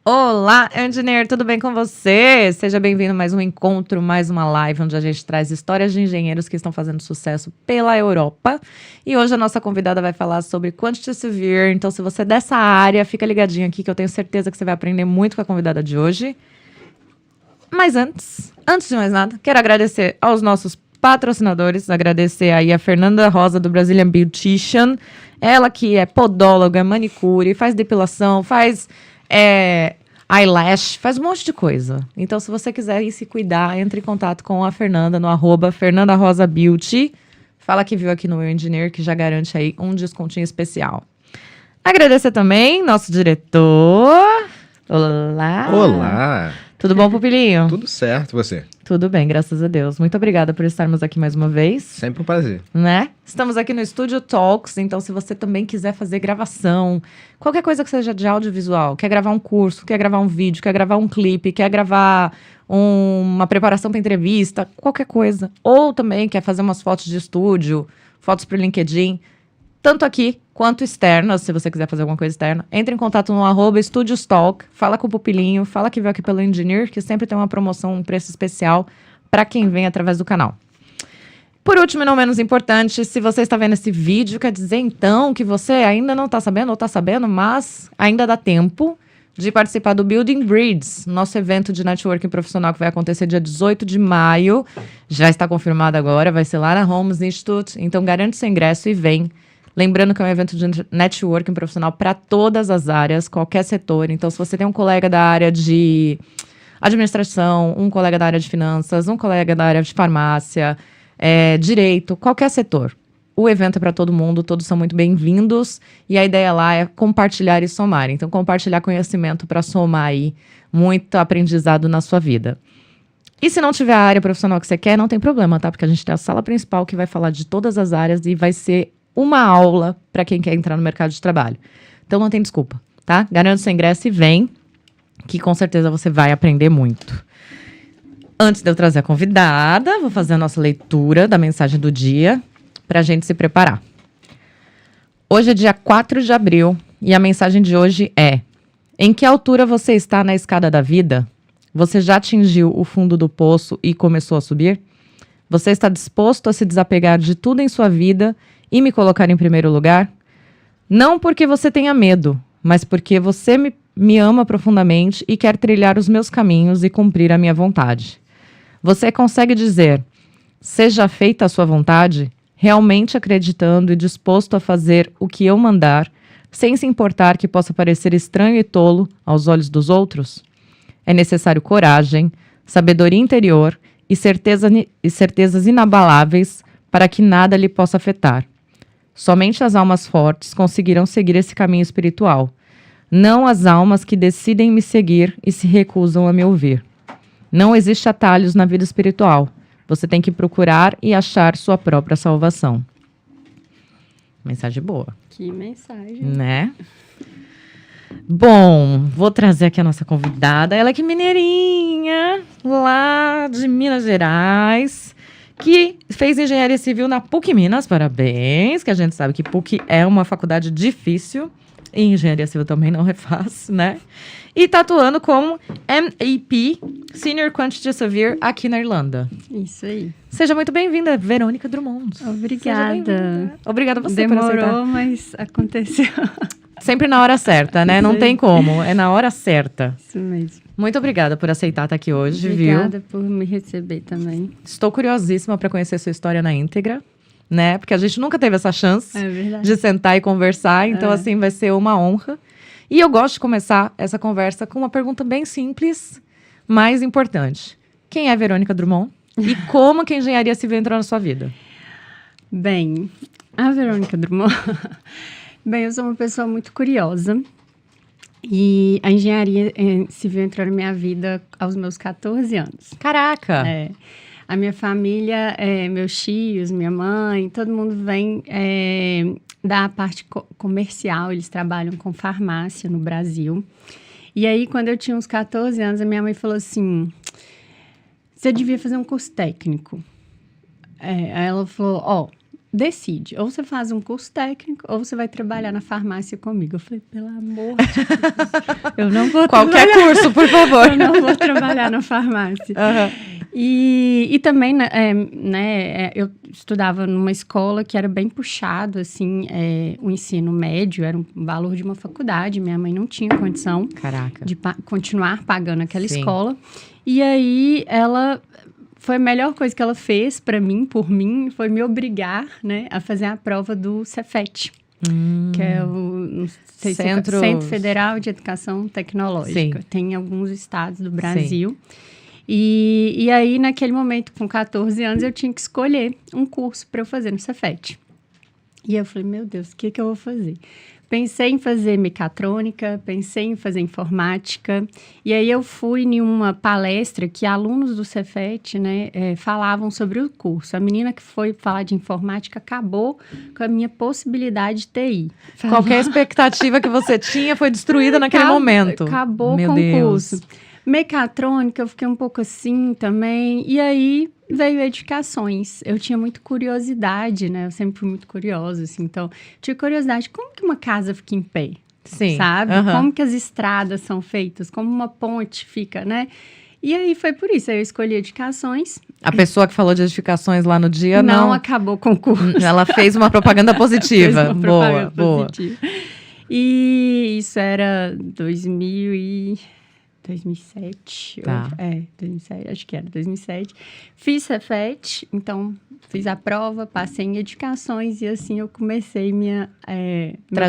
Olá, engenheiro, tudo bem com você? Seja bem-vindo a mais um encontro, mais uma live, onde a gente traz histórias de engenheiros que estão fazendo sucesso pela Europa. E hoje a nossa convidada vai falar sobre Quantity Surveyor. Então, se você é dessa área, fica ligadinho aqui que eu tenho certeza que você vai aprender muito com a convidada de hoje. Mas antes de mais nada, quero agradecer aos nossos patrocinadores, agradecer aí a Fernanda Rosa do Brazilian Beautician, ela que é podóloga, manicure, faz depilação, faz eyelash, faz um monte de coisa. Então, se você quiser ir se cuidar, entre em contato com a Fernanda no @FernandaRosaBeauty. Fala que viu aqui no meu Engineer, que já garante aí um descontinho especial. Agradecer também nosso diretor. Olá. Olá. Tudo bom, Pupilinho? Tudo certo, você? Tudo bem, graças a Deus. Muito obrigada por estarmos aqui mais uma vez. Sempre um prazer. Né? Estamos aqui no Studio Talks, então se você também quiser fazer gravação, qualquer coisa que seja de audiovisual, quer gravar um curso, quer gravar um vídeo, quer gravar um clipe, quer gravar uma preparação para entrevista, qualquer coisa. Ou também quer fazer umas fotos de estúdio, fotos para o LinkedIn, tanto aqui quanto externas, se você quiser fazer alguma coisa externa, entre em contato no @StudiosTalk, fala com o Pupilinho, fala que veio aqui pelo Engineer, que sempre tem uma promoção, um preço especial para quem vem através do canal. Por último e não menos importante, se você está vendo esse vídeo, quer dizer então que você ainda não está sabendo ou está sabendo, mas ainda dá tempo de participar do Building Bridges, nosso evento de networking profissional que vai acontecer dia 18 de maio. Já está confirmado agora, vai ser lá na Holmes Institute, então garante seu ingresso e vem. Lembrando que é um evento de networking profissional para todas as áreas, qualquer setor. Então, se você tem um colega da área de administração, um colega da área de finanças, um colega da área de farmácia, direito, qualquer setor. O evento é para todo mundo, todos são muito bem-vindos. E a ideia lá é compartilhar e somar. Então, compartilhar conhecimento para somar aí muito aprendizado na sua vida. E se não tiver a área profissional que você quer, não tem problema, tá? Porque a gente tem a sala principal que vai falar de todas as áreas e vai ser uma aula para quem quer entrar no mercado de trabalho. Então não tem desculpa, tá? Garante seu ingresso e vem, que com certeza você vai aprender muito. Antes de eu trazer a convidada, vou fazer a nossa leitura da mensagem do dia para a gente se preparar. Hoje é dia 4 de abril e a mensagem de hoje é: em que altura você está na escada da vida? Você já atingiu o fundo do poço e começou a subir? Você está disposto a se desapegar de tudo em sua vida e me colocar em primeiro lugar? Não porque você tenha medo, mas porque você me ama profundamente e quer trilhar os meus caminhos e cumprir a minha vontade. Você consegue dizer, seja feita a sua vontade, realmente acreditando e disposto a fazer o que eu mandar, sem se importar que possa parecer estranho e tolo aos olhos dos outros? É necessário coragem, sabedoria interior e certezas inabaláveis para que nada lhe possa afetar. Somente as almas fortes conseguirão seguir esse caminho espiritual, não as almas que decidem me seguir e se recusam a me ouvir. Não existe atalhos na vida espiritual. Você tem que procurar e achar sua própria salvação. Mensagem boa. Que mensagem. Né? Bom, vou trazer aqui a nossa convidada. Ela que é mineirinha, lá de Minas Gerais, que fez engenharia civil na PUC Minas, parabéns, que a gente sabe que PUC é uma faculdade difícil, e engenharia civil também não é fácil, né? E tá atuando como MEP, Senior Quantity Surveyor, aqui na Irlanda. Isso aí. Seja muito bem-vinda, Verônica Drummond. Obrigada. Obrigada a você por aceitar. Demorou, mas aconteceu. Sempre na hora certa, né? Não tem como, é na hora certa. Isso mesmo. Muito obrigada por aceitar estar aqui hoje, Obrigada viu? por me receber também. Estou curiosíssima para conhecer sua história na íntegra, né? Porque a gente nunca teve essa chance É verdade. de sentar e conversar, então assim vai ser uma honra. E eu gosto de começar essa conversa com uma pergunta bem simples, mas importante. Quem é Verônica Drummond? E como que a engenharia civil entrou na sua vida? Bem, a Verônica Drummond... Bem, eu sou uma pessoa muito curiosa e a engenharia civil entrou na minha vida aos meus 14 anos. Caraca! A minha família, meus tios, minha mãe, todo mundo vem da parte comercial, eles trabalham com farmácia no Brasil. E aí, quando eu tinha uns 14 anos, a minha mãe falou assim, você devia fazer um curso técnico. Aí ela falou, decide, ou você faz um curso técnico, ou você vai trabalhar na farmácia comigo. Eu falei, pelo amor de Deus, eu não vou Qualquer curso, por favor. Eu não vou trabalhar na farmácia. E também, eu estudava numa escola que era bem puxado, assim, o ensino médio, era um valor de uma faculdade, minha mãe não tinha condição de continuar pagando aquela escola. E aí, foi a melhor coisa que ela fez para mim, por mim, foi me obrigar, né, a fazer a prova do Cefet, que é o Centro Federal de Educação Tecnológica. Sim. Tem em alguns estados do Brasil. E aí, naquele momento, com 14 anos, eu tinha que escolher um curso para eu fazer no Cefet. E eu falei, meu Deus, o que eu vou fazer? Pensei em fazer mecatrônica, pensei em fazer informática. E aí eu fui em uma palestra que alunos do Cefet, né, falavam sobre o curso. A menina que foi falar de informática acabou com a minha possibilidade de TI. Qualquer expectativa que você tinha foi destruída naquele momento. Acabou com o curso. Mecatrônica, eu fiquei um pouco assim também. E aí veio edificações. Eu tinha muita curiosidade, né? Eu sempre fui muito curiosa, assim. Então, tinha curiosidade. Como que uma casa fica em pé? Sim. Sabe? Como que as estradas são feitas? Como uma ponte fica, né? E aí foi por isso. Aí eu escolhi edificações. A pessoa que falou de edificações lá no dia não acabou com o curso. Ela fez uma propaganda positiva. Fez uma propaganda positiva. E isso era 2007. Tá. 2007, acho que era 2007. Fiz Cefet, então fiz a prova, passei em edificações e assim eu comecei meu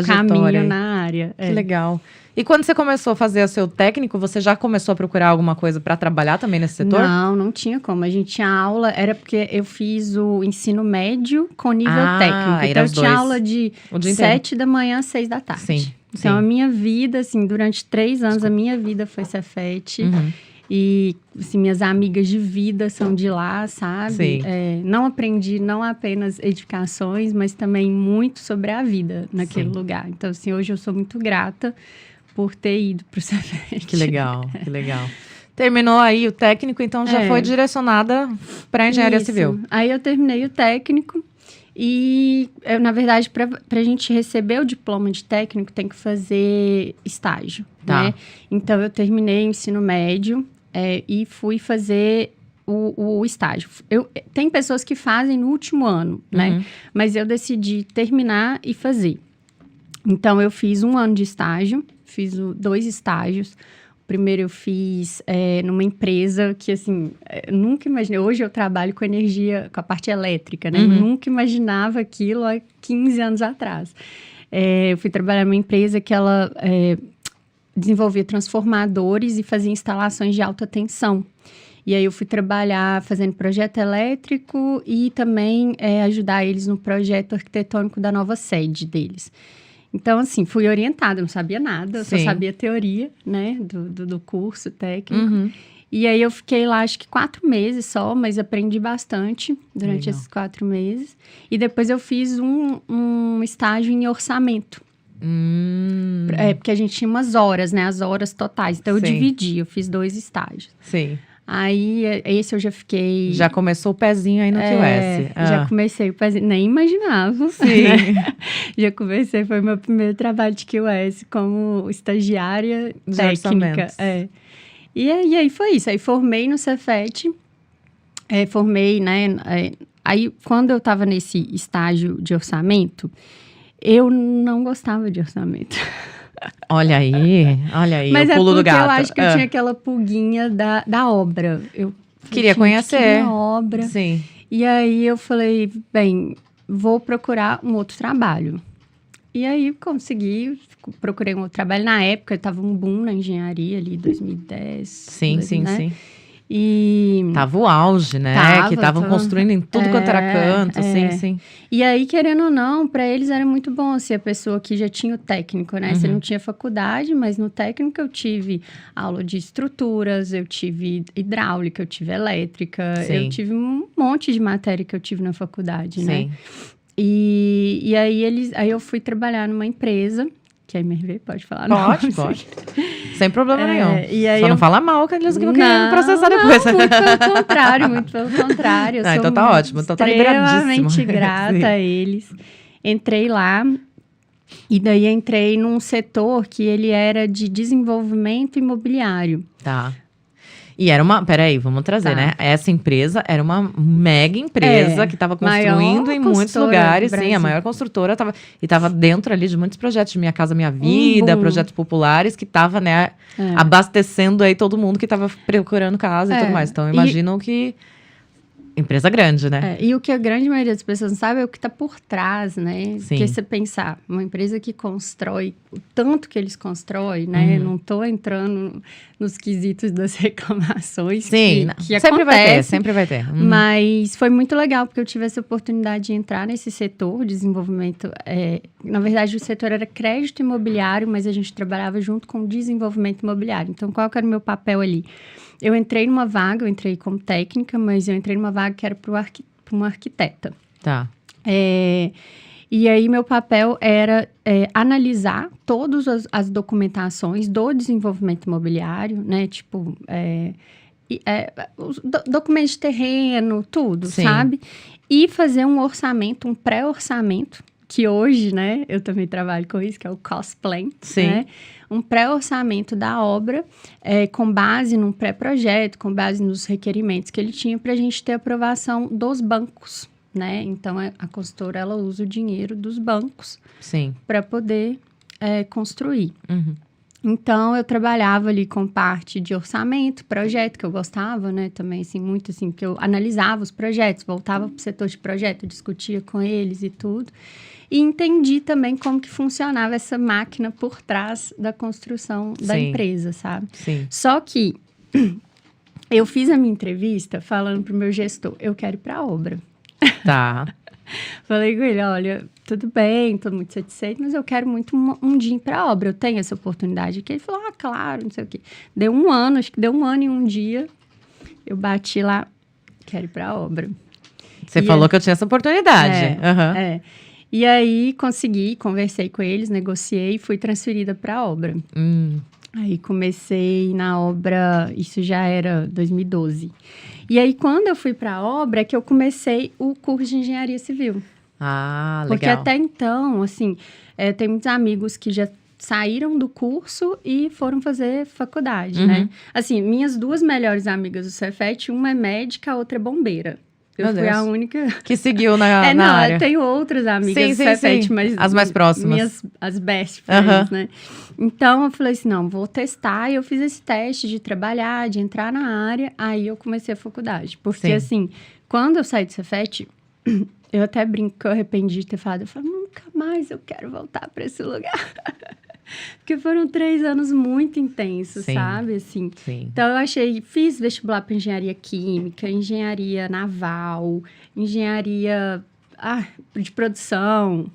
caminho na área. Que legal. E quando você começou a fazer o seu técnico, você já começou a procurar alguma coisa para trabalhar também nesse setor? Não tinha como. A gente tinha aula, era porque eu fiz o ensino médio com nível técnico. Então eu tinha aula de 7 da manhã às 6 da tarde. Sim. Então, a minha vida, assim, durante 3 anos, a minha vida foi Cefet. E, assim, minhas amigas de vida são de lá, sabe? Não aprendi, não apenas edificações, mas também muito sobre a vida naquele lugar. Então, assim, hoje eu sou muito grata por ter ido para o Cefet. Que legal, que legal. Terminou aí o técnico, então já foi direcionada para a engenharia civil. Aí eu terminei o técnico. E, na verdade, para a gente receber o diploma de técnico, tem que fazer estágio, né? Então, eu terminei o ensino médio e fui fazer o estágio. Tem pessoas que fazem no último ano, né? Mas eu decidi terminar e fazer. Então, eu fiz 1 ano de estágio, fiz 2 estágios. Primeiro eu fiz numa empresa que, assim, nunca imaginei. Hoje eu trabalho com energia, com a parte elétrica, né? Nunca imaginava aquilo há 15 anos atrás. Eu fui trabalhar numa empresa que ela desenvolvia transformadores e fazia instalações de alta tensão. E aí eu fui trabalhar fazendo projeto elétrico e também ajudar eles no projeto arquitetônico da nova sede deles. Então, assim, fui orientada, não sabia nada, só sabia teoria, né, do curso técnico. E aí eu fiquei lá, acho que 4 meses só, mas aprendi bastante durante esses 4 meses. E depois eu fiz um estágio em orçamento. Porque a gente tinha umas horas, né, as horas totais. Então, eu dividi, eu fiz 2 estágios. Sim. Aí, esse eu já fiquei... Já começou o pezinho aí no QS. Já comecei o pezinho, nem imaginava. Sim. Né? Já comecei, foi meu primeiro trabalho de QS como estagiária de técnica. E aí foi isso, aí formei no Cefet, formei, né? Aí, quando eu estava nesse estágio de orçamento, eu não gostava de orçamento. Olha aí, mas o pulo do gato. Mas eu acho que eu tinha aquela pulguinha da obra. Eu queria conhecer. A obra. Sim. E aí eu falei, bem, vou procurar um outro trabalho. E aí procurei um outro trabalho. Na época, estava um boom na engenharia ali, 2010. Sim. E... Tava o auge, né? Que estavam construindo em tudo quanto era canto, sim. E aí, querendo ou não, para eles era muito bom ser a pessoa que já tinha o técnico, né? Você não tinha faculdade, mas no técnico eu tive aula de estruturas, eu tive hidráulica, eu tive elétrica, eu tive um monte de matéria que eu tive na faculdade, né? E aí eu fui trabalhar numa empresa que é MRV, pode falar? Pode, pode. Sem problema nenhum. E aí Só não fala mal que eles vão querer processar depois. Muito pelo contrário. Eu sou então tá ótimo, então tá liberadíssimo. extremamente grata a eles. Entrei lá, e daí entrei num setor que ele era de desenvolvimento imobiliário. Tá. E era peraí, vamos trazer, né? Essa empresa era uma mega empresa que estava construindo em muitos lugares. Sim, a maior construtora estava dentro ali de muitos projetos de Minha Casa Minha Vida, projetos populares, que estava, né, abastecendo aí todo mundo que estava procurando casa e tudo mais. Então, imaginam que... Empresa grande, né? E o que a grande maioria das pessoas não sabe é o que está por trás, né? Sim. Porque você pensar, uma empresa que constrói, o tanto que eles constroem, né? Não estou entrando nos quesitos das reclamações. Sim, que sempre vai ter, sempre vai ter. Mas foi muito legal, porque eu tive essa oportunidade de entrar nesse setor, desenvolvimento. Na verdade, o setor era crédito imobiliário, mas a gente trabalhava junto com desenvolvimento imobiliário. Então, qual que era o meu papel ali? Eu entrei numa vaga, eu entrei como técnica, mas eu entrei numa vaga que era para uma arquiteta. Tá. E aí, meu papel era analisar todas as documentações do desenvolvimento imobiliário, né? Tipo, os documentos de terreno, tudo, Sim. sabe? E fazer um orçamento, um pré-orçamento, que hoje, né, eu também trabalho com isso, que é o cost plan, Sim. né? Um pré-orçamento da obra, com base num pré-projeto, com base nos requerimentos que ele tinha, para a gente ter aprovação dos bancos, né? Então, a consultora, ela usa o dinheiro dos bancos para poder construir. Uhum. Então, eu trabalhava ali com parte de orçamento, projeto, que eu gostava, né? Também, assim, muito assim, que eu analisava os projetos, voltava para o setor de projeto, discutia com eles e tudo. E entendi também como que funcionava essa máquina por trás da construção da empresa, sabe? Sim. Só que eu fiz a minha entrevista falando pro meu gestor, eu quero ir para a obra. Tá. Falei com ele, olha, tudo bem, estou muito satisfeito, mas eu quero muito um dia ir para a obra, eu tenho essa oportunidade aqui. Ele falou, claro, não sei o quê. Deu 1 ano, acho que deu 1 ano e 1 dia, eu bati lá, quero ir para a obra. Você falou que eu tinha essa oportunidade. E aí, consegui, conversei com eles, negociei e fui transferida para a obra. Aí, comecei na obra, isso já era 2012. E aí, quando eu fui para a obra, é que eu comecei o curso de engenharia civil. Ah, legal. Porque até então, assim, tem muitos amigos que já saíram do curso e foram fazer faculdade, né? Assim, minhas 2 melhores amigas do Cefet, uma é médica, a outra é bombeira. Eu fui a única... Que seguiu na área. Eu tenho outras amigas do Cefet, mas... As mais próximas. As best friends, né? Então, eu falei assim, não, vou testar. E eu fiz esse teste de trabalhar, de entrar na área. Aí, eu comecei a faculdade. Porque, assim, quando eu saí do Cefet, eu até brinco que eu arrependi de ter falado. Eu falei, nunca mais eu quero voltar para esse lugar. Porque foram 3 anos muito intensos, sabe? Assim. Então, fiz vestibular para engenharia química, engenharia naval, engenharia de produção,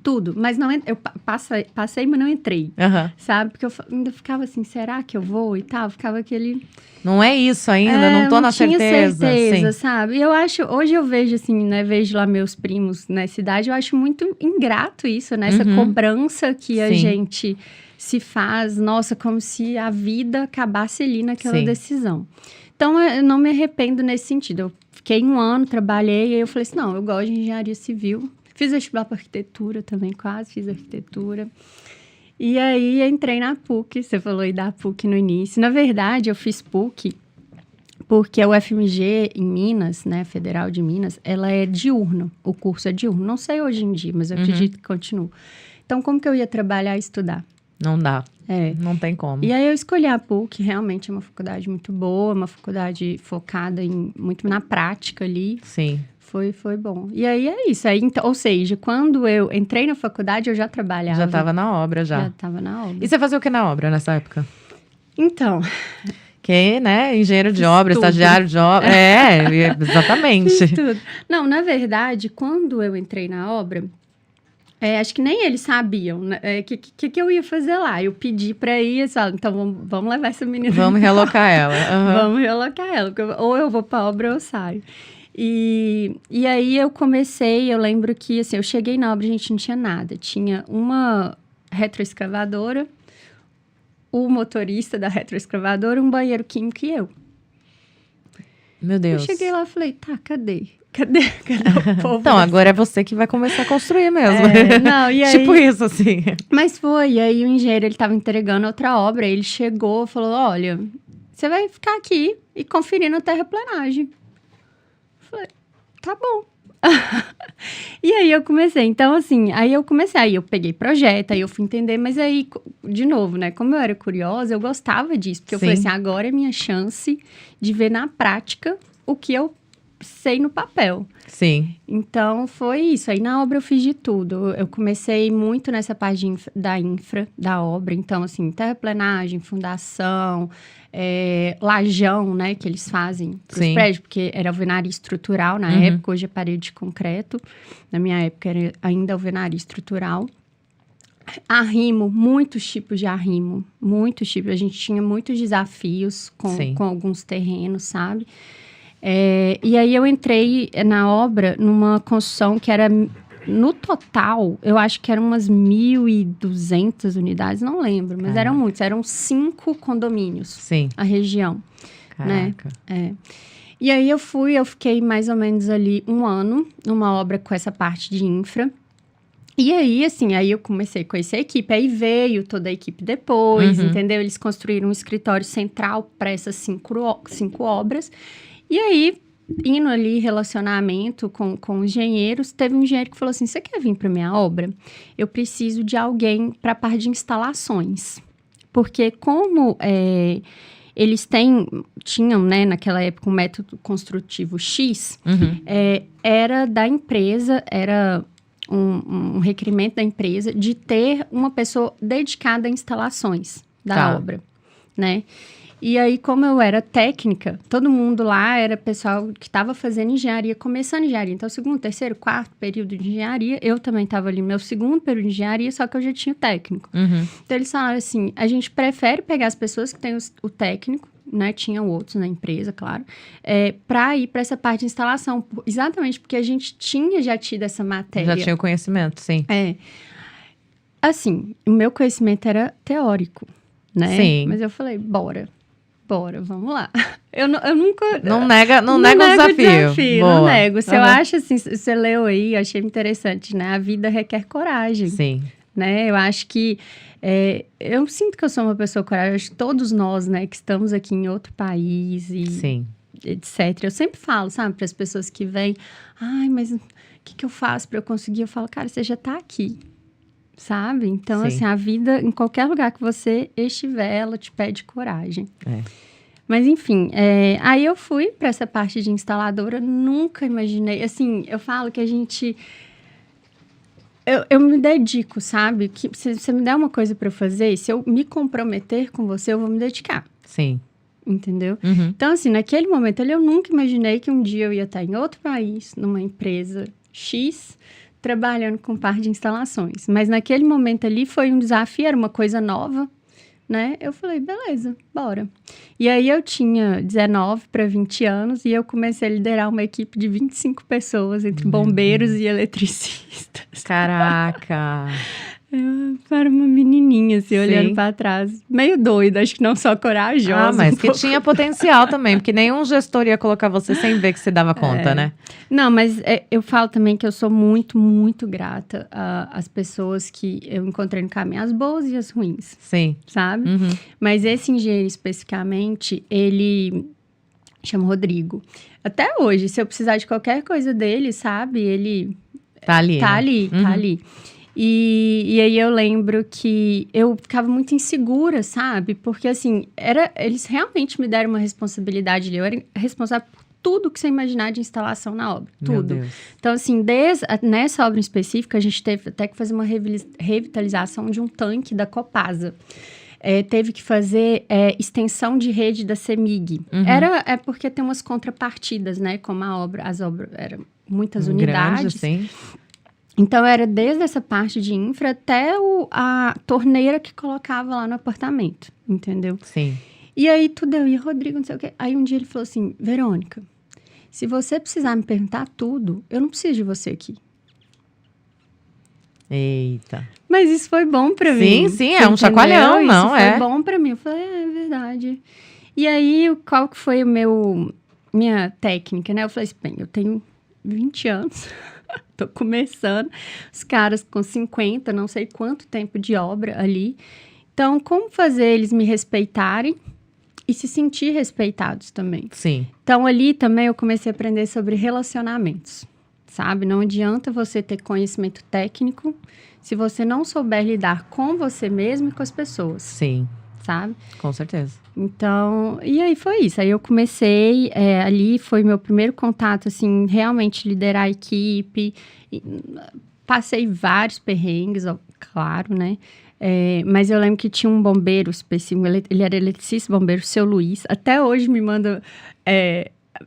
tudo. Mas não eu passei, mas não entrei, sabe? Porque eu ainda ficava assim, será que eu vou e tal? Ficava aquele... Não é isso ainda, não tô na certeza. Não tinha certeza, sabe? E eu acho, hoje eu vejo assim, né? Vejo lá meus primos na cidade, eu acho muito ingrato isso, né? Essa cobrança que a gente se faz, nossa, como se a vida acabasse ali naquela decisão. Então, eu não me arrependo nesse sentido. Eu fiquei 1 ano, trabalhei, e aí eu falei assim, não, eu gosto de engenharia civil. Fiz vestibular para arquitetura também, quase fiz arquitetura. E aí, entrei na PUC, você falou aí da PUC no início. Na verdade, eu fiz PUC porque a UFMG em Minas, né, Federal de Minas, ela é diurno, o curso é diurno. Não sei hoje em dia, mas eu acredito que continua. Então, como que eu ia trabalhar e estudar? Não dá, não tem como. E aí, eu escolhi a PUC, realmente é uma faculdade muito boa, uma faculdade focada muito na prática ali. Sim. Foi bom. E aí, é isso. Aí, então, ou seja, quando eu entrei na faculdade, eu já trabalhava. Já estava na obra, já. Já estava na obra. E você fazia o que na obra nessa época? Então... Que, né? Engenheiro de obra, estagiário de obra. Exatamente. Fiz tudo. Não, na verdade, quando eu entrei na obra, acho que nem eles sabiam que eu ia fazer lá. Eu pedi para ir, eles falaram, então vamos levar essa menina. Vamos relocar ela. Vamos relocar ela, ou eu vou para a obra ou eu saio. E aí eu comecei, eu lembro que, assim, eu cheguei na obra, a gente não tinha nada. Tinha uma retroescavadora, o motorista da retroescavadora, um banheiro químico e eu. Meu Deus. Eu cheguei lá e falei, tá, cadê? Cadê o povo? Então, agora é você que vai começar a construir mesmo. Não, e aí... Tipo isso, assim. Mas foi, e aí o engenheiro, ele tava entregando outra obra, ele chegou e falou, olha, você vai ficar aqui e conferindo a terraplenagem. Eu falei, tá bom. E aí eu comecei, então assim, aí eu peguei projeto, aí eu fui entender, mas aí, de novo, né, como eu era curiosa, eu gostava disso, porque eu falei assim, agora é minha chance de ver na prática o que eu sei no papel. Sim. Então, foi isso. Aí, na obra, eu fiz de tudo. Eu comecei muito nessa parte da obra. Então, assim, terraplenagem, fundação, lajão, né? Que eles fazem para os prédios. Porque era alvenaria estrutural na época. Hoje é parede de concreto. Na minha época, era ainda alvenaria estrutural. Arrimo, muitos tipos de arrimo. Muitos tipos. A gente tinha muitos desafios com alguns terrenos, sabe? E aí eu entrei na obra numa construção que era, no total, eu acho que eram umas 1.200 unidades, não lembro, mas eram muitos, eram 5 condomínios. Sim. A região. Caraca. Né? E aí eu fiquei mais ou menos ali 1 ano numa obra com essa parte de infra. E aí, assim, aí eu comecei a conhecer a equipe, aí veio toda a equipe depois, entendeu? Eles construíram um escritório central para essas 5 obras. E aí, indo ali, relacionamento com os engenheiros, teve um engenheiro que falou assim, você quer vir para minha obra? Eu preciso de alguém para a parte de instalações. Porque como eles tinham, né, naquela época, um método construtivo X, era da empresa, era um requerimento da empresa de ter uma pessoa dedicada a instalações da obra, né? E aí, como eu era técnica, todo mundo lá era pessoal que estava fazendo engenharia, começando engenharia. Então, 2º, 3º, 4º período de engenharia, eu também estava ali no meu 2º período de engenharia, só que eu já tinha o técnico. Então, eles falaram assim, a gente prefere pegar as pessoas que têm o técnico, né? Tinham outros na empresa, claro, para ir para essa parte de instalação. Exatamente porque a gente tinha já tido essa matéria. Já tinha o conhecimento, sim. Assim, o meu conhecimento era teórico, né? Sim. Mas eu falei, bora, vamos lá. Eu nunca... Não nega o desafio. Boa. Não nego. Se eu acho assim, você leu aí, eu achei interessante, né? A vida requer coragem. Sim. Né? Eu acho que... eu sinto que eu sou uma pessoa corajosa. Acho que todos nós, né? Que estamos aqui em outro país e... Sim. Etc. Eu sempre falo, sabe? Para as pessoas que vêm... Ai, mas o que eu faço para eu conseguir? Eu falo, cara, você já tá aqui. Sabe? Então, Sim. assim, a vida, em qualquer lugar que você estiver, ela te pede coragem. Mas, enfim, aí eu fui para essa parte de instaladora, nunca imaginei. Assim, eu falo que a gente... Eu me dedico, sabe? Que se você me der uma coisa para eu fazer, se eu me comprometer com você, eu vou me dedicar. Sim. Entendeu? Então, assim, naquele momento ali, eu nunca imaginei que um dia eu ia estar em outro país, numa empresa X, trabalhando com parte de instalações. Mas naquele momento ali foi um desafio, era uma coisa nova, né? Eu falei, beleza, bora. E aí eu tinha 19 para 20 anos e eu comecei a liderar uma equipe de 25 pessoas, entre bombeiros e eletricistas. Caraca! Eu era uma menininha, assim, olhando para trás. Meio doida, acho que não só corajosa. Mas que tinha potencial também, porque nenhum gestor ia colocar você sem ver que você dava conta, né? Não, mas eu falo também que eu sou muito, muito grata às pessoas que eu encontrei no caminho, as boas e as ruins. Sim. Sabe? Mas esse engenheiro especificamente, ele chama Rodrigo. Até hoje, se eu precisar de qualquer coisa dele, sabe? Ele... Tá ali. Tá ali. E aí eu lembro que eu ficava muito insegura, sabe? Porque, assim, eles realmente me deram uma responsabilidade ali. Eu era responsável por tudo que você imaginar de instalação na obra. Tudo. Meu Deus. Então, assim, nessa obra em específico, a gente teve até que fazer uma revitalização de um tanque da Copasa. Teve que fazer extensão de rede da CEMIG. É porque tem umas contrapartidas, né? Como as obras eram muitas unidades. Grande, sim. Então, era desde essa parte de infra até a torneira que colocava lá no apartamento, entendeu? Sim. E aí, tudo eu ia, Rodrigo, não sei o quê. Aí, um dia ele falou assim, Verônica, se você precisar me perguntar tudo, eu não preciso de você aqui. Eita. Mas isso foi bom pra mim. Sim, é um chacoalhão, não isso é? Foi bom pra mim. Eu falei, é verdade. E aí, qual que foi minha técnica, né? Eu falei assim, bem, eu tenho 20 anos, tô começando, os caras com 50, não sei quanto tempo de obra ali. Então, como fazer eles me respeitarem e se sentir respeitados também? Sim. Então, ali também eu comecei a aprender sobre relacionamentos, sabe? Não adianta você ter conhecimento técnico se você não souber lidar com você mesmo e com as pessoas, Sim, sabe? com certeza. Então, e aí foi isso. Aí eu comecei, ali foi meu primeiro contato, assim, realmente liderar a equipe. Passei vários perrengues, ó, claro, né? Mas eu lembro que tinha um bombeiro específico, ele era eletricista, bombeiro, seu Luiz. Até hoje me manda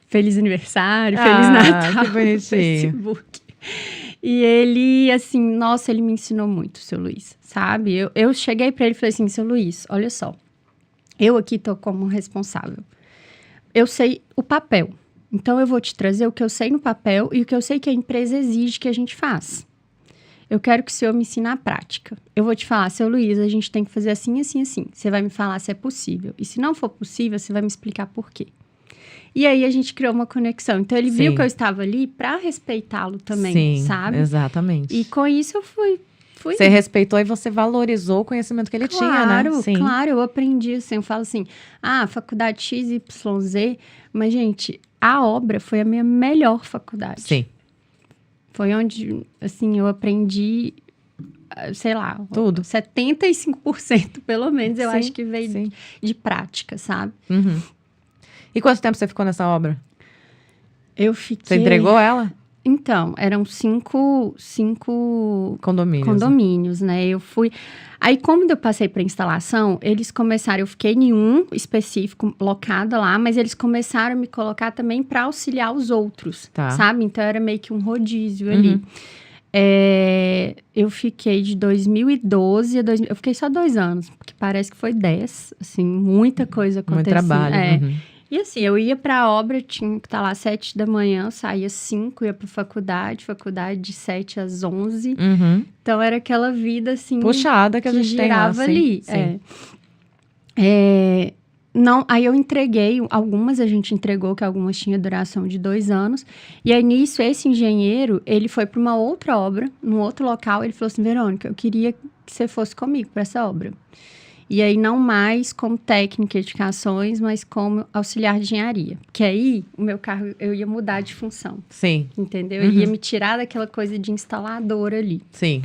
feliz aniversário, feliz Natal que bonitinho. no Facebook. E ele, assim, nossa, ele me ensinou muito, seu Luiz, sabe? Eu cheguei pra ele e falei assim, seu Luiz, olha só, eu aqui tô como responsável. Eu sei o papel, então eu vou te trazer o que eu sei no papel e o que eu sei que a empresa exige que a gente faça. Eu quero que o senhor me ensine na prática. Eu vou te falar, seu Luiz, a gente tem que fazer assim, assim, assim. Você vai me falar se é possível. E se não for possível, você vai me explicar por quê. E aí a gente criou uma conexão. Então ele viu que eu estava ali para respeitá-lo também, sabe? Exatamente. E com isso eu fui. Você respeitou e você valorizou o conhecimento que ele tinha, né? Claro, eu aprendi assim. Eu falo assim, faculdade XYZ. Mas, gente, a obra foi a minha melhor faculdade. Sim. Foi onde, assim, eu aprendi, sei lá, tudo. 75% pelo menos, eu acho que veio de prática, sabe? Uhum. E quanto tempo você ficou nessa obra? Eu fiquei... Você entregou ela? Então, eram cinco condomínios, né? Eu fui... Aí, como eu passei para instalação, eles começaram... Eu fiquei em um específico, locada lá, mas eles começaram a me colocar também para auxiliar os outros, sabe? Então, era meio que um rodízio ali. Eu fiquei de 2012 a... Eu fiquei só 2 anos, porque parece que foi 10, assim, muita coisa aconteceu. Muito trabalho. E assim, eu ia pra obra, tinha que estar lá às 7 da manhã, saía 5, ia pra faculdade de 7 às 11. Então, era aquela vida, assim... puxada que a gente girava tem lá, ali. Não, aí eu entreguei, algumas a gente entregou, que algumas tinham duração de 2 anos. E aí, nisso, esse engenheiro, ele foi para uma outra obra, num outro local, ele falou assim, Verônica, eu queria que você fosse comigo para essa obra. E aí, não mais como técnica de edificações, mas como auxiliar de engenharia. Porque aí, o meu carro, eu ia mudar de função. Sim. Entendeu? Eu ia me tirar daquela coisa de instalador ali. Sim.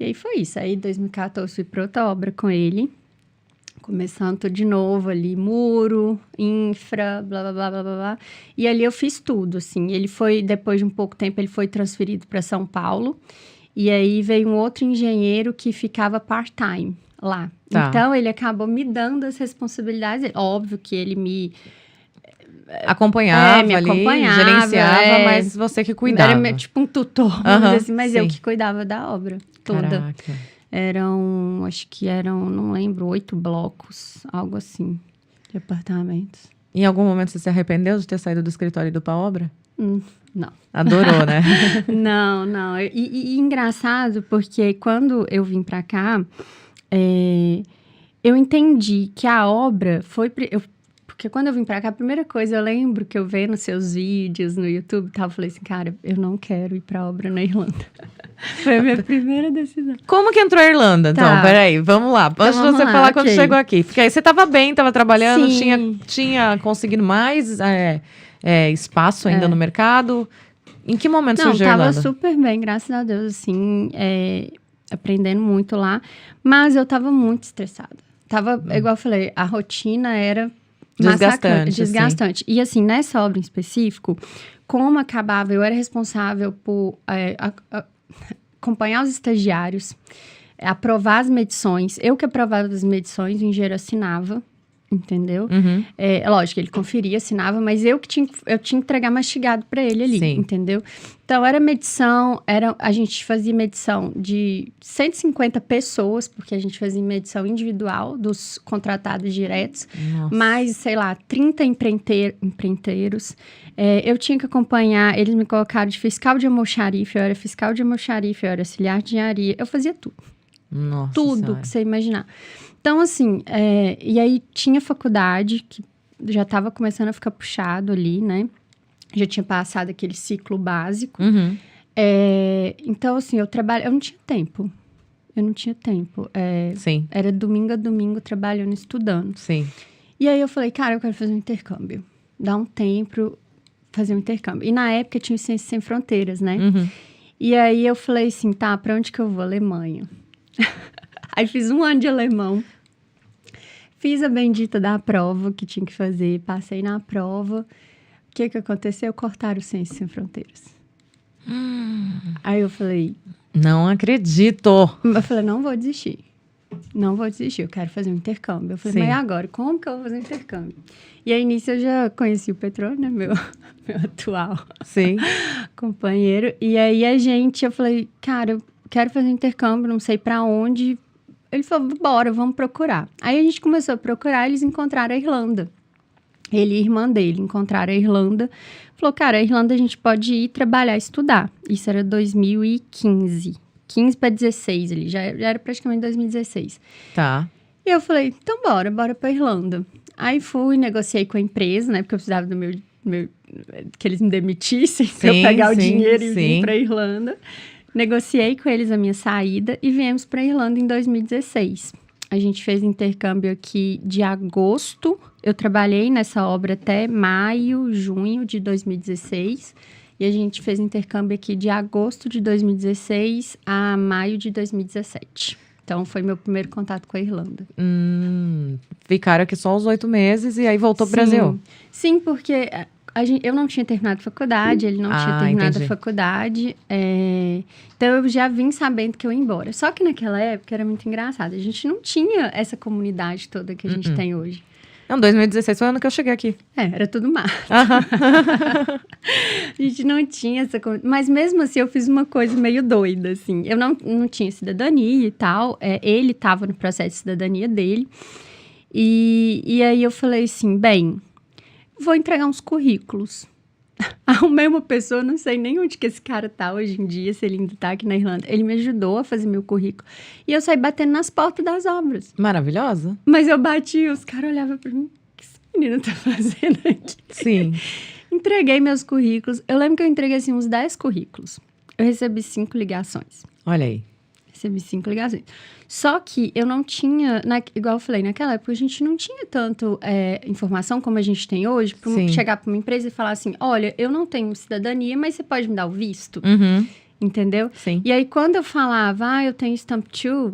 E aí, foi isso. Aí, em 2014, fui para outra obra com ele. Começando tudo de novo ali, muro, infra, blá, blá, blá, blá, blá. E ali eu fiz tudo, assim. Ele foi, depois de um pouco tempo, ele foi transferido para São Paulo. E aí, veio um outro engenheiro que ficava part-time lá. Então, ele acabou me dando as responsabilidades. Óbvio que ele me acompanhava, gerenciava, mas você que cuidava. Era tipo um tutor, vamos dizer assim, mas eu que cuidava da obra toda. Caraca. Acho que eram, não lembro, 8 blocos, algo assim, de apartamentos. Em algum momento você se arrependeu de ter saído do escritório e ido pra obra? Não. Adorou, né? Não. E engraçado, porque quando eu vim pra cá, eu entendi que a obra foi... Porque quando eu vim pra cá, a primeira coisa, eu lembro que eu vendo seus vídeos no YouTube, eu falei assim, cara, eu não quero ir pra obra na Irlanda. Foi a minha primeira decisão. Como que entrou a Irlanda? Então, peraí, vamos lá. Antes de você falar quando chegou aqui. Porque aí você tava bem, tava trabalhando, tinha conseguido mais espaço ainda no mercado. Em que momento surgiu a Irlanda? Não, tava super bem, graças a Deus, assim, aprendendo muito lá. Mas eu tava muito estressada. Tava, igual eu falei, a rotina era... desgastante. E assim, nessa obra em específico, como acabava, eu era responsável por acompanhar os estagiários, aprovar as medições. Eu que aprovava as medições, o engenheiro assinava, entendeu? Uhum. Lógico, ele conferia, assinava, mas eu tinha que entregar mastigado para ele ali, Sim. entendeu? Então, era medição, a gente fazia medição de 150 pessoas, porque a gente fazia medição individual dos contratados diretos, Nossa. mais, sei lá, 30 empreiteiros. Eu tinha que acompanhar, eles me colocaram de fiscal de almoxarife, eu era fiscal de almoxarife, eu era auxiliar de engenharia, eu fazia tudo. Nossa Tudo Senhora. que você imaginar. Então, assim, e aí tinha faculdade, que já estava começando a ficar puxado ali, né? Já tinha passado aquele ciclo básico. Uhum. Então, assim, eu não tinha tempo. Eu não tinha tempo. Sim, Era domingo a domingo trabalhando, estudando. sim. E aí eu falei, cara, eu quero fazer um intercâmbio. Dar um tempo, fazer um intercâmbio. E na época tinha o Ciências Sem Fronteiras, né? Uhum. E aí eu falei assim, tá, pra onde que eu vou? Alemanha. Aí fiz 1 ano de alemão. Fiz a bendita da prova que tinha que fazer. Passei na prova. O que aconteceu? Cortaram o Ciências Sem Fronteiras. Aí eu falei... Não acredito. Eu falei, não vou desistir. Não vou desistir, eu quero fazer um intercâmbio. Eu falei, Sim. mas agora? Como que eu vou fazer um intercâmbio? E aí, nisso, eu já conheci o Petrônio, né? Meu atual Sim. companheiro. E aí, eu falei, cara, eu quero fazer um intercâmbio, não sei pra onde. Ele falou, bora, vamos procurar. Aí, a gente começou a procurar, eles encontraram a Irlanda. Ele e a irmã dele encontraram a Irlanda. Falou, cara, a Irlanda a gente pode ir trabalhar, estudar. Isso era 2015. 15 para 16 ali, já era praticamente 2016. Tá. E eu falei, então bora pra Irlanda. Aí fui, negociei com a empresa, né? Porque eu precisava do meu que eles me demitissem pra eu pegar o dinheiro e vir pra Irlanda. Negociei com eles a minha saída e viemos pra Irlanda em 2016. A gente fez intercâmbio aqui de agosto. Eu trabalhei nessa obra até maio, junho de 2016. E a gente fez intercâmbio aqui de agosto de 2016 a maio de 2017. Então, foi meu primeiro contato com a Irlanda. Ficaram aqui só os 8 meses e aí voltou pro Brasil. Sim, porque eu não tinha terminado a faculdade, ele não tinha terminado entendi. a faculdade. Então, eu já vim sabendo que eu ia embora. Só que naquela época era muito engraçado. A gente não tinha essa comunidade toda que a gente tem hoje. Não, 2016 foi o ano que eu cheguei aqui. Era tudo mato. A gente não tinha essa... Mas mesmo assim, eu fiz uma coisa meio doida, assim. Eu não tinha cidadania e tal. Ele estava no processo de cidadania dele. E aí eu falei assim, bem, vou entregar uns currículos. Arrumei uma pessoa, não sei nem onde que esse cara tá hoje em dia, se ele ainda tá aqui na Irlanda. Ele me ajudou a fazer meu currículo. E eu saí batendo nas portas das obras. Maravilhosa. Mas eu bati e os caras olhavam pra mim, o que esse menino tá fazendo aqui? Sim. Entreguei meus currículos. Eu lembro que eu entreguei, assim, uns 10 currículos. Eu recebi 5 ligações. Olha aí. Recebi 5 ligações. Só que eu não tinha, igual eu falei, naquela época a gente não tinha tanto informação como a gente tem hoje, para chegar para uma empresa e falar assim, olha, eu não tenho cidadania, mas você pode me dar o visto? Uhum. Entendeu? Sim. E aí, quando eu falava, eu tenho Stamp 2,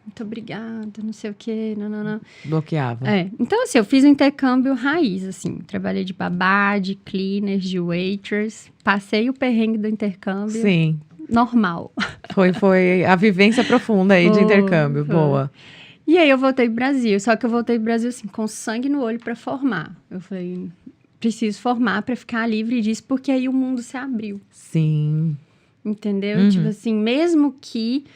muito obrigada, não sei o quê, não. Bloqueava. Então, assim, eu fiz um intercâmbio raiz, assim, trabalhei de babá, de cleaner, de waitress, passei o perrengue do intercâmbio. Sim. Normal. Foi a vivência profunda aí de intercâmbio. Foi. Boa. E aí, eu voltei pro Brasil. Só que eu voltei pro Brasil, assim, com sangue no olho pra formar. Eu falei, preciso formar pra ficar livre disso, porque aí o mundo se abriu. Sim. Entendeu? Uhum. Tipo assim, mesmo que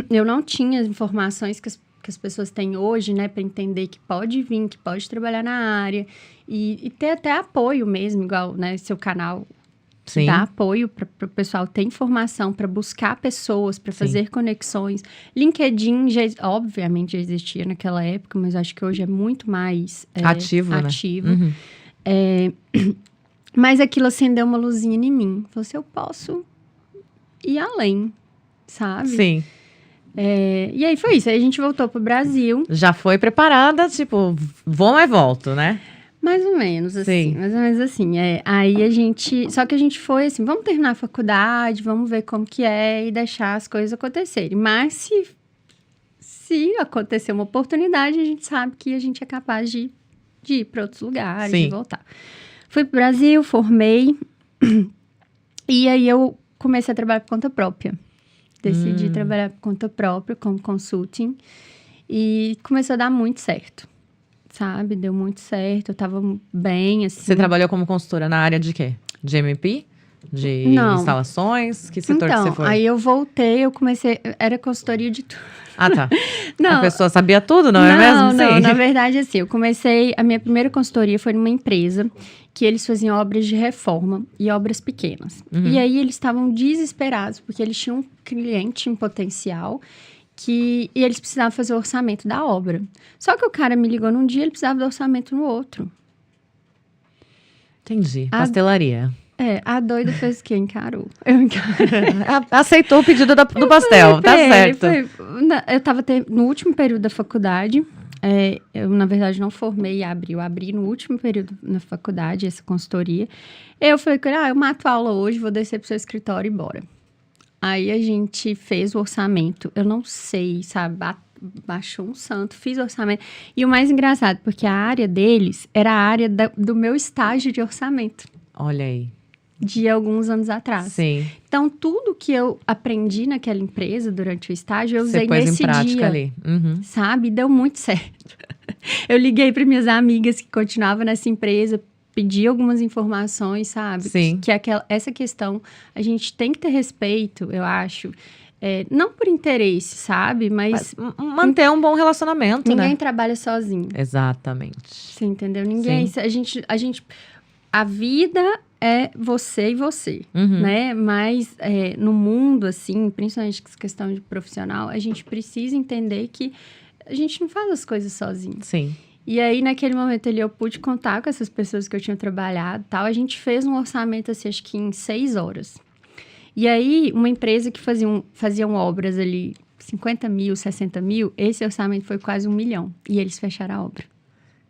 eu não tinha as informações que as pessoas têm hoje, né? Pra entender que pode vir, que pode trabalhar na área. E ter até apoio mesmo, igual, né? Seu canal... Sim. Dá apoio para o pessoal ter informação, para buscar pessoas, para fazer conexões. LinkedIn, obviamente, já existia naquela época, mas acho que hoje é muito mais ativo. Né? Uhum. Mas aquilo acendeu uma luzinha em mim. Falei assim, eu posso ir além, sabe? Sim. E aí foi isso. Aí a gente voltou pro Brasil. Já foi preparada, tipo, vou, mas volto, né? Mais ou menos assim, mais ou menos assim. Aí a gente... Só que a gente foi assim, vamos terminar a faculdade, vamos ver como que é e deixar as coisas acontecerem. Mas se acontecer uma oportunidade, a gente sabe que a gente é capaz de ir para outros lugares, de voltar. Fui pro Brasil, formei. E aí eu comecei a trabalhar por conta própria. Decidi trabalhar por conta própria, como consulting. E começou a dar muito certo. sabe? Deu muito certo, eu tava bem, assim. Você trabalhou como consultora na área de quê? De MP? De Não. instalações? Que setor que você foi? Aí eu voltei, eu comecei... Era consultoria de tudo. Ah, tá. Não, A pessoa sabia tudo, não é mesmo? Não, Sim. na verdade, assim, eu comecei... A minha primeira consultoria foi numa empresa que eles faziam obras de reforma e obras pequenas. E aí, eles estavam desesperados, porque eles tinham um cliente em potencial e eles precisavam fazer o orçamento da obra. Só que o cara me ligou num dia, ele precisava do orçamento no outro. Entendi. Pastelaria. A doida fez o quê? Encarou. Eu encarei. Aceitou o pedido do pastel, tá certo. Eu estava no último período da faculdade. Eu, na verdade, não formei e abri. Eu abri no último período na faculdade, essa consultoria. Eu falei com ele, eu mato a aula hoje, vou descer pro seu escritório e bora. Aí a gente fez o orçamento. Eu não sei, sabe? Baixou um santo, fiz o orçamento. E o mais engraçado, porque a área deles era a área do meu estágio de orçamento. Olha aí. De alguns anos atrás. Sim. Então, tudo que eu aprendi naquela empresa durante o estágio, eu Você usei pôs nesse em prática dia, ali. sabe? Deu muito certo. Eu liguei para minhas amigas que continuavam nessa empresa, pedi algumas informações, sabe? Sim. Que essa questão, a gente tem que ter respeito, eu acho. Não por interesse, sabe? Mas manter um bom relacionamento, ninguém né? trabalha sozinho. Exatamente. Você entendeu? Ninguém... Sim. A vida é você e você, né? Mas no mundo, assim, principalmente com essa questão de profissional, a gente precisa entender que a gente não faz as coisas sozinho. Sim. E aí, naquele momento ali, eu pude contar com essas pessoas que eu tinha trabalhado e tal. A gente fez um orçamento, assim, acho que em 6 horas. E aí, uma empresa que faziam obras ali, 50 mil, 60 mil, esse orçamento foi quase 1 milhão. E eles fecharam a obra.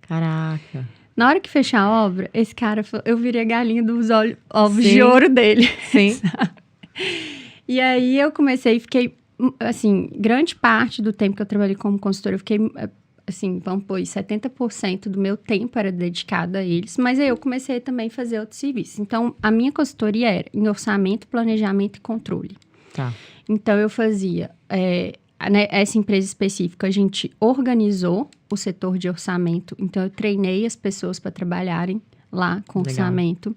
Caraca. Na hora que fechar a obra, esse cara, eu virei a galinha dos ovos de ouro dele. Sim. E aí, eu comecei, fiquei, assim, grande parte do tempo que eu trabalhei como consultora, eu fiquei, assim, vamos pôr, 70% do meu tempo era dedicado a eles. Mas aí, eu comecei também a fazer outros serviços. Então, a minha consultoria era em orçamento, planejamento e controle. Tá. Então, eu fazia... essa empresa específica, a gente organizou o setor de orçamento. Então, eu treinei as pessoas para trabalharem lá com orçamento.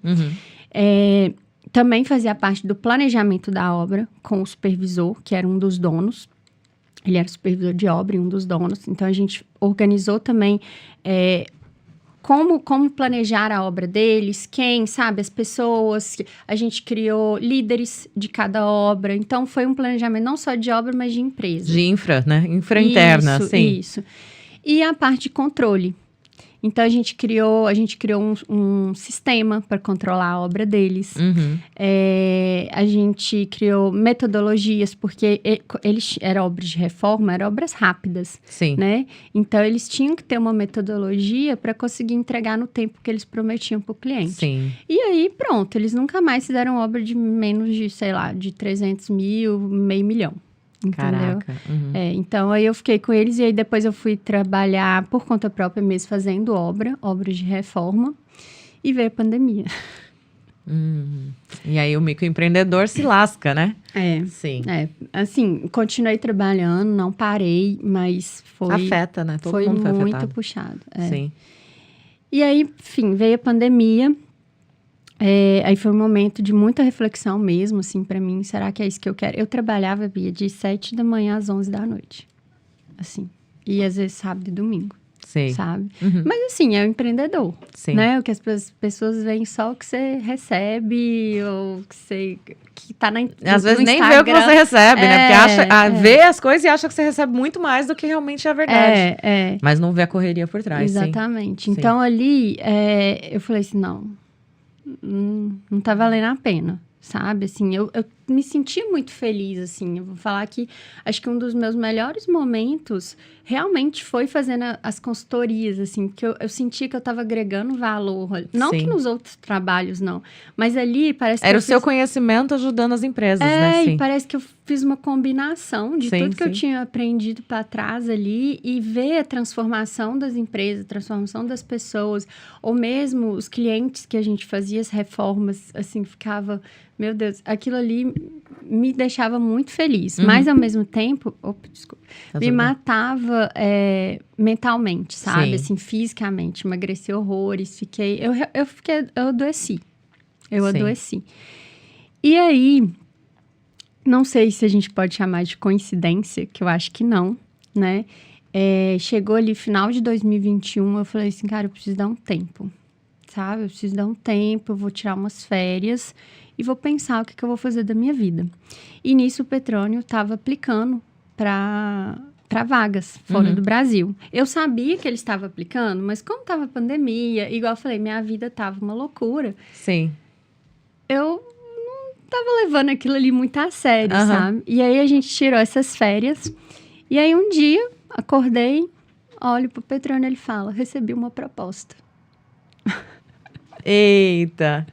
Também fazia parte do planejamento da obra com o supervisor, que era um dos donos. Ele era supervisor de obra e um dos donos. Então, a gente organizou também como planejar a obra deles, sabe, as pessoas. A gente criou líderes de cada obra. Então, foi um planejamento não só de obra, mas de empresa. De infra, né? Infra interna, sim. Isso. E a parte de controle. Então, a gente criou um sistema para controlar a obra deles. A gente criou metodologias, porque eles eram obras de reforma, eram obras rápidas. Sim. Né? Então, eles tinham que ter uma metodologia para conseguir entregar no tempo que eles prometiam para o cliente. Sim. E aí, pronto, eles nunca mais fizeram obra de menos de, sei lá, de 300 mil, $500 mil. Entendeu? Caraca. Então, aí eu fiquei com eles e aí depois eu fui trabalhar por conta própria mesmo, fazendo obras de reforma, e veio a pandemia. E aí o microempreendedor se lasca, né? Sim. Assim, continuei trabalhando, não parei, mas foi... Afeta, né? Todo foi mundo foi muito afetado. puxado. Sim. E aí, enfim, veio a pandemia. Aí foi um momento de muita reflexão mesmo, assim, pra mim. Será que é isso que eu quero? Eu trabalhava, Bia, de 7 da manhã às 11 da noite. Assim. E às vezes sábado e domingo. Sei. Sabe? Mas assim, é o empreendedor. Sim. Né? O que as pessoas veem só o que você recebe, ou que tá Às vezes no nem Instagram. vê o que você recebe, né? Porque vê as coisas e acha que você recebe muito mais do que realmente é a verdade. Mas não vê a correria por trás. Exatamente. Sim. Então, ali, eu falei assim, não tá valendo a pena, sabe? Assim, eu me senti muito feliz, assim. Eu vou falar que acho que um dos meus melhores momentos realmente foi fazendo as consultorias, assim, porque eu sentia que eu estava agregando valor. Não Sim. que nos outros trabalhos, não. Mas ali parece que era o seu conhecimento ajudando as empresas, né? Sim. E parece que eu fiz uma combinação de tudo que eu tinha aprendido para trás ali e ver a transformação das empresas, a transformação das pessoas, ou mesmo os clientes que a gente fazia as reformas, assim, ficava... Meu Deus, aquilo ali me deixava muito feliz. Mas, ao mesmo tempo, desculpa, me matava mentalmente, sabe? Sim. Assim, fisicamente. Emagreci horrores, eu adoeci. Eu Sim. adoeci. E aí, não sei se a gente pode chamar de coincidência, que eu acho que não, né? Chegou ali, final de 2021, eu falei assim, cara, eu preciso dar um tempo, sabe? Eu preciso dar um tempo, eu vou tirar umas férias e vou pensar o que eu vou fazer da minha vida. E nisso o Petrônio estava aplicando para vagas fora do Brasil. Eu sabia que ele estava aplicando, mas como estava pandemia, igual eu falei, minha vida estava uma loucura. Sim. Eu não estava levando aquilo ali muito a sério, sabe? E aí a gente tirou essas férias. E aí um dia, acordei, olho pro Petrônio e ele fala, recebi uma proposta. Eita!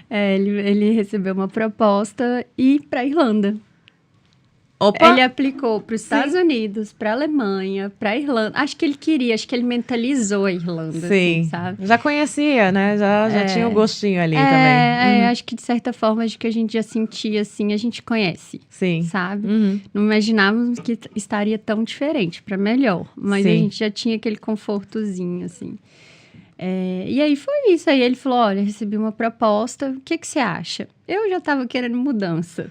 Ele recebeu uma proposta e ir para a Irlanda. Opa! Ele aplicou para os Estados Unidos, para a Alemanha, para a Irlanda. Acho que ele mentalizou a Irlanda, Sim. assim, sabe? Já conhecia, né? Já tinha o gostinho ali também. Acho que de certa forma, acho que a gente já sentia, assim, a gente conhece. Sim. Sabe? Não imaginávamos que estaria tão diferente, para melhor. Mas a gente já tinha aquele confortozinho, assim. E aí foi isso. Aí ele falou, olha, recebi uma proposta, o que você acha? Eu já estava querendo mudança.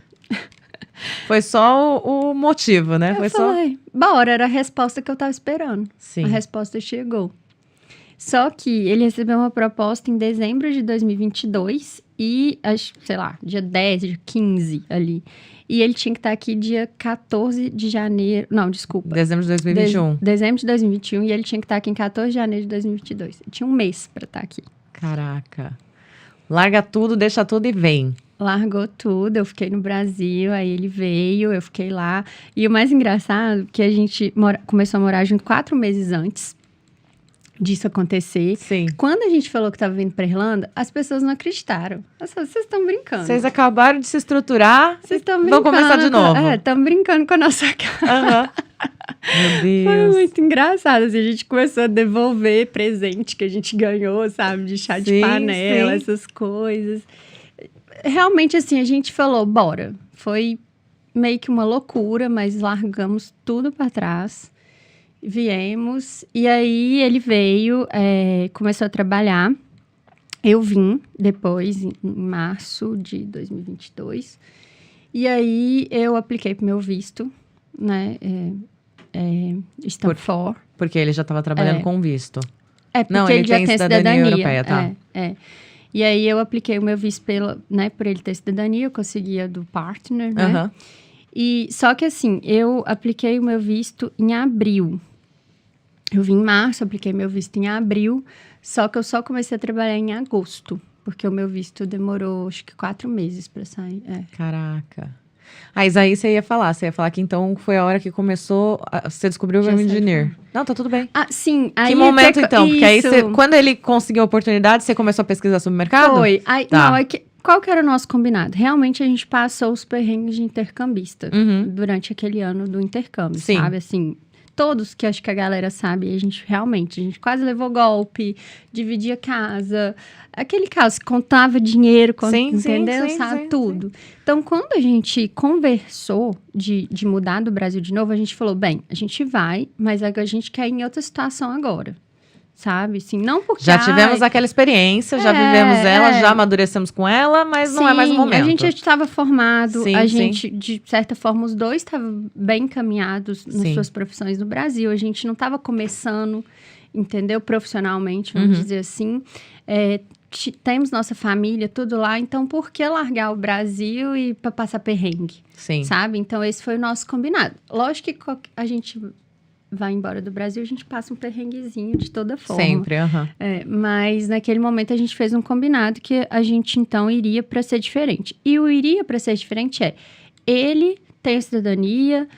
Foi só o motivo, né? Eu falei, bora, era a resposta que eu estava esperando. Sim. A resposta chegou. Só que ele recebeu uma proposta em dezembro de 2022 e, sei lá, dia 10, dia 15 ali. E ele tinha que estar aqui dia 14 de janeiro... Não, desculpa. Dezembro de 2021. Dezembro de 2021 e ele tinha que estar aqui em 14 de janeiro de 2022. Ele tinha um mês para estar aqui. Caraca. Larga tudo, deixa tudo e vem. Largou tudo, eu fiquei no Brasil, aí ele veio, eu fiquei lá. E o mais engraçado, que a gente começou a morar junto 4 meses antes disso acontecer. Sim. Quando a gente falou que estava vindo para Irlanda, as pessoas não acreditaram. Vocês estão brincando. Vocês acabaram de se estruturar. Vocês estão brincando. Vamos começar de novo. Estão brincando com a nossa cara. Meu Deus. Foi muito engraçado. Assim, a gente começou a devolver presente que a gente ganhou, sabe? De chá de panela, essas coisas. Realmente, assim, a gente falou, bora. Foi meio que uma loucura, mas largamos tudo para trás. Viemos, e aí ele veio, começou a trabalhar. Eu vim depois, em março de 2022. E aí eu apliquei pro meu visto, né? Stamp 4. Porque ele já estava trabalhando com visto. Porque não, ele já tem cidadania europeia, tá? E aí eu apliquei o meu visto por ele ter cidadania, eu conseguia do partner, né? E, só que assim, eu apliquei o meu visto em abril. Eu vim em março, apliquei meu visto em abril, só que eu só comecei a trabalhar em agosto, porque o meu visto demorou, acho que 4 meses para sair. Caraca. Mas aí você ia falar que então foi a hora que começou, você descobriu o Women Engineer. Não, tá tudo bem. Sim. Aí que momento então? Porque aí, quando ele conseguiu a oportunidade, você começou a pesquisar sobre o mercado? Foi. Aí, tá. Não, qual que era o nosso combinado? Realmente a gente passou os perrengues de intercambista durante aquele ano do intercâmbio, sabe? Assim, todos que acho que a galera sabe, a gente quase levou golpe, dividia casa, aquele caso, contava dinheiro, entendeu? Sabe? Tudo. Então, quando a gente conversou de mudar do Brasil de novo, a gente falou, bem, a gente vai, mas a gente quer ir em outra situação agora. Sabe? Assim, não porque... Já tivemos aquela experiência, já vivemos ela, já amadurecemos com ela, mas não é mais o momento. A gente já estava formado, gente, de certa forma, os dois estavam bem encaminhados nas suas profissões no Brasil. A gente não estava começando, entendeu? Profissionalmente, vamos dizer assim. Temos nossa família, tudo lá. Então, por que largar o Brasil e para passar perrengue? Sabe? Então, esse foi o nosso combinado. Lógico que a gente... vai embora do Brasil, a gente passa um perrenguezinho de toda forma. Sempre, mas naquele momento a gente fez um combinado que a gente, então, iria para ser diferente. E o iria para ser diferente ele tem a cidadania,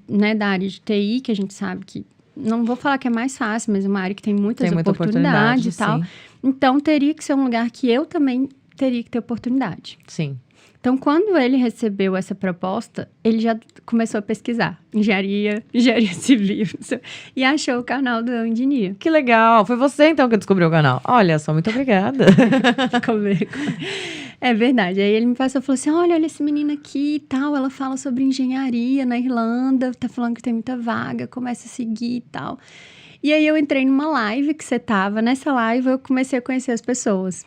né, da área de TI, que a gente sabe que, não vou falar que é mais fácil, mas é uma área que tem muita oportunidade e tal. Então, teria que ser um lugar que eu também teria que ter oportunidade. Sim. Então, quando ele recebeu essa proposta, ele já começou a pesquisar engenharia civil, e achou o canal do Engineer. Que legal! Foi você, então, que descobriu o canal. Olha só, muito obrigada. Comigo. É verdade. Aí ele me passou e falou assim, olha esse menino aqui e tal, ela fala sobre engenharia na Irlanda, tá falando que tem muita vaga, começa a seguir e tal. E aí eu entrei numa live que você tava, nessa live eu comecei a conhecer as pessoas.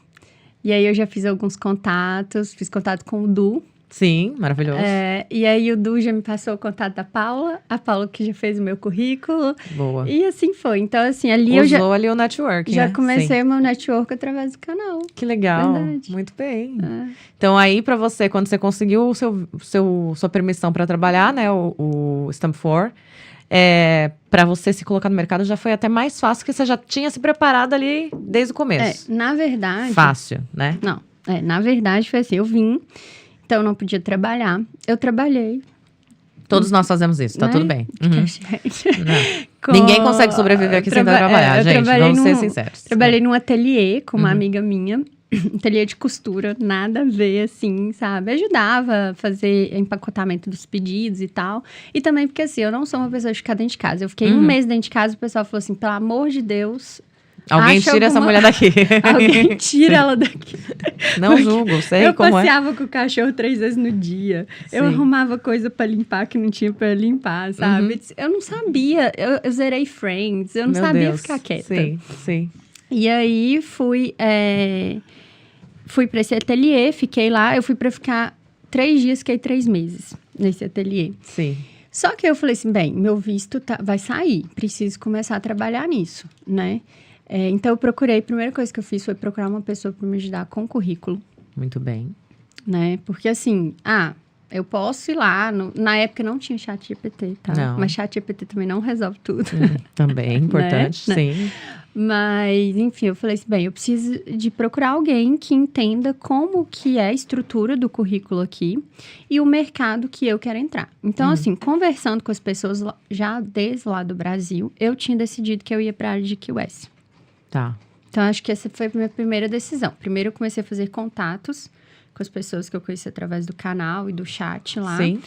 E aí eu já fiz alguns contatos, fiz contato com o Du. Sim, maravilhoso. E aí o Du já me passou o contato da Paula, a Paula que já fez o meu currículo. Boa. E assim foi. Então, assim, ali Usou ali o networking, já né? comecei o meu network através do canal. Que legal. Verdade. Muito bem. Então, aí, pra você, quando você conseguiu sua permissão pra trabalhar, né, o Stamp4, pra você se colocar no mercado já foi até mais fácil, porque você já tinha se preparado ali desde o começo. Na verdade... Fácil, né? Não. Na verdade, foi assim, eu vim, então eu não podia trabalhar. Eu trabalhei. Todos nós fazemos isso, tá né? tudo bem. Com... Ninguém consegue sobreviver aqui sem trabalhar, gente. Vamos ser sinceros. Trabalhei num ateliê com uma amiga minha. Ateliê de costura, nada a ver, assim, sabe? Ajudava a fazer empacotamento dos pedidos e tal. E também porque, assim, eu não sou uma pessoa de ficar dentro de casa. Eu fiquei um mês dentro de casa e o pessoal falou assim, pelo amor de Deus... Alguém tira essa mulher daqui. Alguém tira ela daqui. Não julgo, sei como é. Eu passeava com o cachorro 3 vezes no dia. Sim. Eu arrumava coisa pra limpar que não tinha pra limpar, sabe? Eu não sabia. Eu zerei Friends. Eu não sabia ficar quieta. Sim, sim. E aí, fui pra esse ateliê, fiquei lá. Eu fui pra ficar 3 dias, fiquei 3 meses nesse ateliê. Sim. Só que eu falei assim, bem, meu visto vai sair. Preciso começar a trabalhar nisso, né? Então, eu procurei, a primeira coisa que eu fiz foi procurar uma pessoa para me ajudar com o currículo. Muito bem. Né? Porque assim, eu posso ir lá, na época não tinha ChatGPT, tá? Não. Mas ChatGPT também não resolve tudo. Também, importante, né? sim. Mas, enfim, eu falei assim, bem, eu preciso de procurar alguém que entenda como que é a estrutura do currículo aqui e o mercado que eu quero entrar. Então, assim, conversando com as pessoas já desde lá do Brasil, eu tinha decidido que eu ia para a área de QS. Tá. Então, acho que essa foi a minha primeira decisão. Primeiro, eu comecei a fazer contatos com as pessoas que eu conheci através do canal e do chat lá. Sim.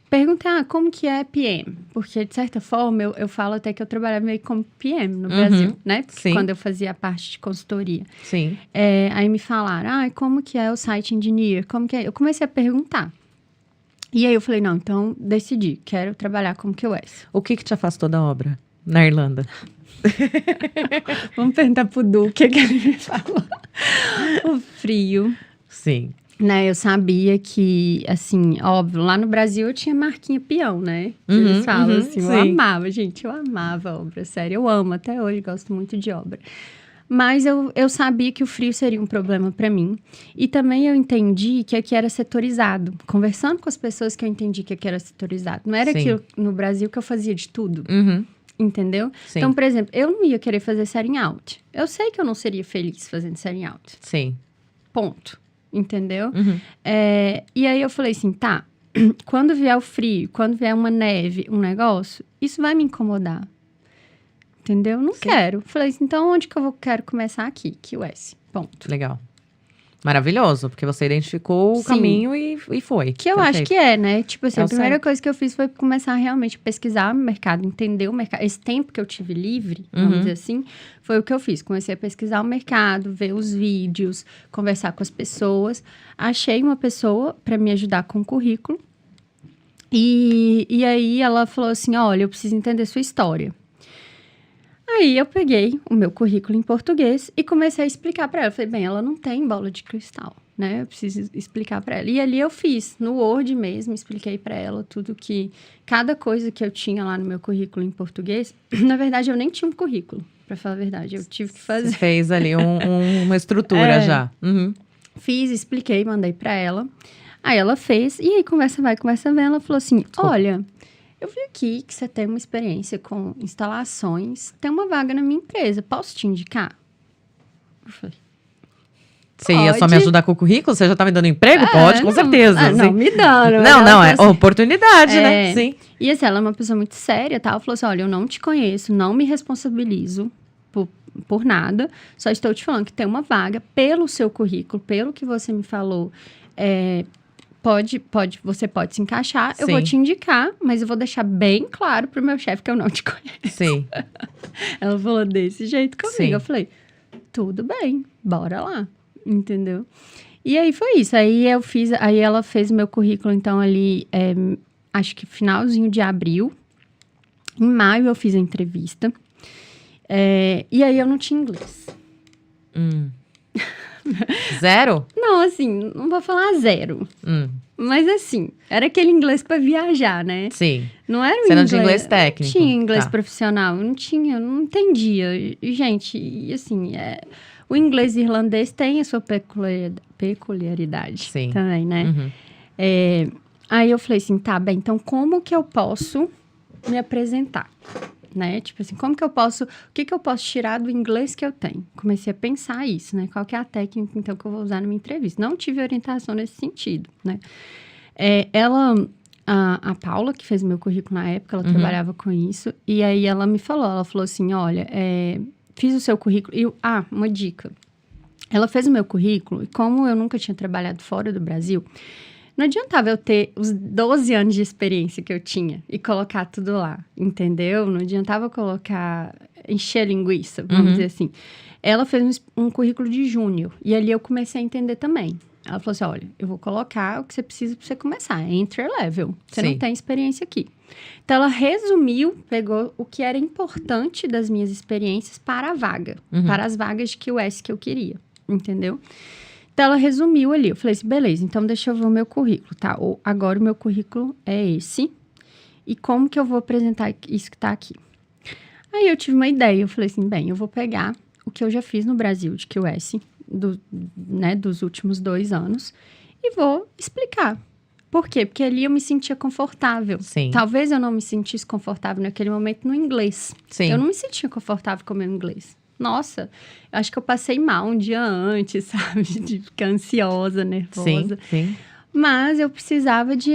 Perguntei, como que é PM? Porque, de certa forma, eu falo até que eu trabalhava meio como PM no Brasil, né? Porque Sim. quando eu fazia a parte de consultoria. Sim. Aí me falaram, como que é o site engineer? Como que é? Eu comecei a perguntar. E aí eu falei, não, então decidi, quero trabalhar como QS. O que te afastou da obra na Irlanda? Vamos perguntar pro Du o que ele me falou. O frio. Sim. Né, eu sabia que, assim, óbvio, lá no Brasil eu tinha marquinha peão, né? Eles falam assim, eu amava, gente, eu amava a obra, sério, eu amo até hoje, gosto muito de obra. Mas eu sabia que o frio seria um problema para mim. E também eu entendi que aqui era setorizado. Conversando com as pessoas que eu entendi que aqui era setorizado. Não era aquilo no Brasil que eu fazia de tudo. Entendeu? Sim. Então, por exemplo, eu não ia querer fazer setting out. Eu sei que eu não seria feliz fazendo setting out. Sim. Ponto. Entendeu? E aí eu falei assim, tá, quando vier o frio, quando vier uma neve, um negócio, isso vai me incomodar. Entendeu? Não quero. Falei assim, então onde que eu quero começar aqui? QS. Ponto. Legal. Maravilhoso, porque você identificou o caminho e foi. Que eu acho que né? Tipo assim, a primeira certo. coisa que eu fiz foi começar realmente a pesquisar o mercado, entender o mercado. Esse tempo que eu tive livre, vamos dizer assim, foi o que eu fiz. Comecei a pesquisar o mercado, ver os vídeos, conversar com as pessoas. Achei uma pessoa para me ajudar com o currículo. E aí ela falou assim, olha, eu preciso entender sua história. Aí eu peguei o meu currículo em português e comecei a explicar para ela. Falei, bem, ela não tem bola de cristal, né? Eu preciso explicar para ela. E ali eu fiz, no Word mesmo, expliquei para ela tudo que... Cada coisa que eu tinha lá no meu currículo em português... Na verdade, eu nem tinha um currículo, para falar a verdade. Eu tive que fazer... Você fez ali uma estrutura já. Fiz, expliquei, mandei para ela. Aí ela fez, e aí conversa vai, conversa vem. Ela falou assim, olha... Eu vi aqui que você tem uma experiência com instalações. Tem uma vaga na minha empresa. Posso te indicar? Eu falei, você ia só me ajudar com o currículo? Você já tá me dando emprego? Pode, com certeza. Não, me dando. Não, é oportunidade, né? Sim. E assim, ela é uma pessoa muito séria, tá? Ela falou assim, olha, eu não te conheço, não me responsabilizo por nada. Só estou te falando que tem uma vaga pelo seu currículo, pelo que você me falou, você pode se encaixar, eu vou te indicar, mas eu vou deixar bem claro pro meu chefe que eu não te conheço. Sim. Ela falou desse jeito comigo. Eu falei, tudo bem, bora lá. entendeu? E aí foi isso. Aí ela fez meu currículo, então, ali, acho que finalzinho de abril. Em maio eu fiz a entrevista. E aí eu não tinha inglês. Zero? Não, assim, não vou falar zero. Mas assim, era aquele inglês para viajar, né? Sim. Não era um Você inglês... não tinha inglês técnico? Não tinha inglês Tá. profissional. Eu não entendia. E, gente, e assim, o inglês irlandês tem a sua peculiaridade Sim. também, né? Uhum. Aí eu falei assim, tá bem, então como que eu posso me apresentar? Né? Tipo assim, como que eu posso... O que que eu posso tirar do inglês que eu tenho? Comecei a pensar isso, né? Qual que é a técnica, então, que eu vou usar na minha entrevista? Não tive orientação nesse sentido, né? A Paula, que fez meu currículo na época, ela trabalhava com isso. E aí ela falou assim, olha, fiz o seu currículo... uma dica. Ela fez o meu currículo e como eu nunca tinha trabalhado fora do Brasil... Não adiantava eu ter os 12 anos de experiência que eu tinha e colocar tudo lá, entendeu? Não adiantava encher linguiça, vamos dizer assim. Ela fez um currículo de júnior e ali eu comecei a entender também. Ela falou assim, olha, eu vou colocar o que você precisa para você começar, é entry level, você não tem experiência aqui. Então, ela resumiu, pegou o que era importante das minhas experiências para a vaga, para as vagas de QS que eu queria, entendeu? Então, ela resumiu ali. Eu falei assim, beleza, então deixa eu ver o meu currículo, tá? Agora o meu currículo é esse. E como que eu vou apresentar isso que tá aqui? Aí, eu tive uma ideia. Eu falei assim, bem, eu vou pegar o que eu já fiz no Brasil de QS, dos últimos 2 anos, e vou explicar. Por quê? Porque ali eu me sentia confortável. Sim. Talvez eu não me sentisse confortável naquele momento no inglês. Sim. Eu não me sentia confortável com o meu inglês. Nossa, acho que eu passei mal um dia antes, sabe? De ficar ansiosa, nervosa. Sim. Mas eu precisava de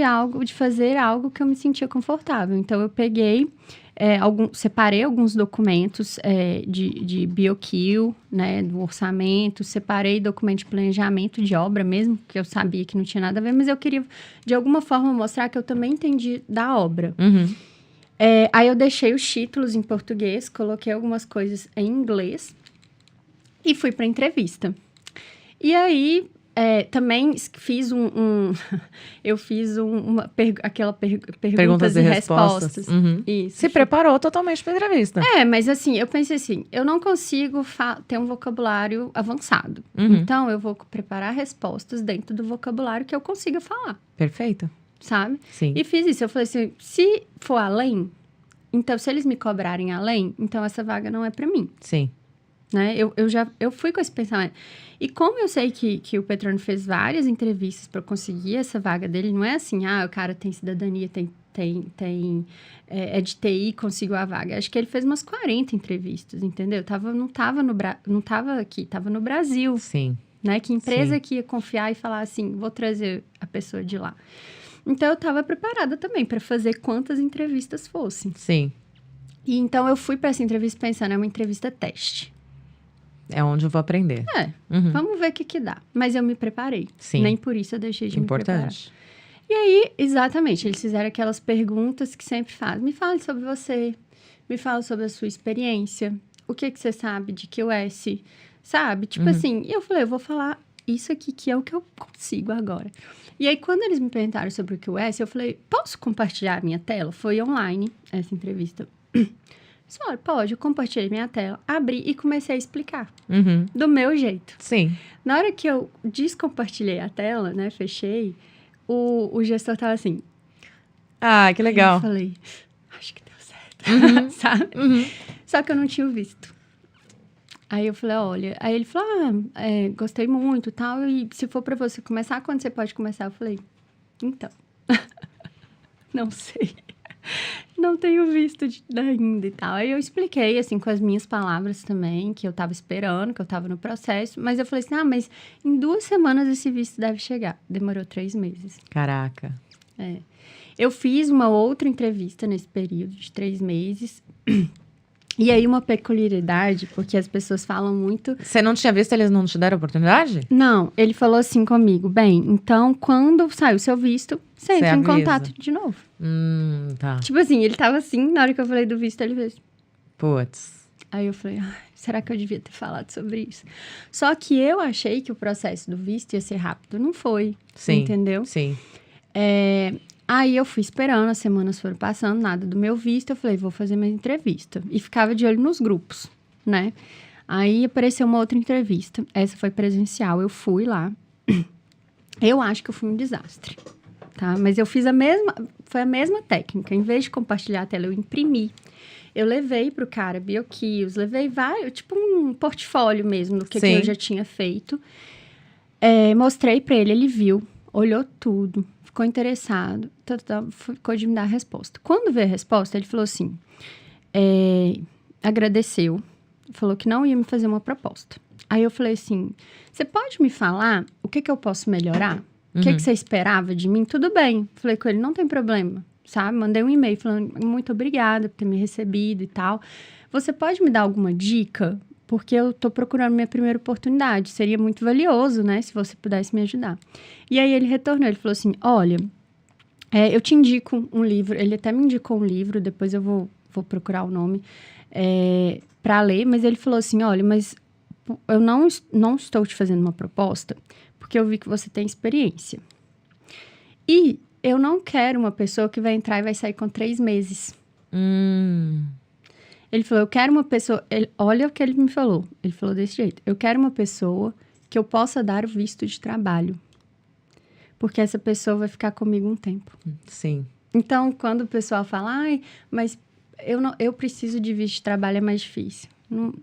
fazer algo que eu me sentia confortável. Então, eu peguei, separei alguns documentos de BioQ, né? Do orçamento. Separei documento de planejamento de obra mesmo, que eu sabia que não tinha nada a ver. Mas eu queria, de alguma forma, mostrar que eu também entendi da obra. Aí eu deixei os títulos em português, coloquei algumas coisas em inglês e fui para a entrevista. E aí, também fiz eu fiz perguntas e respostas. Isso. Se preparou totalmente para a entrevista. Mas assim, eu pensei assim, eu não consigo ter um vocabulário avançado. Então, eu vou preparar respostas dentro do vocabulário que eu consiga falar. Perfeito. Sabe? Sim. E fiz isso. Eu falei assim, se for além, então se eles me cobrarem além, então essa vaga não é para mim. Sim. Né? Eu fui com esse pensamento. E como eu sei que o Petrone fez várias entrevistas para conseguir essa vaga dele, não é assim, o cara tem cidadania, é de TI, conseguiu a vaga. Acho que ele fez umas 40 entrevistas, entendeu? Não tava aqui, tava no Brasil. Sim. Né? Que empresa que ia confiar e falar assim, vou trazer a pessoa de lá. Então, eu estava preparada também para fazer quantas entrevistas fossem. Sim. E então, eu fui para essa entrevista pensando, é uma entrevista teste. É onde eu vou aprender. Vamos ver o que dá. Mas eu me preparei. Sim. Nem por isso eu deixei de me preparar. Importante. E aí, exatamente, eles fizeram aquelas perguntas que sempre fazem. Me fale sobre você, me fala sobre a sua experiência, o que você sabe de QS, sabe? Tipo assim, e eu falei, eu vou falar isso aqui que é o que eu consigo agora. E aí, quando eles me perguntaram sobre o QS, eu falei, posso compartilhar a minha tela? Foi online, essa entrevista. Olha, pode, eu compartilhei minha tela, abri e comecei a explicar. Do meu jeito. Sim. Na hora que eu descompartilhei a tela, né, fechei, o gestor tava assim... Que legal. Eu falei, acho que deu certo, sabe? Só que eu não tinha visto. Aí eu falei, olha... Aí ele falou, gostei muito e tal, e se for pra você começar, quando você pode começar? Eu falei, então, não sei. Não tenho visto ainda e tal. Aí eu expliquei, assim, com as minhas palavras também, que eu tava esperando, que eu tava no processo. Mas eu falei assim, mas em 2 semanas esse visto deve chegar. Demorou 3 meses. Caraca. Eu fiz uma outra entrevista nesse período de 3 meses. E aí, uma peculiaridade, porque as pessoas falam muito... Você não tinha visto, eles não te deram oportunidade? Não, ele falou assim comigo, bem, então, quando sair o seu visto, você entra em contato de novo. Tá. Tipo assim, ele tava assim, na hora que eu falei do visto, ele fez... Putz. Aí eu falei, será que eu devia ter falado sobre isso? Só que eu achei que o processo do visto ia ser rápido. Não foi, Sim, entendeu? sim. Aí eu fui esperando, as semanas foram passando, nada do meu visto. Eu falei, vou fazer minha entrevista. E ficava de olho nos grupos, né? Aí apareceu uma outra entrevista. Essa foi presencial, eu fui lá. Eu acho que eu fui um desastre, tá? Mas eu fiz foi a mesma técnica. Em vez de compartilhar a tela, eu imprimi. Eu levei pro cara BioQuios, levei vários, tipo um portfólio mesmo do que eu já tinha feito. Mostrei pra ele, ele viu, olhou tudo, ficou interessado, ficou de me dar a resposta. Quando veio a resposta, ele falou assim, agradeceu, falou que não ia me fazer uma proposta. Aí eu falei assim, você pode me falar o que eu posso melhorar? O que você esperava de mim? Tudo bem. Falei com ele, não tem problema, sabe? Mandei um e-mail falando, muito obrigada por ter me recebido e tal. Você pode me dar alguma dica? Porque eu tô procurando minha primeira oportunidade. Seria muito valioso, né? Se você pudesse me ajudar. E aí ele retornou, ele falou assim, olha, eu te indico um livro. Ele até me indicou um livro, depois eu vou procurar o nome para ler. Mas ele falou assim, olha, mas eu não estou te fazendo uma proposta porque eu vi que você tem experiência. E eu não quero uma pessoa que vai entrar e vai sair com 3 meses. Ele falou, eu quero uma pessoa... olha o que ele me falou. Ele falou desse jeito. Eu quero uma pessoa que eu possa dar o visto de trabalho. Porque essa pessoa vai ficar comigo um tempo. Sim. Então, quando o pessoal fala, ai, mas eu preciso de visto de trabalho, é mais difícil. Não...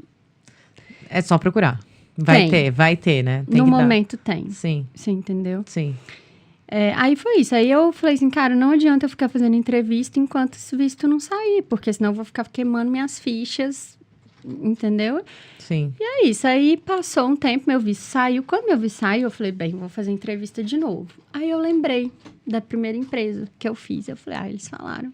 É só procurar. Vai ter, né? No momento tem. Sim. Você entendeu? Sim. Aí foi isso. Aí eu falei assim, cara, não adianta eu ficar fazendo entrevista enquanto esse visto não sair, porque senão eu vou ficar queimando minhas fichas, entendeu? Sim. E é isso. Aí passou um tempo, meu visto saiu. Quando meu visto saiu, eu falei, bem, vou fazer entrevista de novo. Aí eu lembrei da primeira empresa que eu fiz. Eu falei, eles falaram,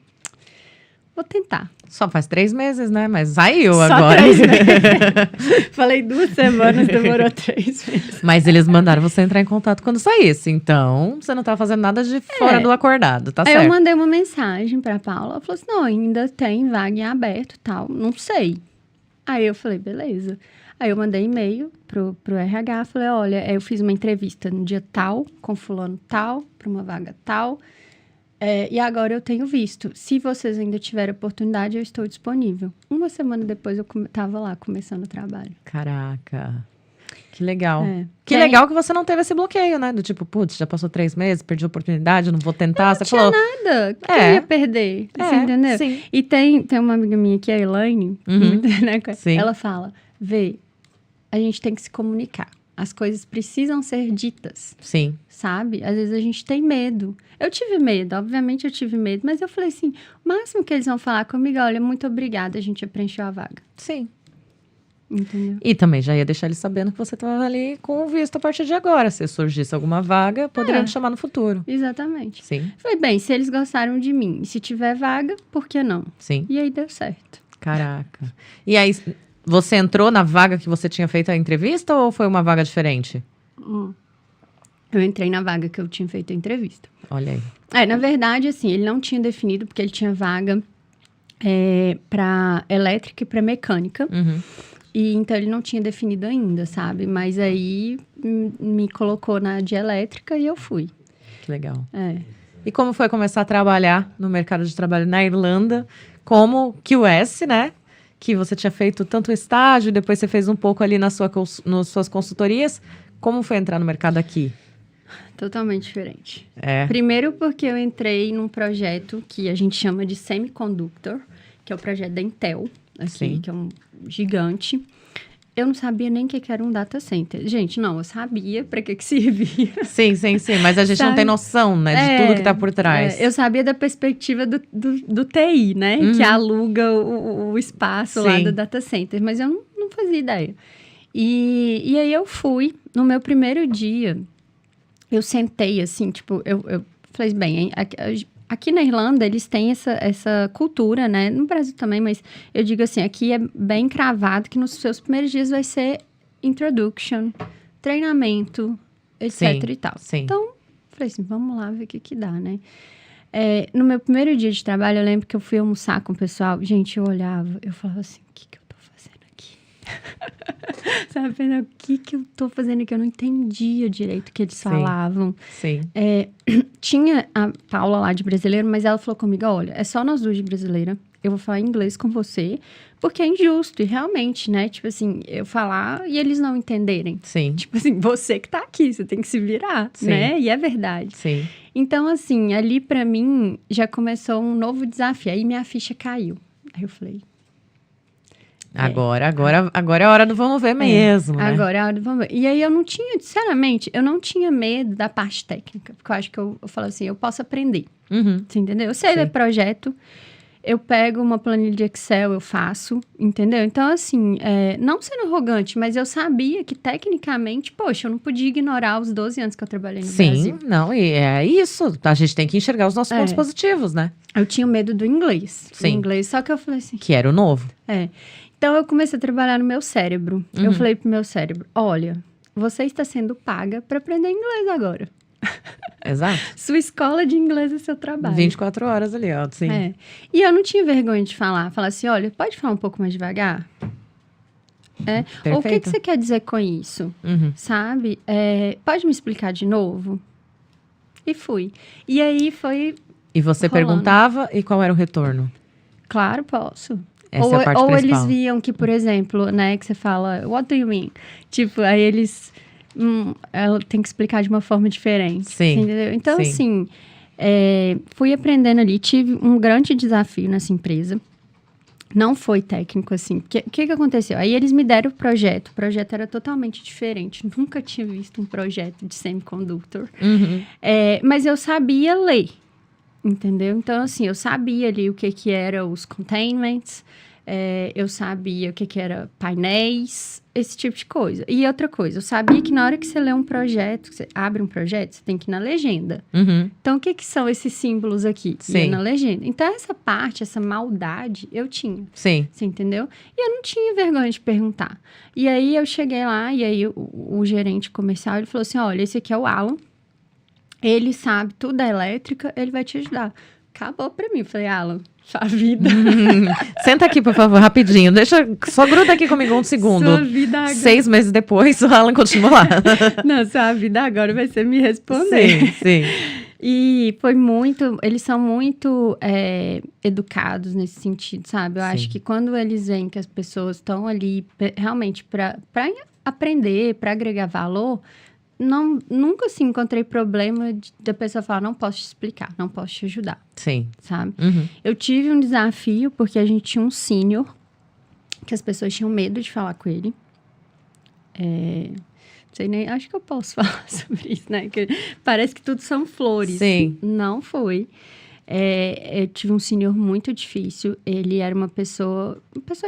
vou tentar. Só faz 3 meses, né? Mas saiu Só agora. 3 meses. Falei 2 semanas, demorou 3 meses. Mas eles mandaram você entrar em contato quando saísse. Então, você não tá fazendo nada de fora do acordado, tá Aí certo? eu mandei uma mensagem pra Paula. Ela falou assim, não, ainda tem vaga em aberto e tal. Não sei. Aí eu falei, beleza. Aí eu mandei e-mail pro RH. Falei, olha, eu fiz uma entrevista no dia tal, com fulano tal, pra uma vaga tal. E agora eu tenho visto. Se vocês ainda tiverem oportunidade, eu estou disponível. 1 semana depois eu tava lá, começando o trabalho. Caraca. Que legal. Que Tem... legal que você não teve esse bloqueio, né? Do tipo, putz, já passou 3 meses, perdi a oportunidade, não vou tentar. Você tinha falou... nada que eu ia perder. Você entendeu? Sim. E tem uma amiga minha aqui, a Elaine, né? Sim. Ela fala, a gente tem que se comunicar. As coisas precisam ser ditas. Sim. Sabe? Às vezes a gente tem medo. Eu tive medo, obviamente eu tive medo. Mas eu falei assim, o máximo que eles vão falar comigo, olha, muito obrigada, a gente já preencheu a vaga. Sim. Entendeu? E também já ia deixar eles sabendo que você estava ali com o visto a partir de agora. Se surgisse alguma vaga, poderiam te chamar no futuro. Exatamente. Sim. Falei, bem, se eles gostaram de mim, e se tiver vaga, por que não? Sim. E aí deu certo. Caraca. E aí, você entrou na vaga que você tinha feito a entrevista ou foi uma vaga diferente? Eu entrei na vaga que eu tinha feito a entrevista. Olha aí. Na verdade, assim, ele não tinha definido, porque ele tinha vaga para elétrica e para mecânica. E então ele não tinha definido ainda, sabe? Mas aí me colocou na de elétrica e eu fui. Que legal. E como foi começar a trabalhar no mercado de trabalho na Irlanda como QS, né? Que você tinha feito tanto estágio, depois você fez um pouco ali nas suas consultorias. Como foi entrar no mercado aqui? Totalmente diferente. Primeiro porque eu entrei num projeto que a gente chama de Semiconductor, que é o projeto da Intel, aqui, que é um gigante. Eu não sabia nem o que era um data center. Gente, não, eu sabia para que servia. Sim. Mas a gente não tem noção, né, de tudo que tá por trás. Eu sabia da perspectiva do TI, né? Que aluga o espaço lá do data center. Mas eu não fazia ideia. E aí eu fui, no meu primeiro dia, eu sentei assim, tipo, eu falei, bem, aqui na Irlanda eles têm essa cultura, né? No Brasil também, mas eu digo assim, aqui é bem cravado que nos seus primeiros dias vai ser introduction, treinamento, etc e tal. Então, falei assim, vamos lá ver o que dá, né? No meu primeiro dia de trabalho, eu lembro que eu fui almoçar com o pessoal. Gente, eu olhava, eu falava assim, o que eu tô fazendo aqui? Sabe, o que eu tô fazendo aqui? Eu não entendia direito o que eles falavam. Sim. Tinha a Paula lá de brasileiro, mas ela falou comigo, olha, é só nós duas de brasileira. Eu vou falar inglês com você, porque é injusto. E realmente, né? Tipo assim, eu falar e eles não entenderem. Sim. Tipo assim, você que tá aqui, você tem que se virar, Sim. né? E é verdade. Sim. Então, assim, ali pra mim, já começou um novo desafio. Aí minha ficha caiu. Aí eu falei... Agora é a hora do vamos ver mesmo, né? Agora é a hora do vamos ver. E aí eu não tinha, sinceramente, eu não tinha medo da parte técnica. Porque eu acho que eu falo assim, eu posso aprender. Uhum. Você entendeu? Eu sei Sim. ler projeto, eu pego uma planilha de Excel, eu faço, entendeu? Então, assim, não sendo arrogante, mas eu sabia que, tecnicamente, poxa, eu não podia ignorar os 12 anos que eu trabalhei no Brasil. Sim, não, e é isso. A gente tem que enxergar os nossos pontos positivos, né? Eu tinha medo do inglês. Sim. Do inglês, só que eu falei assim... Que era o novo. Então, eu comecei a trabalhar no meu cérebro. Eu falei pro meu cérebro, olha, você está sendo paga para aprender inglês agora. Exato. Sua escola de inglês é seu trabalho. 24 horas ali, ó, sim. E eu não tinha vergonha de falar. Falar assim, olha, pode falar um pouco mais devagar? Ou o que você quer dizer com isso? Sabe? Pode me explicar de novo? E fui. E aí foi E você rolando. perguntava, e qual era o retorno? Claro, posso. Essa é a parte ou principal. eles viam que, por exemplo, né, que você fala, what do you mean? Tipo, aí eles... ela tem que explicar de uma forma diferente. Sim. Entendeu? Então, Sim. assim, fui aprendendo ali. Tive um grande desafio nessa empresa. Não foi técnico, assim. O que aconteceu? Aí eles me deram o projeto. O projeto era totalmente diferente. Nunca tinha visto um projeto de semiconductor. Mas eu sabia ler. Entendeu? Então, assim, eu sabia ali o que eram os containments, eu sabia o que era painéis, esse tipo de coisa. E outra coisa, eu sabia que na hora que você lê um projeto, que você abre um projeto, você tem que ir na legenda. Então, o que são esses símbolos aqui? Sim. Na legenda. Então, essa parte, essa maldade, eu tinha. Sim. Você entendeu? E eu não tinha vergonha de perguntar. E aí, eu cheguei lá, e aí o gerente comercial, ele falou assim, olha, esse aqui é o Alan. Ele sabe tudo da elétrica, ele vai te ajudar. Acabou pra mim. Falei, Alan, sua vida... Senta aqui, por favor, rapidinho. Só gruda aqui comigo um segundo. Sua vida agora... 6 meses depois, o Alan continua lá. Não, sua vida agora vai ser me responder. Sim. E foi muito... Eles são muito educados nesse sentido, sabe? Eu acho que quando eles veem que as pessoas estão ali realmente para aprender, para agregar valor... nunca, assim, encontrei problema da pessoa falar, não posso te explicar, não posso te ajudar. Sim. Sabe? Eu tive um desafio, porque a gente tinha um sênior, que as pessoas tinham medo de falar com ele. Não sei nem, acho que eu posso falar sobre isso, né? Que parece que tudo são flores. Sim. Não foi. Eu tive um sênior muito difícil, ele era uma pessoa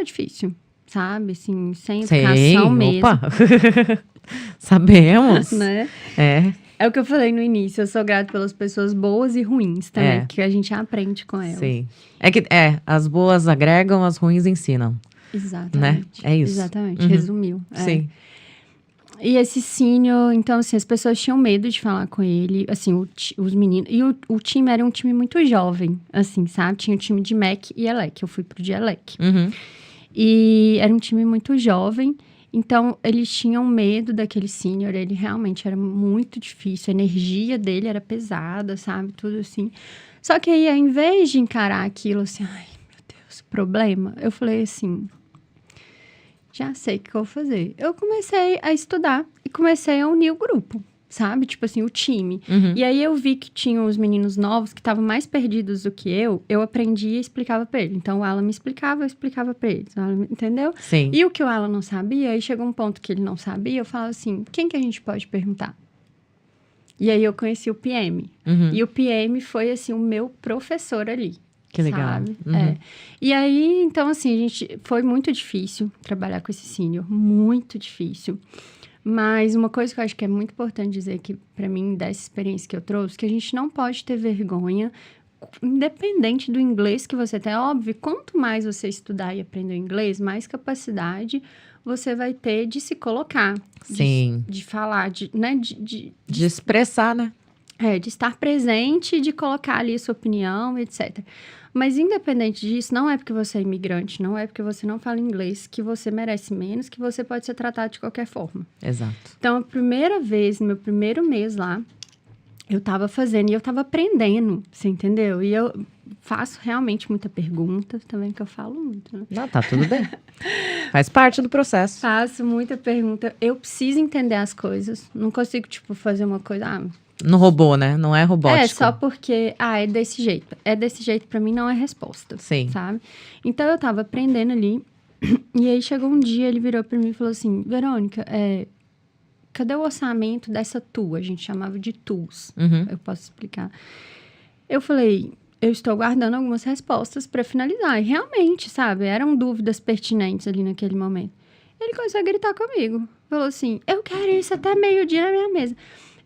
difícil, sabe? Assim, sem educação mesmo. Opa! Sabemos. Né? É o que eu falei no início, eu sou grata pelas pessoas boas e ruins também, que a gente aprende com elas. Sim. As boas agregam, as ruins ensinam. Exatamente. Né? É isso. Exatamente, resumiu. Sim. E esse sênior, então, assim, as pessoas tinham medo de falar com ele, assim, os meninos. E o time era um time muito jovem, assim, sabe? Tinha o time de MEC e ELEC, eu fui pro de ELEC. E era um time muito jovem. Então, eles tinham medo daquele sênior, ele realmente era muito difícil, a energia dele era pesada, sabe? Tudo assim. Só que aí, ao invés de encarar aquilo assim, ai, meu Deus, problema, eu falei assim, já sei o que eu vou fazer. Eu comecei a estudar e comecei a unir o grupo, sabe? Tipo assim, o time. E aí, eu vi que tinha os meninos novos que estavam mais perdidos do que eu aprendia e explicava pra ele. Então, o Alan me explicava, eu explicava pra eles, entendeu? Sim. E o que o Alan não sabia, aí chegou um ponto que ele não sabia, eu falava assim, quem que a gente pode perguntar? E aí, eu conheci o PM. E o PM foi, assim, o meu professor ali. Que legal. Sabe? E aí, então, assim, foi muito difícil trabalhar com esse sênior, muito difícil. Mas uma coisa que eu acho que é muito importante dizer que, para mim, dessa experiência que eu trouxe, que a gente não pode ter vergonha, independente do inglês que você tem. É óbvio, quanto mais você estudar e aprender inglês, mais capacidade você vai ter de se colocar. Sim. De falar, né? De expressar, né? De estar presente, de colocar ali a sua opinião, etc. Mas independente disso, não é porque você é imigrante, não é porque você não fala inglês que você merece menos, que você pode ser tratado de qualquer forma. Exato. Então, a primeira vez, no meu primeiro mês lá, eu tava fazendo e eu tava aprendendo, você entendeu? E eu faço realmente muita pergunta, também que eu falo muito, né? Não, tá tudo bem. Faz parte do processo. Faço muita pergunta, eu preciso entender as coisas, não consigo, tipo, fazer uma coisa... No robô, né? Não é robótico. Só porque, é desse jeito. É desse jeito, pra mim, não é resposta. Sim. Sabe? Então, eu tava aprendendo ali, e aí chegou um dia, ele virou pra mim e falou assim, Verônica, cadê o orçamento dessa tool? A gente chamava de tools. Uhum. Eu posso explicar. Eu falei, eu estou guardando algumas respostas para finalizar. E realmente, sabe? Eram dúvidas pertinentes ali naquele momento. Ele começou a gritar comigo. Falou assim, eu quero isso até meio-dia na minha mesa.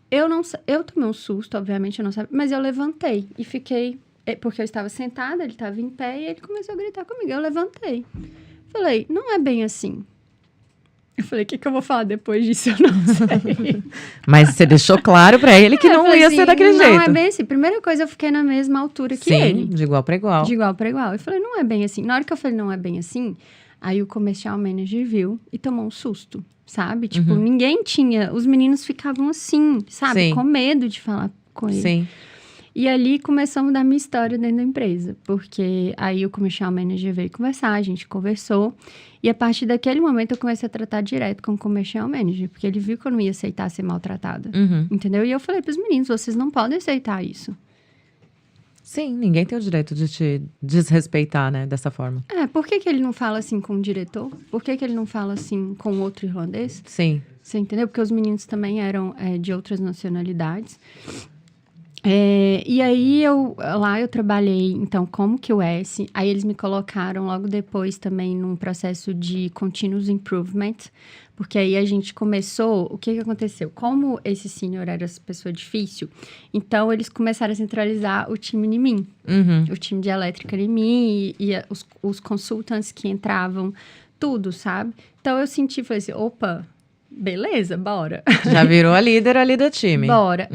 Eu tomei um susto, obviamente, eu não sabia. Mas eu levantei e fiquei... Porque eu estava sentada, ele estava em pé e ele começou a gritar comigo. Eu levantei. Falei, não é bem assim. Eu falei, o que eu vou falar depois disso? Eu não sei. Mas você deixou claro pra ele que não ia ser daquele jeito. Não é bem assim. Primeira coisa, eu fiquei na mesma altura que ele. Sim, de igual pra igual. De igual para igual. Eu falei, não é bem assim. Na hora que eu falei, não é bem assim, aí o comercial manager viu e tomou um susto, sabe? Tipo, ninguém tinha... Os meninos ficavam assim, sabe? Sim. Com medo de falar com ele. Sim. E ali começamos a dar minha história dentro da empresa. Porque aí o comercial manager veio conversar, a gente conversou. E a partir daquele momento eu comecei a tratar direto com o comercial manager. Porque ele viu que eu não ia aceitar ser maltratada. Entendeu? E eu falei pros meninos, vocês não podem aceitar isso. Sim, ninguém tem o direito de te desrespeitar, né? Dessa forma. Por que ele não fala assim com o diretor? Por que ele não fala assim com outro irlandês? Sim. Você entendeu? Porque os meninos também eram de outras nacionalidades. E aí, eu trabalhei, então, como QS. Aí, eles me colocaram logo depois também num processo de continuous improvement. Porque aí, a gente começou... O que aconteceu? Como esse senior era essa pessoa difícil, então, eles começaram a centralizar o time em mim. O time de elétrica em mim e os consultants que entravam, tudo, sabe? Então, eu falei assim, opa, beleza, bora. Já virou a líder ali do time. Bora,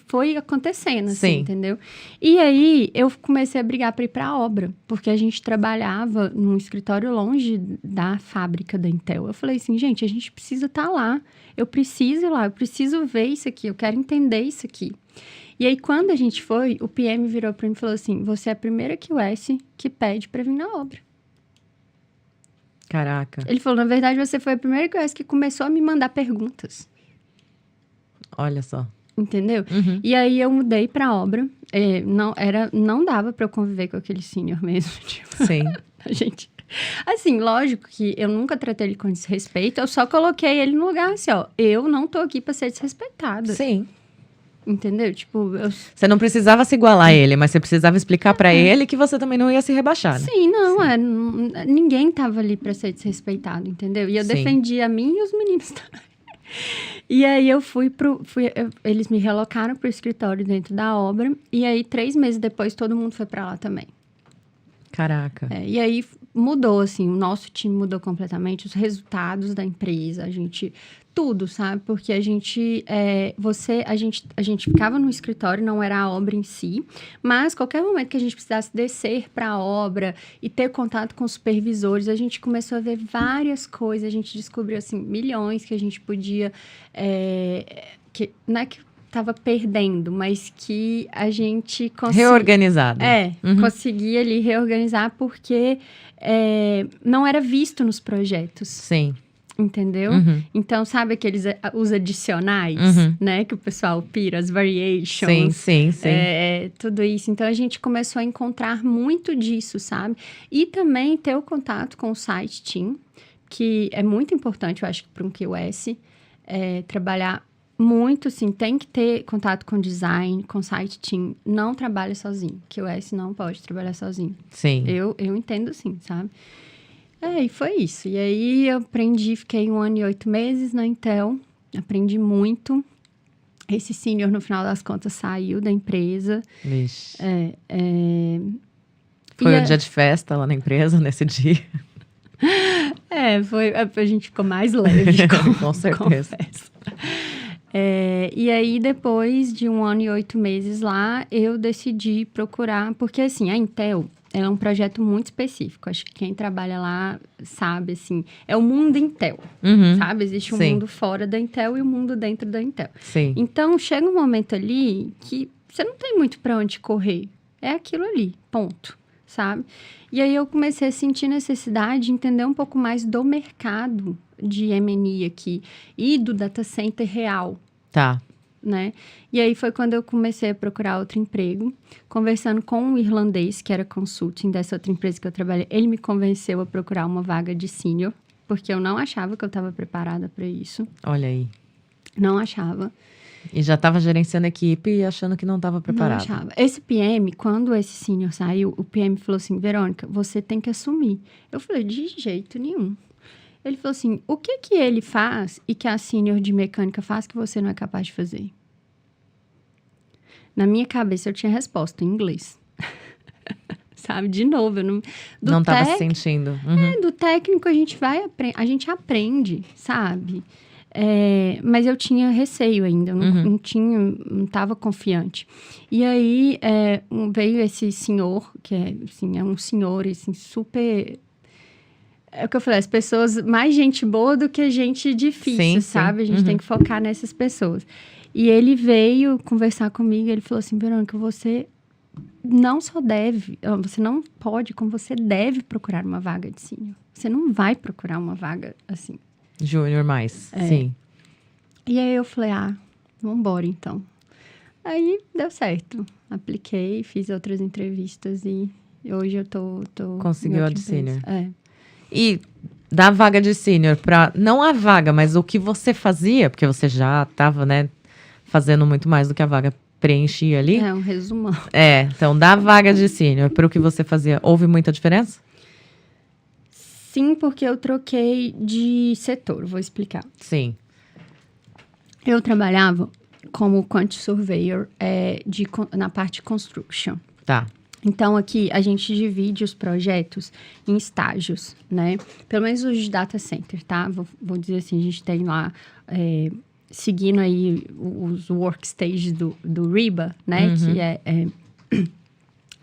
Foi acontecendo, assim, Sim. entendeu? E aí, eu comecei a brigar para ir para a obra, porque a gente trabalhava num escritório longe da fábrica da Intel. Eu falei assim, gente, a gente precisa estar lá. Eu preciso ir lá, eu preciso ver isso aqui, eu quero entender isso aqui. E aí, quando a gente foi, o PM virou para mim e falou assim, você é a primeira QS que pede para vir na obra. Caraca. Ele falou, na verdade, você foi a primeira QS que começou a me mandar perguntas. Olha só. Entendeu? E aí, eu mudei pra obra. Não dava pra eu conviver com aquele senior mesmo. Tipo, Sim. a gente... Assim, lógico que eu nunca tratei ele com desrespeito. Eu só coloquei ele no lugar assim, ó. Eu não tô aqui pra ser desrespeitada. Sim. Entendeu? Tipo, Você não precisava se igualar a ele, mas você precisava explicar pra ele que você também não ia se rebaixar, né? Sim, ninguém tava ali pra ser desrespeitado, entendeu? E eu defendi a mim e os meninos também. E aí eu eles me relocaram pro escritório dentro da obra. E aí 3 meses depois todo mundo foi pra lá também. Caraca. E aí mudou, assim, o nosso time mudou completamente, os resultados da empresa, tudo, sabe? Porque a gente ficava no escritório, não era a obra em si, mas qualquer momento que a gente precisasse descer para a obra e ter contato com os supervisores, a gente começou a ver várias coisas, a gente descobriu, assim, milhões que a gente podia, que não é que estava perdendo, mas que a gente conseguia... Reorganizado. Conseguia ali reorganizar porque não era visto nos projetos. Sim. Entendeu? Então, sabe os adicionais, né? Que o pessoal pira, as variations. Sim. Tudo isso. Então, a gente começou a encontrar muito disso, sabe? E também ter o contato com o site team, que é muito importante, eu acho, para um QS, trabalhar muito, sim. Tem que ter contato com design, com site team. Não trabalha sozinho. QS não pode trabalhar sozinho. Sim. Eu entendo assim, sabe? E foi isso. E aí, eu fiquei 1 ano e 8 meses na Intel. Aprendi muito. Esse senior, no final das contas, saiu da empresa. Vixe. Foi o dia de festa lá na empresa, nesse dia? A gente ficou mais leve. Com certeza. Confesso. E aí, depois de 1 ano e 8 meses lá, eu decidi procurar... Porque, assim, a Intel, ela é um projeto muito específico. Acho que quem trabalha lá sabe, assim... É o mundo Intel, sabe? Existe um Sim. mundo fora da Intel e um mundo dentro da Intel. Sim. Então, chega um momento ali que você não tem muito para onde correr. É aquilo ali, ponto, sabe? E aí, eu comecei a sentir necessidade de entender um pouco mais do mercado de M&E aqui e do data center real. Tá. Né? E aí foi quando eu comecei a procurar outro emprego, conversando com um irlandês, que era consulting dessa outra empresa que eu trabalhei. Ele me convenceu a procurar uma vaga de senior, porque eu não achava que eu estava preparada para isso. Olha aí. Não achava. E já estava gerenciando a equipe e achando que não estava preparada. Não achava. Esse PM, quando esse senior saiu, o PM falou assim, Verônica, você tem que assumir. Eu falei, de jeito nenhum. Ele falou assim, o que que ele faz e que a senior de mecânica faz que você não é capaz de fazer? Na minha cabeça, eu tinha resposta em inglês. Sabe? De novo, eu não... Não estava se sentindo. Uhum. Do técnico, a gente aprende, sabe? Mas eu tinha receio ainda, eu não estava confiante. E aí, veio esse senhor, que é um senhor, assim, super... É o que eu falei, as pessoas, mais gente boa do que gente difícil, sabe? A gente tem que focar nessas pessoas. E ele veio conversar comigo, ele falou assim, Verônica, você não só deve, você não pode, como você deve procurar uma vaga de senior. Você não vai procurar uma vaga assim. Júnior mais, sim. E aí eu falei, vambora então. Aí deu certo. Apliquei, fiz outras entrevistas e hoje eu tô conseguiu a de senior. E da vaga de senior para não a vaga, mas o que você fazia, porque você já estava, né, fazendo muito mais do que a vaga preenchia ali. Um resumão. Então da vaga de senior para o que você fazia, houve muita diferença? Sim, porque eu troquei de setor, vou explicar. Sim. Eu trabalhava como quant surveyor na parte construction. Tá. Então, aqui, a gente divide os projetos em estágios, né? Pelo menos os de data center, tá? Vou dizer assim, a gente tem lá, seguindo aí os workstages do Riba, né? Que é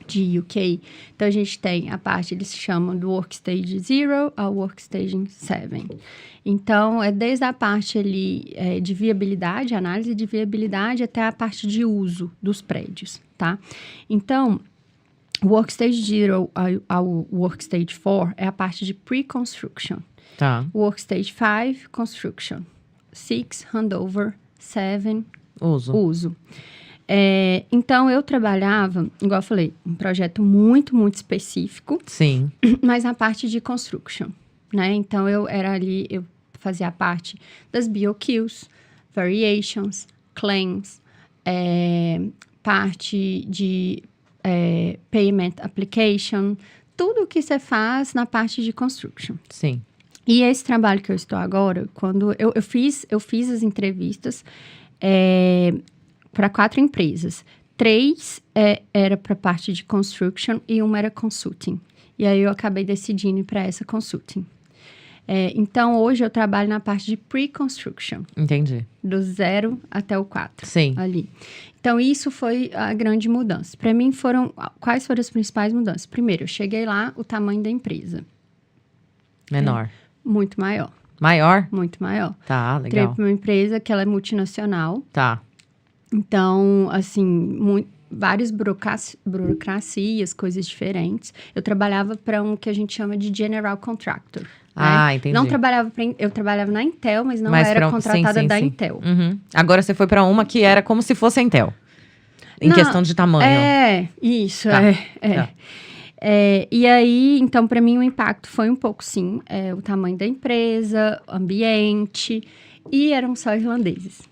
de UK. Então, a gente tem a parte, eles chamam do Workstage 0 ao Workstage 7. Então, é desde a parte ali de viabilidade, análise de viabilidade, até a parte de uso dos prédios, tá? Então... O Workstage 0 ao Workstage 4 é a parte de pre-construction. Tá. Workstage 5, construction. 6, handover. 7, uso. Então, eu trabalhava, igual eu falei, um projeto muito, muito específico. Sim. Mas a parte de construction, né? Então, eu fazia a parte das BOQs, variations, claims, parte de... payment application, tudo o que você faz na parte de construction. Sim. E esse trabalho que eu estou agora, quando eu fiz as entrevistas para 4 empresas. 3 era para a parte de construction e 1 era consulting. E aí eu acabei decidindo ir para essa consulting. Então, hoje eu trabalho na parte de pre-construction. Entendi. Do 0 até o 4. Sim. Ali. Então, isso foi a grande mudança. Para mim, quais foram as principais mudanças? Primeiro, eu cheguei lá, o tamanho da empresa. Menor. Muito maior. Maior? Muito maior. Tá, legal. Entrei para uma empresa que ela é multinacional. Tá. Então, assim, várias burocracias, coisas diferentes. Eu trabalhava para um que a gente chama de general contractor. Né? Entendi. Eu trabalhava na Intel, mas não era contratada da Intel. Uhum. Agora você foi para uma que era como se fosse a Intel. Em questão de tamanho. Isso, Tá. Tá. E aí, então, para mim, o impacto foi um pouco, sim, o tamanho da empresa, ambiente, e eram só irlandeses.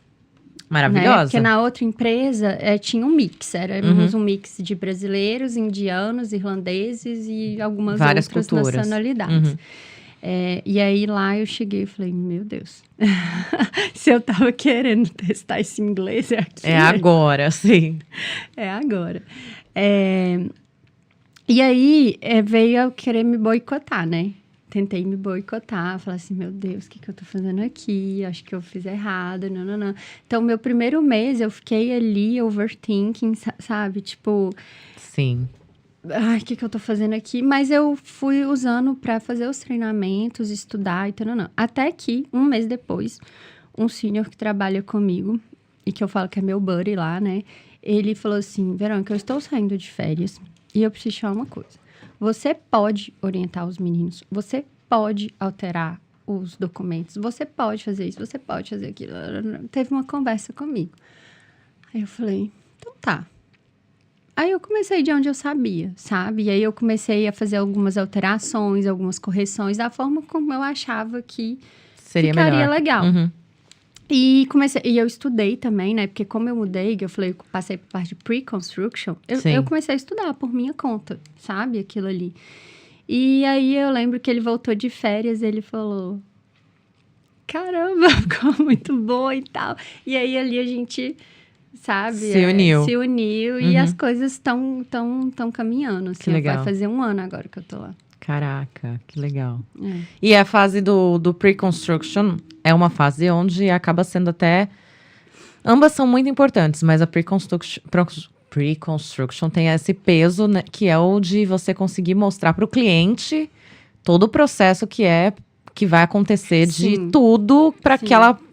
Maravilhosa. Né? Porque na outra empresa tinha um mix, éramos um mix de brasileiros, indianos, irlandeses e algumas várias outras culturas. Nacionalidades. E aí lá eu cheguei e falei, meu Deus, se eu tava querendo testar esse inglês, aqui. É agora, sim. É agora. E aí veio a querer me boicotar, né? tentei me boicotar, falar assim, meu Deus, o que eu tô fazendo aqui? Acho que eu fiz errado, não. Então, meu primeiro mês, eu fiquei ali overthinking, sabe? Tipo... Sim. Ai, o que eu tô fazendo aqui? Mas eu fui usando pra fazer os treinamentos, estudar e tal, não. Até que, um mês depois, um sênior que trabalha comigo, e que eu falo que é meu buddy lá, né? Ele falou assim, Verônica, eu estou saindo de férias e eu preciso te falar uma coisa. Você pode orientar os meninos, você pode alterar os documentos, você pode fazer isso, você pode fazer aquilo. Teve uma conversa comigo. Aí eu falei, então tá. Aí eu comecei de onde eu sabia, sabe? E aí eu comecei a fazer algumas alterações, algumas correções da forma como eu achava que Seria ficaria melhor. legal. Uhum. E eu estudei também, né? Porque como eu mudei, eu falei, eu passei por parte de pre-construction, eu comecei a estudar por minha conta, sabe? Aquilo ali. E aí eu lembro que ele voltou de férias, ele falou, caramba, ficou muito boa e tal. E aí ali a gente... sabe? Se uniu e as coisas estão caminhando. Assim, que legal. Vai fazer 1 ano agora que eu tô lá. Caraca, que legal. E a fase do pre-construction é uma fase onde acaba sendo até... Ambas são muito importantes, mas a pre-construction tem esse peso, né, que é o de você conseguir mostrar para o cliente todo o processo que vai acontecer de tudo para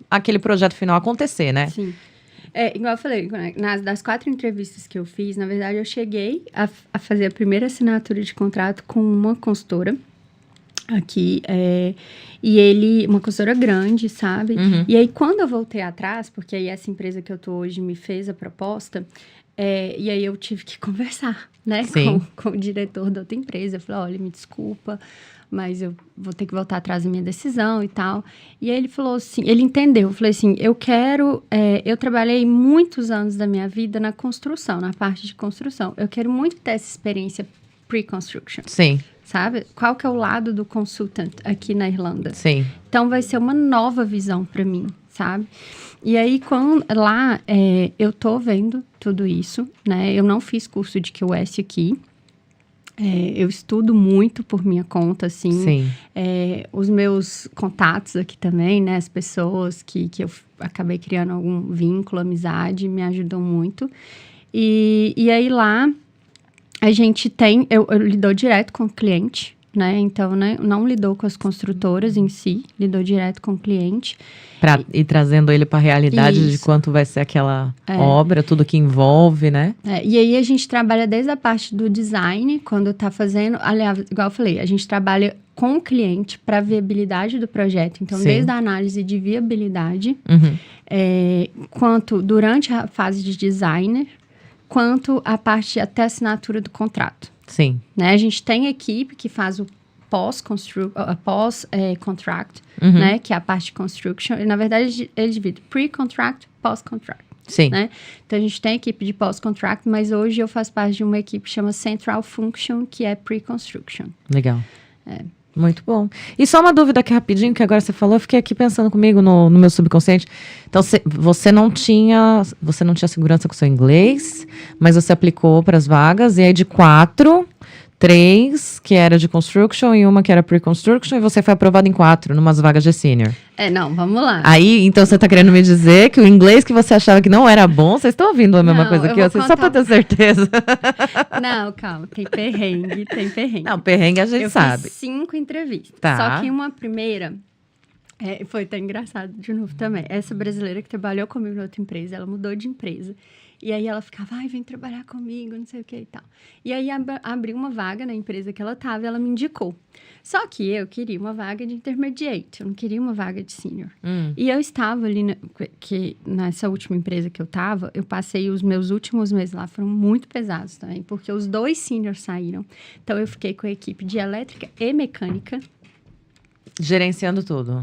aquele projeto final acontecer, né? Sim. Igual eu falei, das 4 entrevistas que eu fiz, na verdade, eu cheguei a fazer a primeira assinatura de contrato com uma consultora aqui, uma consultora grande, sabe? Uhum. E aí, quando eu voltei atrás, porque aí essa empresa que eu tô hoje me fez a proposta, e aí eu tive que conversar, né, com o diretor da outra empresa. Eu falei, olha, me desculpa, mas eu vou ter que voltar atrás da minha decisão e tal. E aí ele falou assim, ele entendeu, eu falei assim, eu trabalhei muitos anos da minha vida na construção, na parte de construção. Eu quero muito ter essa experiência pre-construction. Sim. Sabe? Qual que é o lado do consultant aqui na Irlanda? Sim. Então, vai ser uma nova visão para mim, sabe? E aí, eu tô vendo tudo isso, né? Eu não fiz curso de QS aqui. Eu estudo muito por minha conta, assim. Sim. Os meus contatos aqui também, né? As pessoas que eu acabei criando algum vínculo, amizade, me ajudam muito. E aí lá, a gente tem... Eu lido direto com o cliente, né? Então, né, não lidou com as construtoras em si, lidou direto com o cliente. E trazendo ele para a realidade de quanto vai ser aquela obra, tudo que envolve, né? E aí a gente trabalha desde a parte do design, quando tá fazendo... Aliás, igual eu falei, a gente trabalha com o cliente para a viabilidade do projeto. Então, desde a análise de viabilidade, quanto durante a fase de designer, quanto a parte até assinatura do contrato. Sim. Né? A gente tem equipe que faz o pós-contract, né? Que é a parte de construction. E, na verdade, ele divide pre-contract, pós-contract. Sim. Né? Então, a gente tem equipe de pós-contract, mas hoje eu faço parte de uma equipe que chama Central Function, que é pre-construction. Legal. Muito bom. E só uma dúvida aqui rapidinho, que agora você falou, eu fiquei aqui pensando comigo no meu subconsciente. Então, você não tinha segurança com o seu inglês, mas você aplicou para as vagas, e aí de 4... 3 que era de construction e uma que era pre-construction, e você foi aprovado em 4, numas vagas de senior. Não, vamos lá. Aí, então você tá querendo me dizer que o inglês que você achava que não era bom, vocês estão ouvindo a mesma coisa que eu, só pra ter certeza. Não, calma, tem perrengue. Não, perrengue a gente sabe. Eu fiz 5 entrevistas, tá. Só que uma primeira... foi tão engraçado de novo também. Essa brasileira que trabalhou comigo na outra empresa, ela mudou de empresa. E aí ela ficava, vem trabalhar comigo, não sei o que e tal. E aí abriu uma vaga na empresa que ela estava e ela me indicou. Só que eu queria uma vaga de intermediate, eu não queria uma vaga de senior. E eu estava ali, nessa última empresa que eu estava, eu passei os meus últimos meses lá, foram muito pesados também, porque os 2 seniors saíram. Então, eu fiquei com a equipe de elétrica e mecânica. Gerenciando tudo.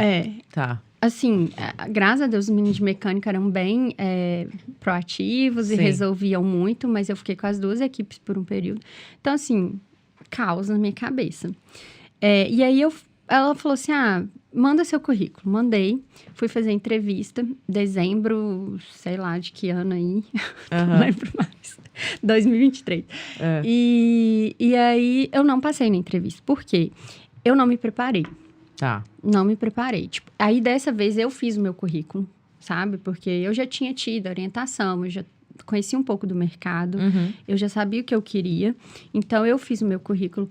Tá. Assim, graças a Deus, os meninos de mecânica eram bem proativos e resolviam muito, mas eu fiquei com as 2 equipes por um período. Então, assim, caos na minha cabeça. E aí, ela falou assim, manda seu currículo. Mandei, fui fazer entrevista, dezembro, sei lá de que ano aí, não lembro mais, 2023. E aí, eu não passei na entrevista. Por quê? Eu não me preparei. Tá. Não me preparei. Tipo, aí, dessa vez, eu fiz o meu currículo, sabe? Porque eu já tinha tido orientação, eu já conhecia um pouco do mercado, eu já sabia o que eu queria. Então, eu fiz o meu currículo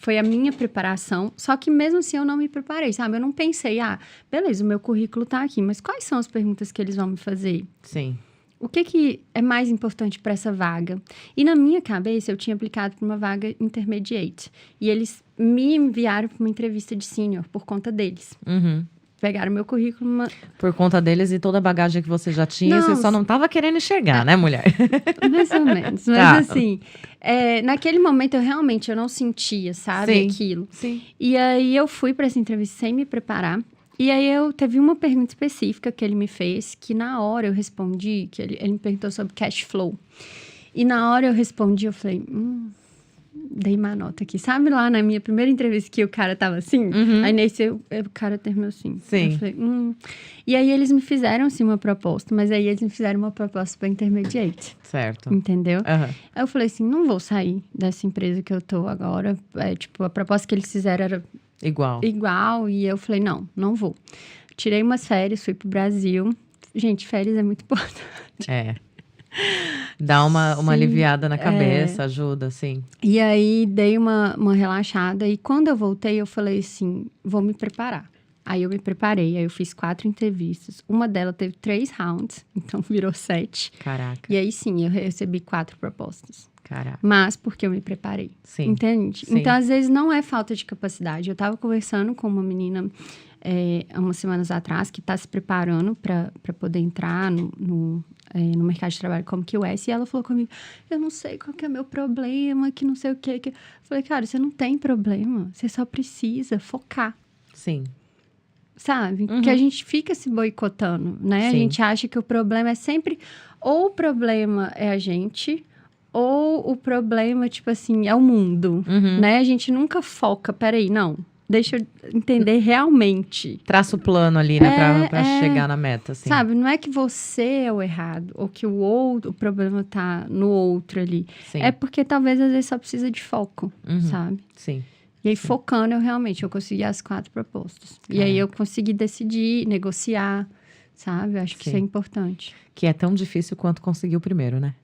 foi a minha preparação, só que mesmo assim eu não me preparei, sabe? Eu não pensei, beleza, o meu currículo tá aqui, mas quais são as perguntas que eles vão me fazer? Sim. O que é mais importante para essa vaga? E na minha cabeça, eu tinha aplicado para uma vaga intermediate. E eles me enviaram para uma entrevista de senior, por conta deles. Pegaram meu currículo... Por conta deles e toda a bagagem que você já tinha, você só não tava querendo enxergar, né, mulher? Mais ou menos. Mas assim, naquele momento eu não sentia, sabe, aquilo. Sim. E aí eu fui para essa entrevista sem me preparar. E aí teve uma pergunta específica que ele me fez, que na hora eu respondi, que ele me perguntou sobre cash flow. E na hora eu respondi, eu falei, dei uma nota aqui. Sabe lá na minha primeira entrevista que o cara tava assim? Aí nesse o cara terminou assim. Sim. Eu falei, E aí eles me fizeram assim uma proposta, mas aí eles me fizeram uma proposta para intermediate. Certo. Entendeu? Aí eu falei assim, não vou sair dessa empresa que eu tô agora. A proposta que eles fizeram era igual, e eu falei, não vou. Tirei umas férias, fui pro Brasil. Gente, férias é muito importante. Dá uma aliviada na cabeça, ajuda, sim. E aí, dei uma relaxada. E quando eu voltei, eu falei assim, vou me preparar. Aí eu me preparei, aí eu fiz 4 entrevistas. Uma delas teve 3 rounds, então virou 7. Caraca. E aí, sim, eu recebi 4 propostas. Caraca. Mas porque eu me preparei. Sim. Entende? Sim. Então, às vezes, não é falta de capacidade. Eu tava conversando com uma menina há umas semanas atrás que tá se preparando para poder entrar no mercado de trabalho como QS. E ela falou comigo, eu não sei qual que é o meu problema, que não sei o quê. Eu falei, cara, você não tem problema. Você só precisa focar. Sim. Sabe? Porque a gente fica se boicotando, né? Sim. A gente acha que o problema é sempre... Ou o problema é a gente... Ou o problema, tipo assim, é o mundo, né? A gente nunca foca, peraí, não, deixa eu entender realmente. Traça o plano ali, né? Pra chegar na meta, assim. Sabe, não é que você é o errado, ou que o problema tá no outro ali. Sim. É porque talvez, às vezes, só precisa de foco, sabe? Sim. E aí, focando, eu consegui as 4 propostas. E aí, eu consegui decidir, negociar, sabe? Eu acho que isso é importante. Que é tão difícil quanto conseguir o primeiro, né?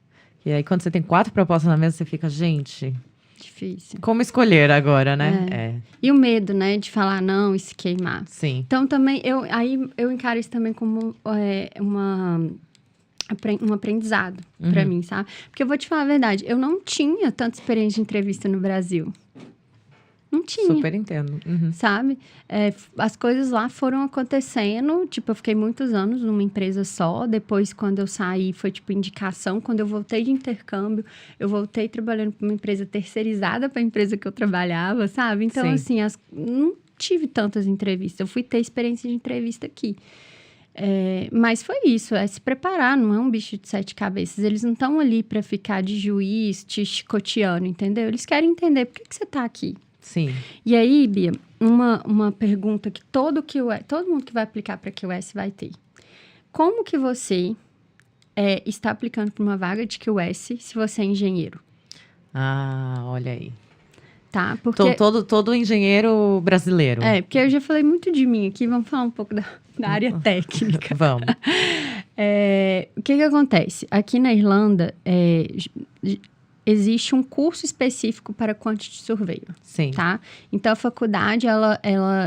E aí, quando você tem 4 propostas na mesa, você fica, gente... Difícil. Como escolher agora, né? E o medo, né? De falar não e se queimar. Sim. Então, também, eu encaro isso também como um aprendizado pra mim, sabe? Porque eu vou te falar a verdade, eu não tinha tanta experiência de entrevista no Brasil. Não tinha. Super entendo. Sabe? As coisas lá foram acontecendo. Tipo, eu fiquei muitos anos numa empresa só. Depois, quando eu saí, foi, tipo, indicação. Quando eu voltei de intercâmbio, eu voltei trabalhando para uma empresa terceirizada para a empresa que eu trabalhava, sabe? Então, assim, não tive tantas entrevistas. Eu fui ter experiência de entrevista aqui. Mas foi isso, se preparar, não é um bicho de 7 cabeças. Eles não estão ali para ficar de juiz, te chicoteando, entendeu? Eles querem entender por que você está aqui. Sim. E aí, Bia, uma pergunta que todo mundo que vai aplicar para QS vai ter. Como que você está aplicando para uma vaga de QS se você é engenheiro? Olha aí. Tá, porque... Todo engenheiro brasileiro. Porque eu já falei muito de mim aqui, vamos falar um pouco da área técnica. Vamos. O que acontece? Aqui na Irlanda, existe um curso específico para quantity surveyor. Sim. Tá? Então, a faculdade,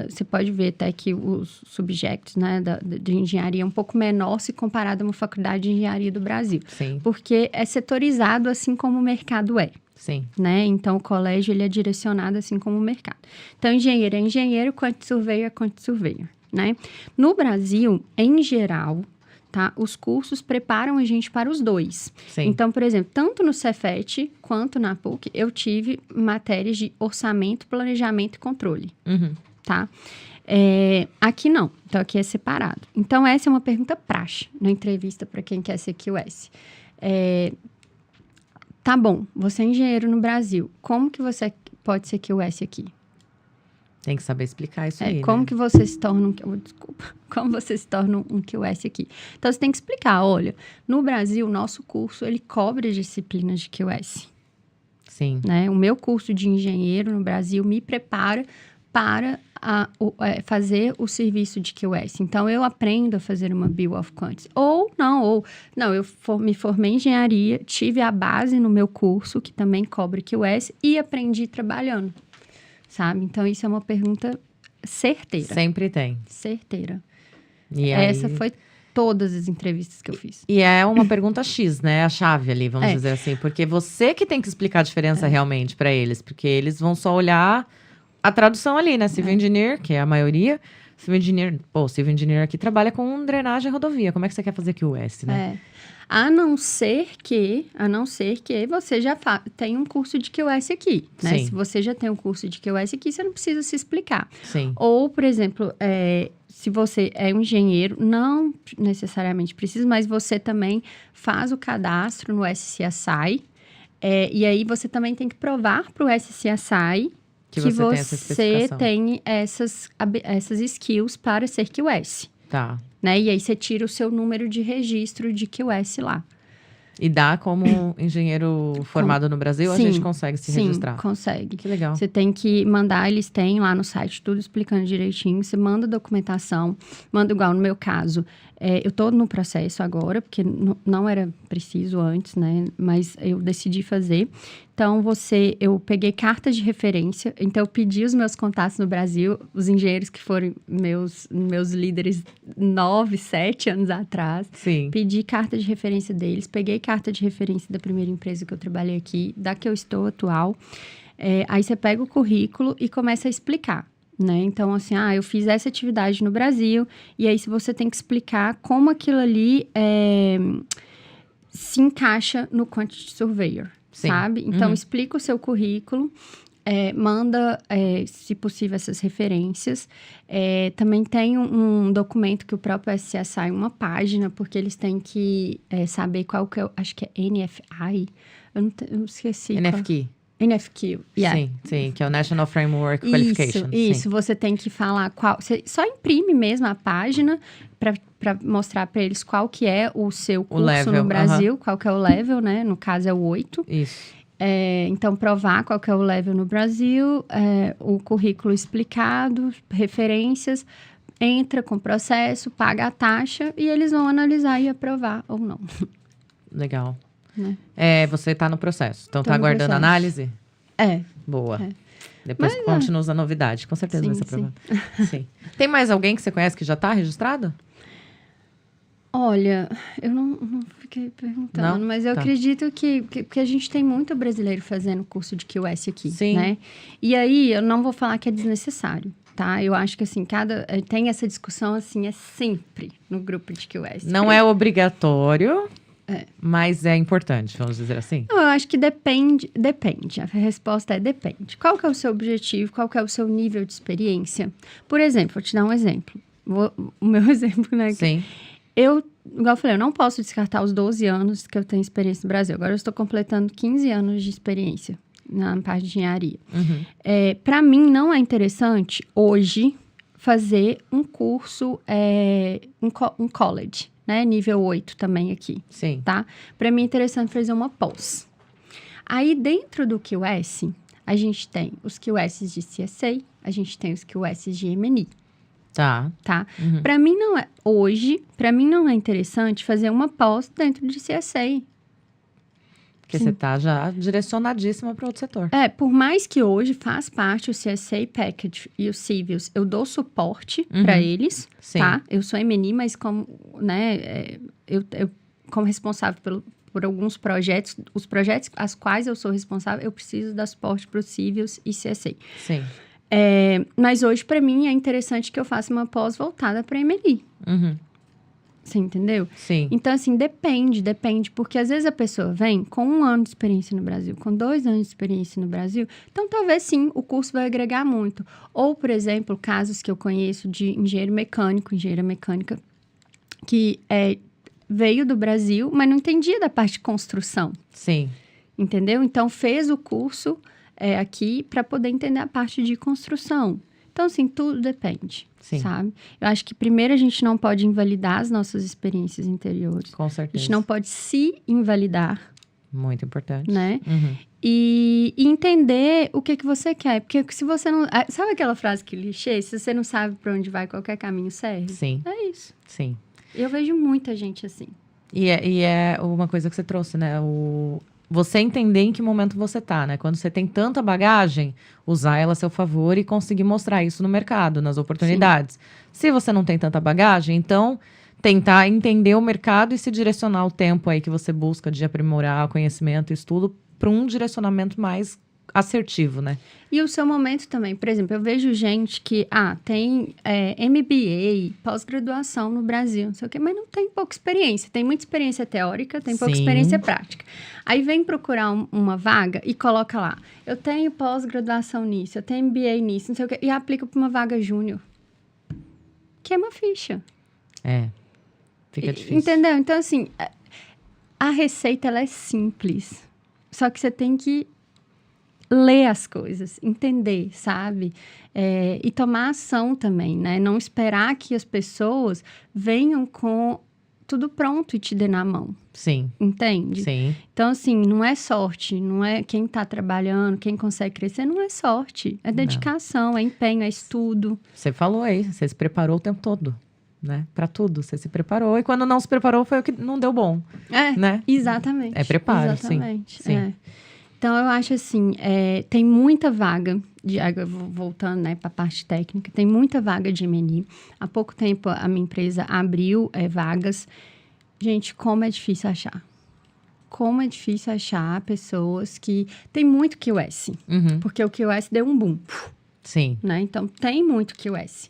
você pode ver até que os subjects, né, de engenharia é um pouco menor se comparado a uma faculdade de engenharia do Brasil. Sim. Porque é setorizado assim como o mercado é. Sim. Né? Então, o colégio ele é direcionado assim como o mercado. Então, engenheiro é engenheiro, quantity surveyor é quantity surveyor. Né? No Brasil, em geral... Tá? Os cursos preparam a gente para os dois. Sim. Então, por exemplo, tanto no Cefet quanto na PUC, eu tive matérias de orçamento, planejamento e controle. Tá? Aqui não. Então, aqui é separado. Então, essa é uma pergunta praxe na entrevista para quem quer ser QS. Tá bom, você é engenheiro no Brasil. Como que você pode ser QS aqui? Tem que saber explicar isso aí, como né? que você se torna como você se torna um QS aqui? Então, você tem que explicar, olha, no Brasil, o nosso curso, ele cobre as disciplinas de QS. Sim. Né? O meu curso de engenheiro no Brasil me prepara para fazer o serviço de QS. Então, eu aprendo a fazer uma Bill of Quantities. Ou não, eu me formei em engenharia, tive a base no meu curso, que também cobre QS, e aprendi trabalhando, sabe? Então, isso é uma pergunta certeira. Sempre tem. Certeira. E Essa aí... foi todas as entrevistas que eu fiz. E é uma pergunta X, né? A chave ali, vamos dizer assim. Porque você que tem que explicar a diferença realmente para eles. Porque eles vão só olhar a tradução ali, né? Civil Engineer, que é a maioria. Civil Engineer aqui trabalha com drenagem e rodovia. Como é que você quer fazer QS, né? A não ser que você já tem um curso de QS aqui, né? Sim. Se você já tem um curso de QS aqui, você não precisa se explicar. Sim. Ou, por exemplo, se você é um engenheiro, não necessariamente precisa, mas você também faz o cadastro no SCSI. E aí, você também tem que provar para o SCSI que você tem essas skills para ser QS. Tá. Né? E aí, você tira o seu número de registro de QS lá. E dá como engenheiro formado no Brasil, a gente consegue se registrar? Sim, consegue. Que legal. Você tem que mandar, eles têm lá no site tudo explicando direitinho. Você manda a documentação, manda igual no meu caso. Eu tô no processo agora, porque não era preciso antes, né? Mas eu decidi fazer. Então, eu peguei cartas de referência. Então, eu pedi os meus contatos no Brasil, os engenheiros que foram meus líderes 9, 7 anos atrás. Sim. Pedi carta de referência deles. Peguei carta de referência da primeira empresa que eu trabalhei aqui, da que eu estou atual. Aí, você pega o currículo e começa a explicar. Né? Então, assim, eu fiz essa atividade no Brasil, e aí você tem que explicar como aquilo ali se encaixa no Quantity Surveyor, Sim. sabe? Então, explica o seu currículo, manda, se possível, essas referências. Também tem um documento que o próprio SCSI, uma página, porque eles têm que saber qual que é, acho que é NFI, eu não esqueci. NFQ. NFQ, yeah. Sim, que é o National Framework Qualification. Isso, você tem que falar qual... Você só imprime mesmo a página para mostrar para eles qual que é o seu curso level, no Brasil, qual que é o level, né? No caso, é o 8. Isso. Então, provar qual que é o level no Brasil, o currículo explicado, referências, entra com o processo, paga a taxa e eles vão analisar e aprovar ou não. Legal. Né? Você está no processo. Então, Tô tá no aguardando processo. análise? Boa. Depois conte-nos a novidade. Com certeza vai ser aprovado. Sim. Tem mais alguém que você conhece que já está registrado? Olha, eu não fiquei perguntando, mas eu acredito que a gente tem muito brasileiro fazendo curso de QS aqui, né? E aí, eu não vou falar que é desnecessário, tá? Eu acho que, assim, tem essa discussão, assim, sempre no grupo de QS. Não é obrigatório... Mas é importante, vamos dizer assim? Não, eu acho que depende. A resposta é depende. Qual que é o seu objetivo? Qual que é o seu nível de experiência? Por exemplo, vou te dar um exemplo. O meu exemplo, né? Sim. Igual eu falei, eu não posso descartar os 12 anos que eu tenho experiência no Brasil. Agora eu estou completando 15 anos de experiência na parte de engenharia. Para mim, não é interessante, hoje, fazer um curso, um college. Né? Nível 8 também aqui. Sim. Tá? Para mim é interessante fazer uma pós. Aí, dentro do QS, a gente tem os QS de CSA, a gente tem os QS de M&E. Tá. Para mim não é interessante fazer uma pós dentro de CSA. Porque você tá já direcionadíssima para outro setor. Por mais que hoje faz parte o CSA Package e o Civils, eu dou suporte para eles, tá? Eu sou M&E, mas como, né, eu como responsável por alguns projetos, os projetos às quais eu sou responsável, eu preciso dar suporte para o Civils e CSA. Sim. Mas hoje, para mim, é interessante que eu faça uma pós voltada para M&E. Você entendeu? Sim. Então, assim, depende, porque às vezes a pessoa vem com 1 ano de experiência no Brasil, com 2 anos de experiência no Brasil, então talvez sim, o curso vai agregar muito. Ou, por exemplo, casos que eu conheço de engenheira mecânica, que veio do Brasil, mas não entendia da parte de construção. Sim. Entendeu? Então, fez o curso aqui para poder entender a parte de construção. Então, assim, tudo depende, sabe? Eu acho que, primeiro, a gente não pode invalidar as nossas experiências anteriores. Com certeza. A gente não pode se invalidar, Muito importante. né? Uhum. E entender o que você quer. Porque se você não... Sabe aquela frase clichê? Se você não sabe para onde vai, qualquer caminho serve? Sim. É isso. Sim. Eu vejo muita gente assim. E é uma coisa que você trouxe, né? Você entender em que momento você tá, né? Quando você tem tanta bagagem, usar ela a seu favor e conseguir mostrar isso no mercado, nas oportunidades. Se você não tem tanta bagagem, então tentar entender o mercado e se direcionar o tempo aí que você busca de aprimorar o conhecimento e estudo para um direcionamento mais assertivo, né? E o seu momento também. Por exemplo, eu vejo gente que tem MBA, pós-graduação no Brasil, não sei o quê, mas não tem pouca experiência. Tem muita experiência teórica, tem pouca Sim. experiência prática. Aí vem procurar uma vaga e coloca lá, eu tenho pós-graduação nisso, eu tenho MBA nisso, não sei o quê, e aplica para uma vaga júnior. Queima a ficha. Fica difícil. Entendeu? Então, assim, a receita, ela é simples. Só que você tem que ler as coisas, entender, sabe? E tomar ação também, né? Não esperar que as pessoas venham com tudo pronto e te dê na mão. Sim. Entende? Sim. Então, assim, não é sorte, não é quem tá trabalhando, quem consegue crescer, não é sorte. É dedicação, é empenho, é estudo. Você falou aí, você se preparou o tempo todo, né? Pra tudo, você se preparou. E quando não se preparou, foi o que não deu bom, né? Exatamente. É preparo, exatamente, sim. É. Então, eu acho assim, tem muita vaga, voltando, né, para a parte técnica, tem muita vaga de M&E. Há pouco tempo, a minha empresa abriu vagas. Gente, como é difícil achar. Como é difícil achar pessoas que... Tem muito QS, porque o QS deu um boom. Sim. Né? Então, tem muito QS.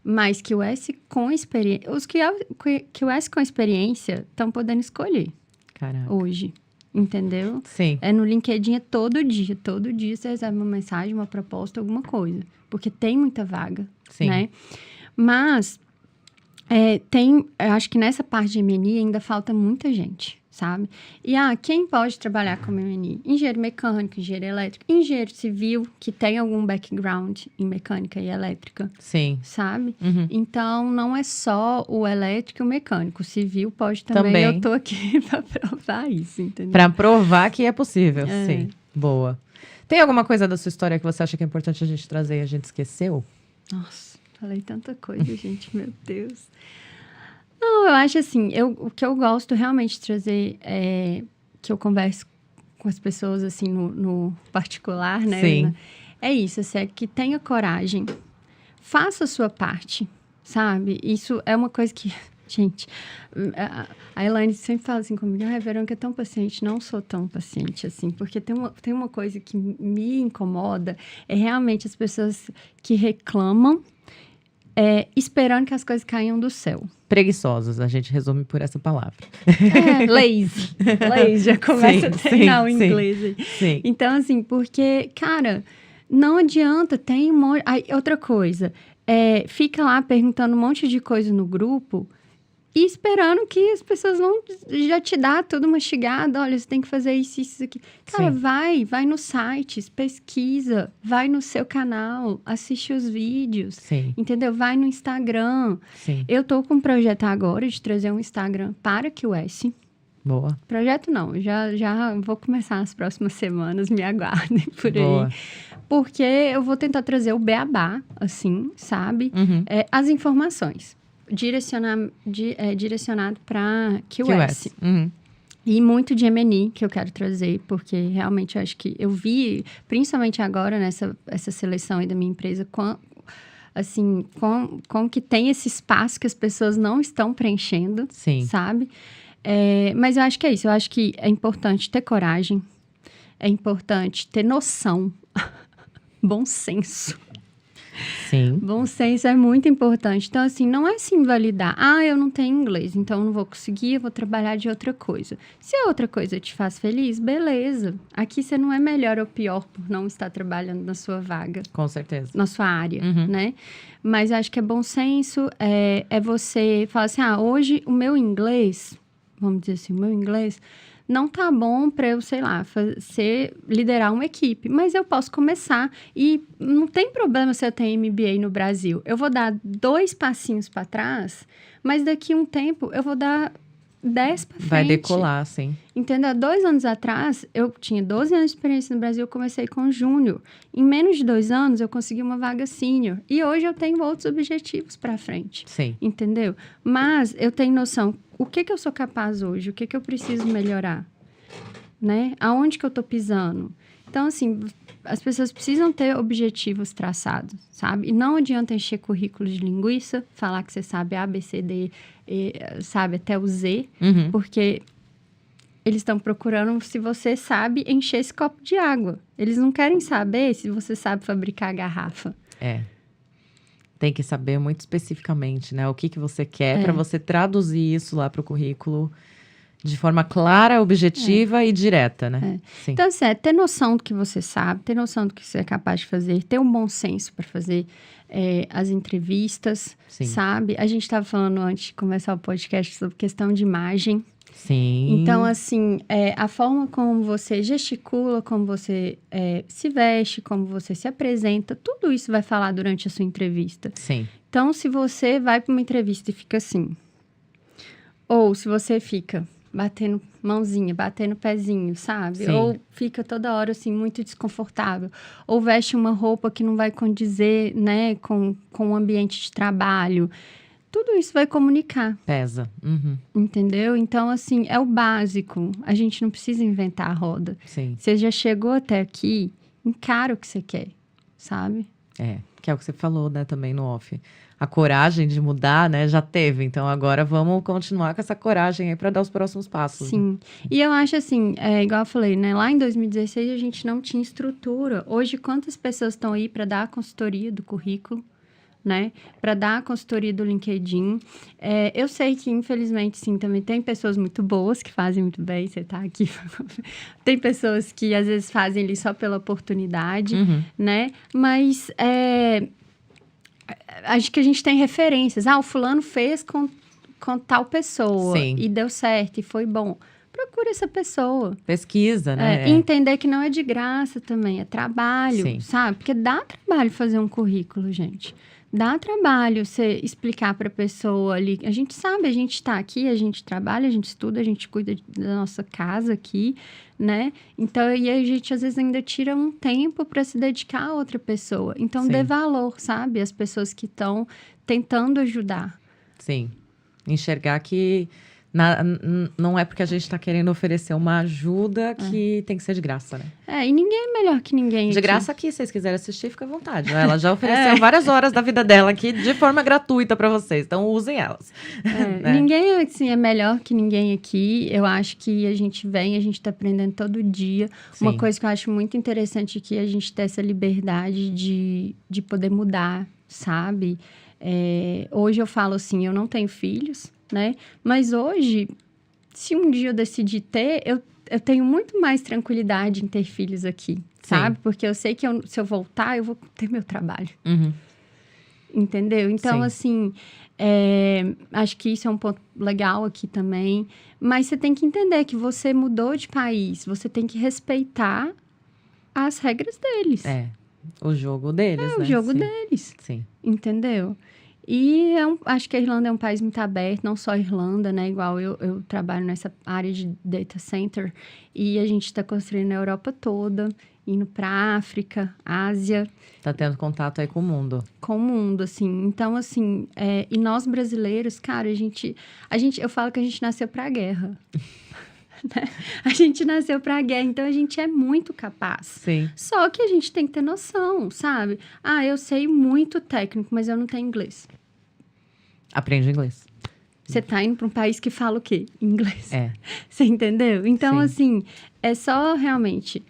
Mas QS com experiência... Os QS com experiência estão podendo escolher. Caraca. Hoje. Entendeu? Sim. No LinkedIn todo dia você recebe uma mensagem, uma proposta, alguma coisa. Porque tem muita vaga, Sim. né? Mas, eu acho que nessa parte de M&E ainda falta muita gente, sabe? E, quem pode trabalhar com M&E? Engenheiro mecânico, engenheiro elétrico, engenheiro civil, que tem algum background em mecânica e elétrica. Sim. Sabe? Uhum. Então, não é só o elétrico e o mecânico. O civil pode também. Eu tô aqui para provar isso, entendeu? Para provar que é possível, sim. Boa. Tem alguma coisa da sua história que você acha que é importante a gente trazer e a gente esqueceu? Nossa, falei tanta coisa, gente, meu Deus. Não, eu acho assim, o que eu gosto realmente de trazer que eu converso com as pessoas, assim, no particular, né? Sim. É isso, assim, é que tenha coragem. Faça a sua parte, sabe? Isso é uma coisa que... Gente, a Elaine sempre fala assim comigo, Verônica é tão paciente. Não sou tão paciente assim, porque tem uma coisa que me incomoda, é realmente as pessoas que reclamam esperando que as coisas caiam do céu. Preguiçosos, a gente resume por essa palavra. Lazy. Lazy, já começa a treinar o inglês aí. Sim. Então, assim, porque, cara, não adianta, tem um monte... outra coisa, fica lá perguntando um monte de coisa no grupo e esperando que as pessoas vão já te dar tudo mastigado. Olha, você tem que fazer isso aqui. Cara, vai nos sites, pesquisa, vai no seu canal, assiste os vídeos, entendeu? Vai no Instagram. Sim. Eu tô com um projeto agora de trazer um Instagram para QS. Boa. Projeto não, já vou começar nas próximas semanas, me aguardem por Boa. aí. Porque eu vou tentar trazer o beabá, assim, sabe? As informações. Direcionado para QS. E muito de M&E que eu quero trazer, porque realmente eu acho que eu vi, principalmente agora nessa seleção aí da minha empresa, com que tem esse espaço que as pessoas não estão preenchendo, sabe? Mas eu acho que é isso, eu acho que é importante ter coragem, é importante ter noção, bom senso. Sim. Bom senso é muito importante. Então, assim, não é se invalidar. Eu não tenho inglês, então eu não vou conseguir, eu vou trabalhar de outra coisa. Se a outra coisa te faz feliz, beleza. Aqui você não é melhor ou pior por não estar trabalhando na sua vaga. Com certeza. Na sua área, né? Mas acho que é bom senso, é você falar assim, hoje o meu inglês, vamos dizer assim, o meu inglês não tá bom para eu, sei lá, liderar uma equipe, mas eu posso começar e não tem problema se eu tenho MBA no Brasil. Eu vou dar 2 passinhos para trás, mas daqui a um tempo eu vou dar desce pra frente. Vai decolar, sim. Entendeu? Há 2 anos atrás, eu tinha 12 anos de experiência no Brasil, eu comecei com júnior. Em menos de 2 anos, eu consegui uma vaga sênior. E hoje eu tenho outros objetivos pra frente. Sim. Entendeu? Mas eu tenho noção, o que eu sou capaz hoje? O que eu preciso melhorar? Né? Aonde que eu tô pisando? Então, assim, as pessoas precisam ter objetivos traçados, sabe? E não adianta encher currículo de linguiça, falar que você sabe A, B, C, D, e, sabe, até o Z, porque eles estão procurando se você sabe encher esse copo de água. Eles não querem saber se você sabe fabricar a garrafa. Tem que saber muito especificamente, né? O que você quer para você traduzir isso lá pro currículo de forma clara, objetiva e direta, né? Sim. Então, assim, ter noção do que você sabe, ter noção do que você é capaz de fazer, ter um bom senso para fazer as entrevistas, sabe? A gente estava falando antes de começar o podcast sobre questão de imagem. Sim. Então, assim, a forma como você gesticula, como você se veste, como você se apresenta, tudo isso vai falar durante a sua entrevista. Sim. Então, se você vai para uma entrevista e fica assim, ou se você fica batendo mãozinha, batendo pezinho, sabe? Sim. Ou fica toda hora, assim, muito desconfortável. Ou veste uma roupa que não vai condizer, né, com o ambiente de trabalho. Tudo isso vai comunicar. Pesa. Entendeu? Então, assim, é o básico. A gente não precisa inventar a roda. Sim. Você já chegou até aqui, encara o que você quer, sabe? Que é o que você falou, né, também no off. A coragem de mudar, né, já teve. Então, agora vamos continuar com essa coragem aí para dar os próximos passos. Sim. Né? E eu acho assim, igual eu falei, né, lá em 2016 a gente não tinha estrutura. Hoje, quantas pessoas estão aí para dar a consultoria do currículo, né? Para dar a consultoria do LinkedIn. Eu sei que, infelizmente, sim, também tem pessoas muito boas que fazem muito bem. Você tá aqui. Tem pessoas que, às vezes, fazem ali só pela oportunidade, né? Mas acho que a gente tem referências. O fulano fez com tal pessoa. Sim. E deu certo, e foi bom. Procura essa pessoa. Pesquisa, né? E entender que não é de graça também, é trabalho, Sim. sabe? Porque dá trabalho fazer um currículo, gente. Dá trabalho você explicar para a pessoa ali. A gente sabe, a gente está aqui, a gente trabalha, a gente estuda, a gente cuida da nossa casa aqui, né? Então, e a gente às vezes ainda tira um tempo para se dedicar a outra pessoa. Então, dê valor, sabe? As pessoas que estão tentando ajudar. Sim. Enxergar que não é porque a gente está querendo oferecer uma ajuda que tem que ser de graça, né? E ninguém é melhor que ninguém de aqui. graça aqui, se vocês quiserem assistir, fica à vontade. Ela já ofereceu várias horas da vida dela aqui de forma gratuita para vocês, então usem elas. Né? Ninguém assim, é melhor que ninguém aqui. Eu acho que a gente está aprendendo todo dia. Sim. Uma coisa que eu acho muito interessante é que a gente tem essa liberdade de poder mudar, sabe? Hoje eu falo assim, eu não tenho filhos, né? Mas hoje, se um dia eu decidir ter, eu tenho muito mais tranquilidade em ter filhos aqui, sabe? Porque eu sei que se eu voltar, eu vou ter meu trabalho. Entendeu? Então, assim, acho que isso é um ponto legal aqui também. Mas você tem que entender que você mudou de país. Você tem que respeitar as regras deles. O jogo deles, né? O jogo deles. Sim. Entendeu? E acho que a Irlanda é um país muito aberto, não só a Irlanda, né? Igual eu trabalho nessa área de data center e a gente está construindo a Europa toda, indo para África, Ásia. Tá tendo contato aí com o mundo. Com o mundo, assim. Então, assim, e nós brasileiros, cara, eu falo que a gente nasceu para a guerra. A gente nasceu para a guerra, então a gente é muito capaz. Sim. Só que a gente tem que ter noção, sabe? Eu sei muito técnico, mas eu não tenho inglês. Aprende inglês. Você tá indo para um país que fala o quê? Inglês. Você entendeu? Então, assim, é só realmente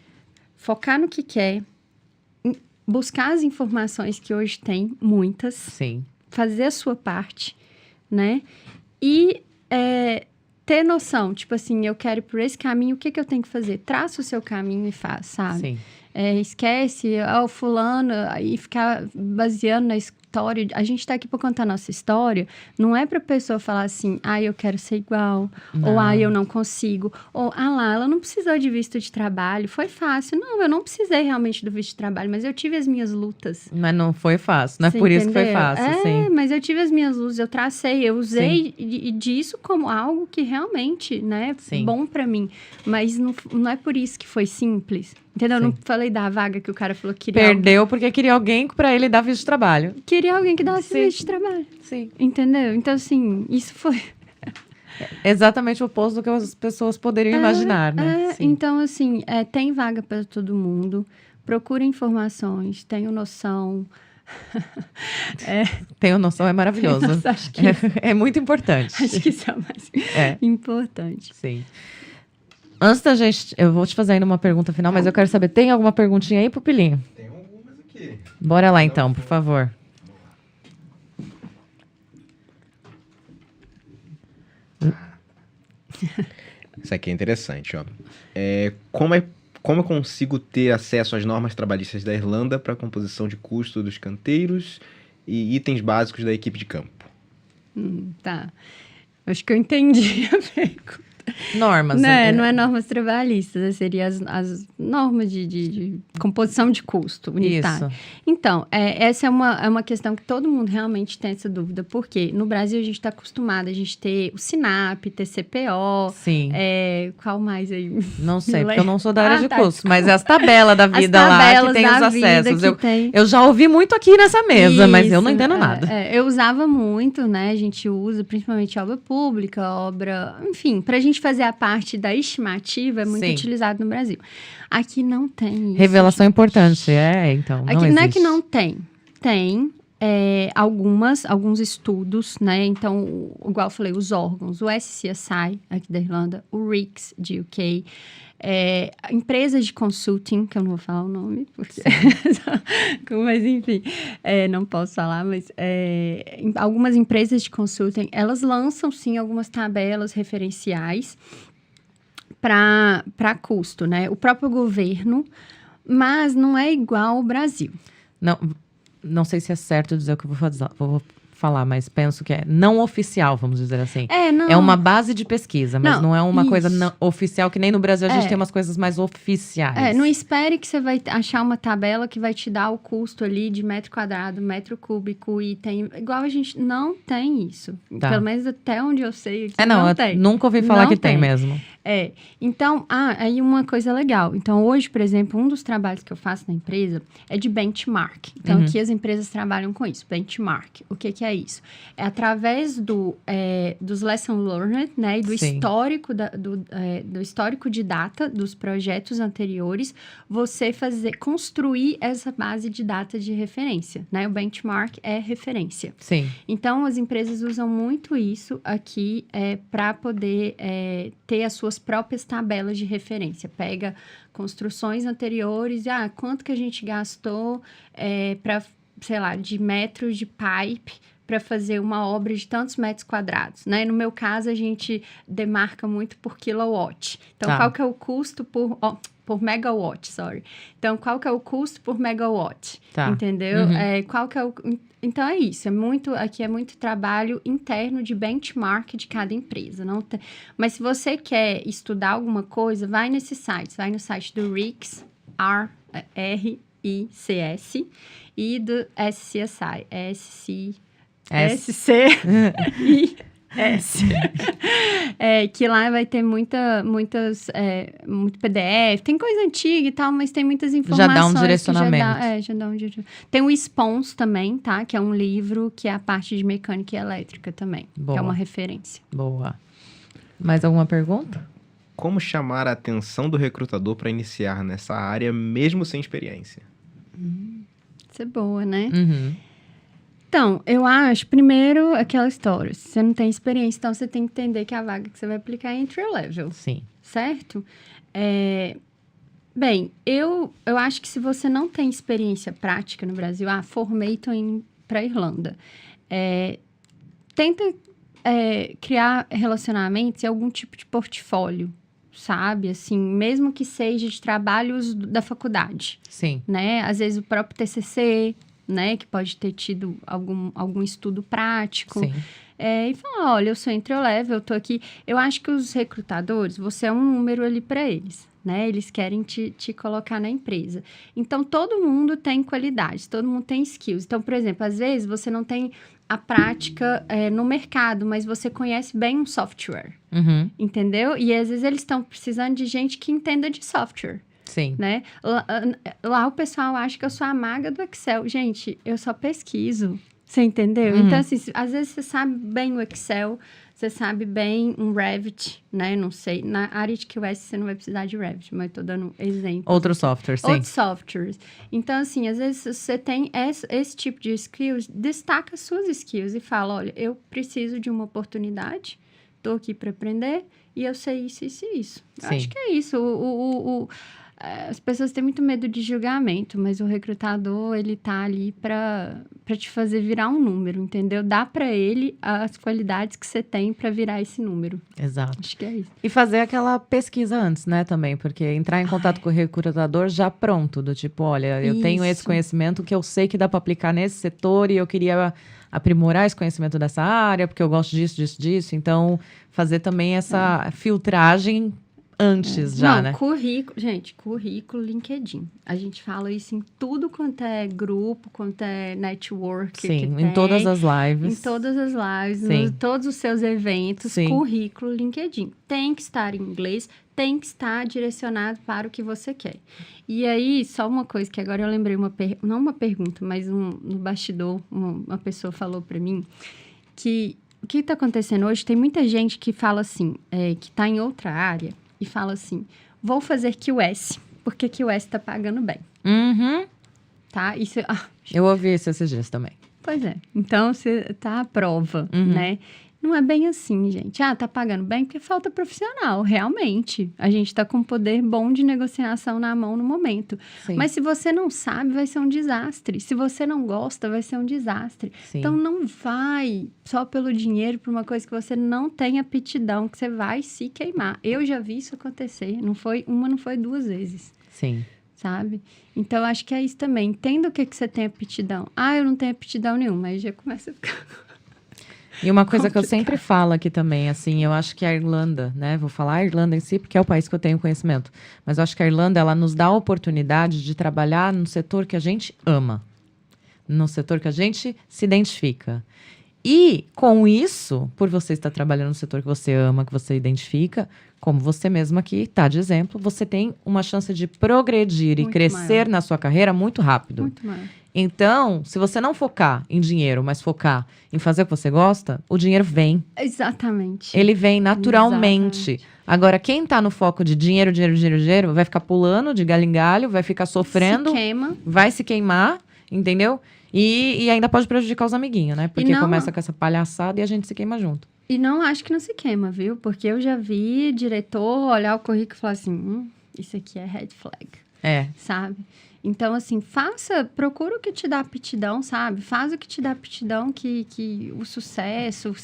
focar no que quer, buscar as informações que hoje tem, muitas. Sim. Fazer a sua parte, né? E ter noção, tipo assim, eu quero ir por esse caminho, o que eu tenho que fazer? Traça o seu caminho e faz, sabe? Sim. Esquece o fulano e ficar baseando história, a gente tá aqui para contar a nossa história, não é pra pessoa falar assim, eu quero ser igual, ou eu não consigo, ou lá, ela não precisou de visto de trabalho, foi fácil. Não, eu não precisei realmente do visto de trabalho, mas eu tive as minhas lutas. Mas não foi fácil, não é por isso que foi fácil, sim. Mas eu tive as minhas lutas, eu tracei, eu usei disso como algo que realmente, né, bom pra mim, mas não é por isso que foi simples. Entendeu? Eu não falei da vaga que o cara falou que queria. Perdeu porque queria alguém pra ele dar visto de trabalho. Queria alguém que desse visto de trabalho. Sim. Entendeu? Então, assim, isso foi... Exatamente o oposto do que as pessoas poderiam imaginar, né? Então, assim, tem vaga para todo mundo. Procure informações, tenho noção. Tenho noção, é maravilhoso. Acho que é muito importante. Acho que isso é o mais importante. Sim. Antes da gente... Eu vou te fazer ainda uma pergunta final, mas eu quero saber, tem alguma perguntinha aí, Pupilinho? Tem algumas aqui. Bora lá, então, por favor. Isso aqui é interessante, ó. Como eu consigo ter acesso às normas trabalhistas da Irlanda para a composição de custo dos canteiros e itens básicos da equipe de campo? Tá. Acho que eu entendi a pergunta. Normas. Não é normas trabalhistas, seria as normas de composição de custo unitário. Isso. Então, essa é uma questão que todo mundo realmente tem essa dúvida, porque no Brasil a gente está acostumado a gente ter o SINAP, ter CPO. Sim. Qual mais aí? Não sei, porque eu não sou da área de custo, mas é as tabelas da vida lá que tem os acessos. Eu já ouvi muito aqui nessa mesa, mas eu não entendo nada. Eu usava muito, né? A gente usa principalmente obra pública, enfim, pra gente fazer a parte da estimativa é muito utilizado no Brasil. Aqui não tem isso. Revelação importante, então. Aqui não é que não tem. Tem alguns estudos, né? Então, igual eu falei, os órgãos, o SCSI aqui da Irlanda, o RICS de UK, empresas de consulting, que eu não vou falar o nome, porque mas enfim, não posso falar, mas algumas empresas de consulting, elas lançam sim algumas tabelas referenciais para custo, né? O próprio governo, mas não é igual ao Brasil. Não sei se é certo dizer o que eu vou falar, mas penso que é não oficial, vamos dizer assim. É uma base de pesquisa, mas não é uma coisa oficial, que nem no Brasil a gente tem umas coisas mais oficiais. Não espere que você vai achar uma tabela que vai te dar o custo ali de metro quadrado, metro cúbico, e tem... Igual a gente não tem isso. Tá. Pelo menos até onde eu sei aqui não tem. Nunca ouvi falar que tem mesmo. Então, aí uma coisa legal. Então, hoje, por exemplo, um dos trabalhos que eu faço na empresa é de benchmark. Então, aqui as empresas trabalham com isso, benchmark. O que é isso? É através dos lessons learned, né, e do histórico, do histórico de data dos projetos anteriores, você construir essa base de data de referência, né? O benchmark é referência. Sim. Então, as empresas usam muito isso aqui para poder ter as suas próprias tabelas de referência. Pega construções anteriores, quanto que a gente gastou para, sei lá, de metros de pipe para fazer uma obra de tantos metros quadrados, né? No meu caso, a gente demarca muito por kilowatt. Então, qual que é o custo por megawatt, sorry. Então, qual que é o custo por megawatt? Entendeu? Qual que é o... Então, é isso. Aqui é muito trabalho interno de benchmark de cada empresa. Mas se você quer estudar alguma coisa, vai nesses sites. Vai no site do RICS, R-I-C-S, e do SCSI, S-C-I-S. Que lá vai ter muito PDF, tem coisa antiga e tal, mas tem muitas informações. Já dá um direcionamento. Já dá um direcionamento. Tem o Spons também, tá? Que é um livro que é a parte de mecânica e elétrica também. Boa. Que é uma referência. Boa. Mais alguma pergunta? Como chamar a atenção do recrutador para iniciar nessa área, mesmo sem experiência? Isso é boa, né? Uhum. Então, eu acho, primeiro, aquela história. Se você não tem experiência, então você tem que entender que a vaga que você vai aplicar é entry level. Sim. Certo? Bem, eu acho que se você não tem experiência prática no Brasil, formei, tô indo para Irlanda. Tenta criar relacionamentos e algum tipo de portfólio, sabe? Assim, mesmo que seja de trabalhos da faculdade. Sim. Né? Às vezes o próprio TCC... né? Que pode ter tido algum estudo prático. Sim. E falar, olha, eu sou entry-level, eu tô aqui. Eu acho que os recrutadores, você é um número ali para eles, né? Eles querem te colocar na empresa. Então, todo mundo tem qualidades, todo mundo tem skills. Então, por exemplo, às vezes você não tem a prática no mercado, mas você conhece bem um software, Uhum. entendeu? E às vezes eles estão precisando de gente que entenda de software. Sim. Né? Lá o pessoal acha que eu sou a maga do Excel. Gente, eu só pesquiso. Você entendeu? Uhum. Então, assim, às vezes você sabe bem o Excel, você sabe bem um Revit, né? Não sei. Na área de QS você não vai precisar de Revit, mas estou dando exemplo. Outro software, sim. Outros softwares. Então, assim, às vezes você tem esse tipo de skills, destaca suas skills e fala, olha, eu preciso de uma oportunidade, estou aqui para aprender e eu sei isso, isso e isso. Eu Sim. acho que é isso. As pessoas têm muito medo de julgamento, mas o recrutador, ele tá ali para te fazer virar um número, entendeu? Dá para ele as qualidades que você tem para virar esse número. Exato. Acho que é isso. E fazer aquela pesquisa antes, né, também, porque entrar em contato com o recrutador já pronto, do tipo, olha, eu tenho esse Isso. conhecimento que eu sei que dá para aplicar nesse setor e eu queria aprimorar esse conhecimento dessa área, porque eu gosto disso. Então, fazer também essa filtragem antes já, Não, né? currículo, LinkedIn. A gente fala isso em tudo quanto é grupo, quanto é network. Sim, em todas as lives. Em todas as lives, Sim. em todos os seus eventos, Sim. currículo, LinkedIn. Tem que estar em inglês, tem que estar direcionado para o que você quer. E aí, só uma coisa que agora eu lembrei, não uma pergunta, mas no bastidor, uma pessoa falou para mim que o que está acontecendo hoje, tem muita gente que fala assim, que está em outra área, e fala assim, vou fazer QS, porque QS está pagando bem, Uhum. tá? Isso, Eu ouvi isso esses dias também. pois é. Então, você tá à prova, Uhum. né? Não é bem assim, gente. Tá pagando bem porque falta profissional, realmente. A gente tá com um poder bom de negociação na mão no momento. Sim. Mas se você não sabe, vai ser um desastre. Se você não gosta, vai ser um desastre. Sim. Então, não vai só pelo dinheiro para uma coisa que você não tem aptidão, que você vai se queimar. Eu já vi isso acontecer. Não foi uma, não foi duas vezes. Sim. Sabe? Então, acho que é isso também. Entenda o que você tem aptidão. Eu não tenho aptidão nenhuma. Aí já começa a ficar... E uma coisa que eu sempre falo aqui também, assim, eu acho que a Irlanda, né? Vou falar a Irlanda em si, porque é o país que eu tenho conhecimento. Mas eu acho que a Irlanda, ela nos dá a oportunidade de trabalhar no setor que a gente ama. No setor que a gente se identifica. E, com isso, por você estar trabalhando no setor que você ama, que você identifica, como você mesma aqui está de exemplo, você tem uma chance de progredir e Muito crescer maior. na sua carreira muito rápido. Muito maior. Então, se você não focar em dinheiro, mas focar em fazer o que você gosta, o dinheiro vem. Exatamente. Ele vem naturalmente. Exatamente. Agora, quem tá no foco de dinheiro, vai ficar pulando de galho em galho, vai ficar sofrendo, Se queima. vai se queimar, entendeu? E ainda pode prejudicar os amiguinhos, né? Porque não- começa com essa palhaçada e a gente se queima junto. E não acho que não se queima, viu? Porque eu já vi diretor olhar o currículo e falar assim, isso aqui é red flag, É, sabe? Então, assim, procura o que te dá aptidão, sabe? Faz o que te dá aptidão, que o sucesso,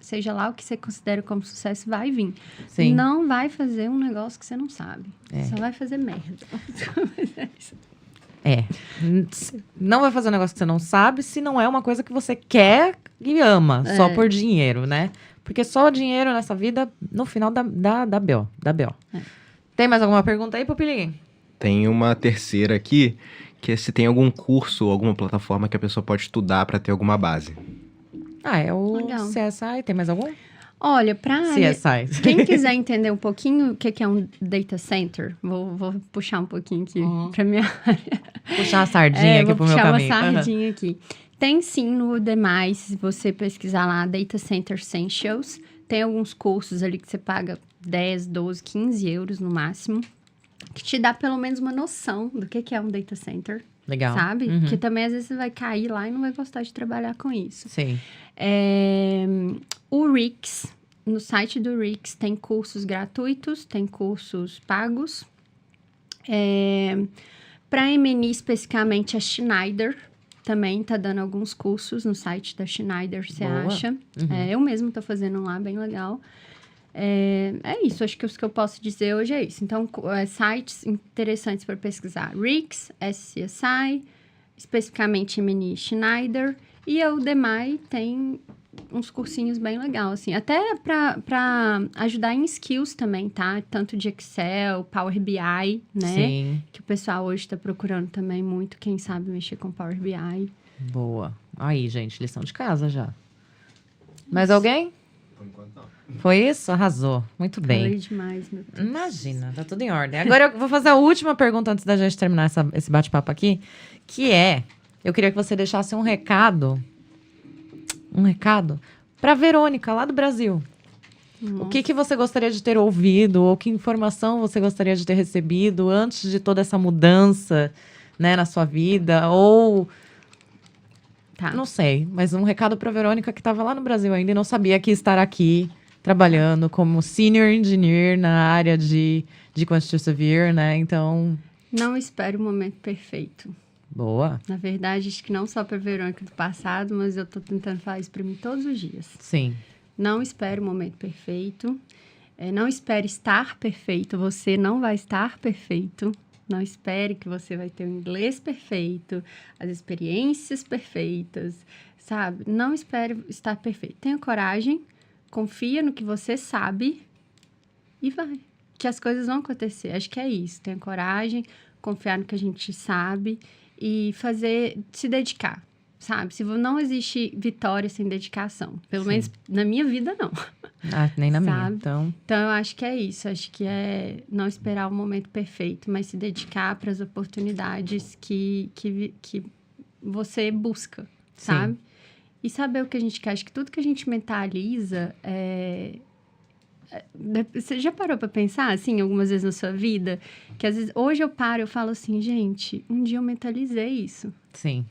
seja lá o que você considera como sucesso, vai vir. sim. Não vai fazer um negócio que você não sabe. É. Só vai fazer merda. Mas é isso. É. Não vai fazer um negócio que você não sabe se não é uma coisa que você quer e ama, só por dinheiro, né? Porque só o dinheiro nessa vida, no final, dá B.O. Dá B.O. É. Tem mais alguma pergunta aí, Pupilinho? Tem uma terceira aqui, que é se tem algum curso ou alguma plataforma que a pessoa pode estudar para ter alguma base. É o Legal. CSI. Tem mais algum? Olha, CSI. quem quiser entender um pouquinho o que é um data center, vou puxar um pouquinho aqui para minha área. Puxar a sardinha aqui Vou pro meu puxar uma caminho. Aham. sardinha aqui. Tem sim no Udemy, se você pesquisar lá, Data Center Essentials. Tem alguns cursos ali que você paga 10, 12, 15 euros no máximo, que te dá pelo menos uma noção do que é um data center, Legal. sabe? Uhum. Porque também às vezes você vai cair lá e não vai gostar de trabalhar com isso. Sim. O RICS, no site do RICS tem cursos gratuitos, tem cursos pagos. Para M&E especificamente, a Schneider também está dando alguns cursos no site da Schneider, você Boa. acha? Uhum. Eu mesmo estou fazendo lá, bem legal. É isso, acho que os que eu posso dizer hoje é isso. Então, sites interessantes para pesquisar. RICS, SCSI, especificamente Mini Schneider. E a Udemy tem uns cursinhos bem legais, assim. Até para ajudar em skills também, tá? Tanto de Excel, Power BI, né? Sim. Que o pessoal hoje está procurando também muito, quem sabe mexer com Power BI. Boa. Aí, gente, lição de casa já. Mais alguém? Por enquanto, não. Foi isso? Arrasou. Muito bem. Falei demais, meu Deus. Imagina, tá tudo em ordem. Agora eu vou fazer a última pergunta antes da gente terminar esse bate-papo aqui, que é, eu queria que você deixasse um recado pra Verônica, lá do Brasil. O que você gostaria de ter ouvido, ou que informação você gostaria de ter recebido antes de toda essa mudança, né, na sua vida, ou... Tá. Não sei, mas um recado pra Verônica que estava lá no Brasil ainda e não sabia que ia estar aqui trabalhando como Senior Engineer na área de Quantitative Survey, né? Então... Não espere o momento perfeito. Boa. Na verdade, acho que não só para Verônica do passado, mas eu tô tentando falar isso para mim todos os dias. Sim. Não espere o momento perfeito. Não espere estar perfeito. Você não vai estar perfeito. Não espere que você vai ter o inglês perfeito, as experiências perfeitas, sabe? Não espere estar perfeito. Tenha coragem, confia no que você sabe e vai. Que as coisas vão acontecer. Acho que é isso. Tenha coragem, confiar no que a gente sabe e se dedicar, sabe? Não existe vitória sem dedicação. Pelo menos na minha vida, não. Ah, nem na minha, Sabe? então... Então, eu acho que é isso. Acho que é não esperar o momento perfeito, mas se dedicar para as oportunidades que você busca, sabe? E saber o que a gente quer. Acho que tudo que a gente mentaliza Você já parou para pensar, assim, algumas vezes na sua vida? Que às vezes, hoje eu paro e eu falo assim, gente, um dia eu mentalizei isso, Sim.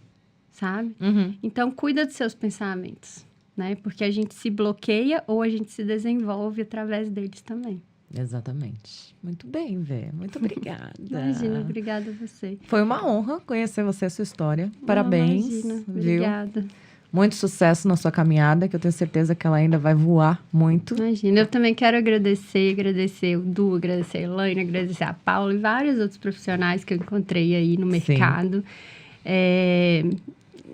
sabe? Uhum. Então, cuida dos seus pensamentos, né? Porque a gente se bloqueia ou a gente se desenvolve através deles também. Exatamente. Muito bem, Vê. Muito obrigada. Imagina, obrigada a você. Foi uma honra conhecer você, a sua história. Parabéns. Imagina, viu? obrigada. Muito sucesso na sua caminhada, que eu tenho certeza que ela ainda vai voar muito. Imagina, eu também quero agradecer o Du, agradecer a Elaine, agradecer a Paula e vários outros profissionais que eu encontrei aí no mercado.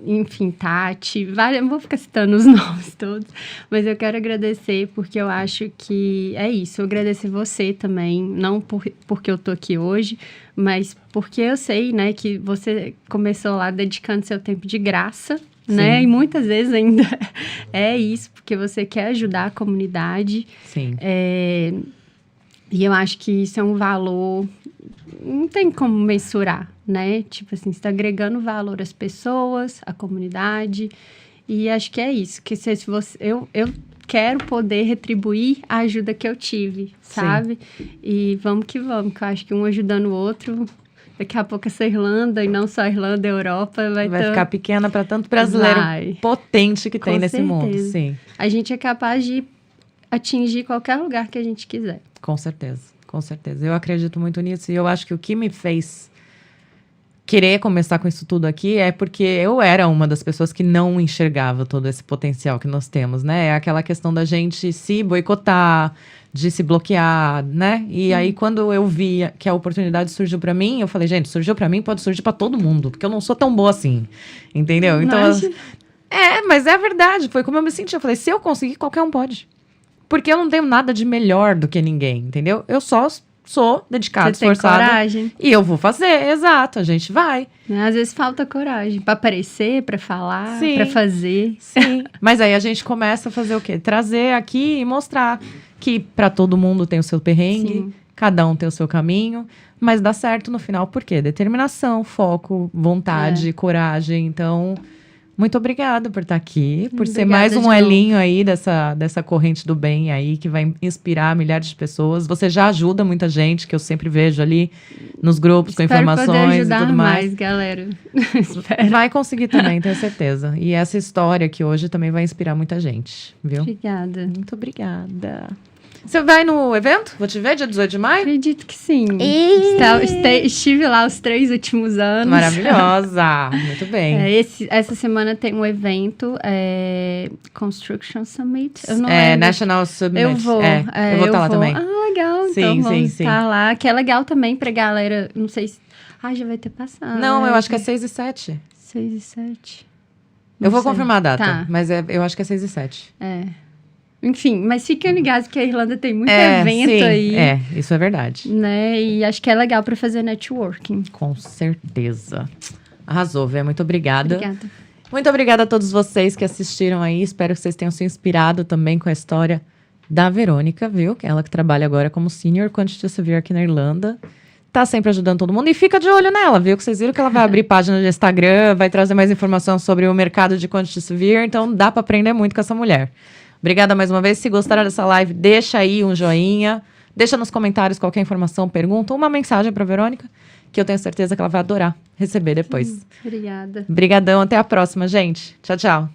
Enfim, Tati, não vou ficar citando os nomes todos, mas eu quero agradecer porque eu acho que é isso, eu agradecer você também, não porque eu tô aqui hoje, mas porque eu sei, né, que você começou lá dedicando seu tempo de graça, né, e muitas vezes ainda é isso, porque você quer ajudar a comunidade. Sim. E eu acho que isso é um valor, não tem como mensurar, né? Tipo assim, você está agregando valor às pessoas, à comunidade. E acho que é isso. Que se você, eu quero poder retribuir a ajuda que eu tive, sabe? E vamos, que eu acho que um ajudando o outro. Daqui a pouco essa Irlanda, e não só a Irlanda, a Europa, vai ficar pequena para tanto brasileiro potente que tem nesse mundo. Sim. A gente é capaz de atingir qualquer lugar que a gente quiser. Com certeza, com certeza. Eu acredito muito nisso. E eu acho que o que me fez querer começar com isso tudo aqui é porque eu era uma das pessoas que não enxergava todo esse potencial que nós temos, né? É aquela questão da gente se boicotar, de se bloquear, né? E aí, quando eu vi que a oportunidade surgiu pra mim, eu falei, gente, surgiu pra mim, pode surgir pra todo mundo, porque eu não sou tão boa assim, entendeu? Então, mas é a verdade, foi como eu me senti. Eu falei, se eu conseguir, qualquer um pode. Porque eu não tenho nada de melhor do que ninguém, entendeu? Eu só sou dedicada, esforçada. Tem coragem. E eu vou fazer, exato, a gente vai. Às vezes falta coragem pra aparecer, pra falar, pra fazer. Sim, mas aí a gente começa a fazer o quê? Trazer aqui e mostrar que pra todo mundo tem o seu perrengue, cada um tem o seu caminho, mas dá certo no final, por quê? Determinação, foco, vontade, coragem, então... Muito obrigada por estar aqui, por ser mais um elinho aí dessa corrente do bem aí, que vai inspirar milhares de pessoas. Você já ajuda muita gente, que eu sempre vejo ali nos grupos, com informações e tudo mais. Galera. Vai conseguir também, tenho certeza. E essa história aqui hoje também vai inspirar muita gente, viu? Obrigada. Muito obrigada. Você vai no evento? Vou te ver dia 18 de maio? Acredito que sim. Estive lá os 3 últimos anos. Maravilhosa! Muito bem. Essa semana tem um evento, Construction Summit. Eu não lembro. National Summit. Eu vou. Eu vou estar lá também. Ah, legal. Sim, então vamos sim. estar lá. Que é legal também pra galera, não sei se... já vai ter passado. Não, eu acho que é 6 e 7. 6 e 7. Eu vou confirmar a data, Tá. mas eu acho que é 6 e 7. Enfim, mas fiquem ligados que a Irlanda tem muito evento sim, aí. Isso é verdade. Né? E acho que é legal para fazer networking. Com certeza. Arrasou, Vé. Muito obrigada. Obrigada. Muito obrigada a todos vocês que assistiram aí. Espero que vocês tenham se inspirado também com a história da Verônica, viu? Que é ela que trabalha agora como Senior Quantity Surveyor aqui na Irlanda. Tá sempre ajudando todo mundo. E fica de olho nela, viu? Que vocês viram que ela vai abrir página de Instagram, vai trazer mais informação sobre o mercado de Quantity Surveyor. Então dá para aprender muito com essa mulher. Obrigada mais uma vez. Se gostaram dessa live, deixa aí um joinha. Deixa nos comentários qualquer informação, pergunta, uma mensagem para Verônica, que eu tenho certeza que ela vai adorar receber depois. Obrigada. Obrigadão, até a próxima, gente. Tchau, tchau.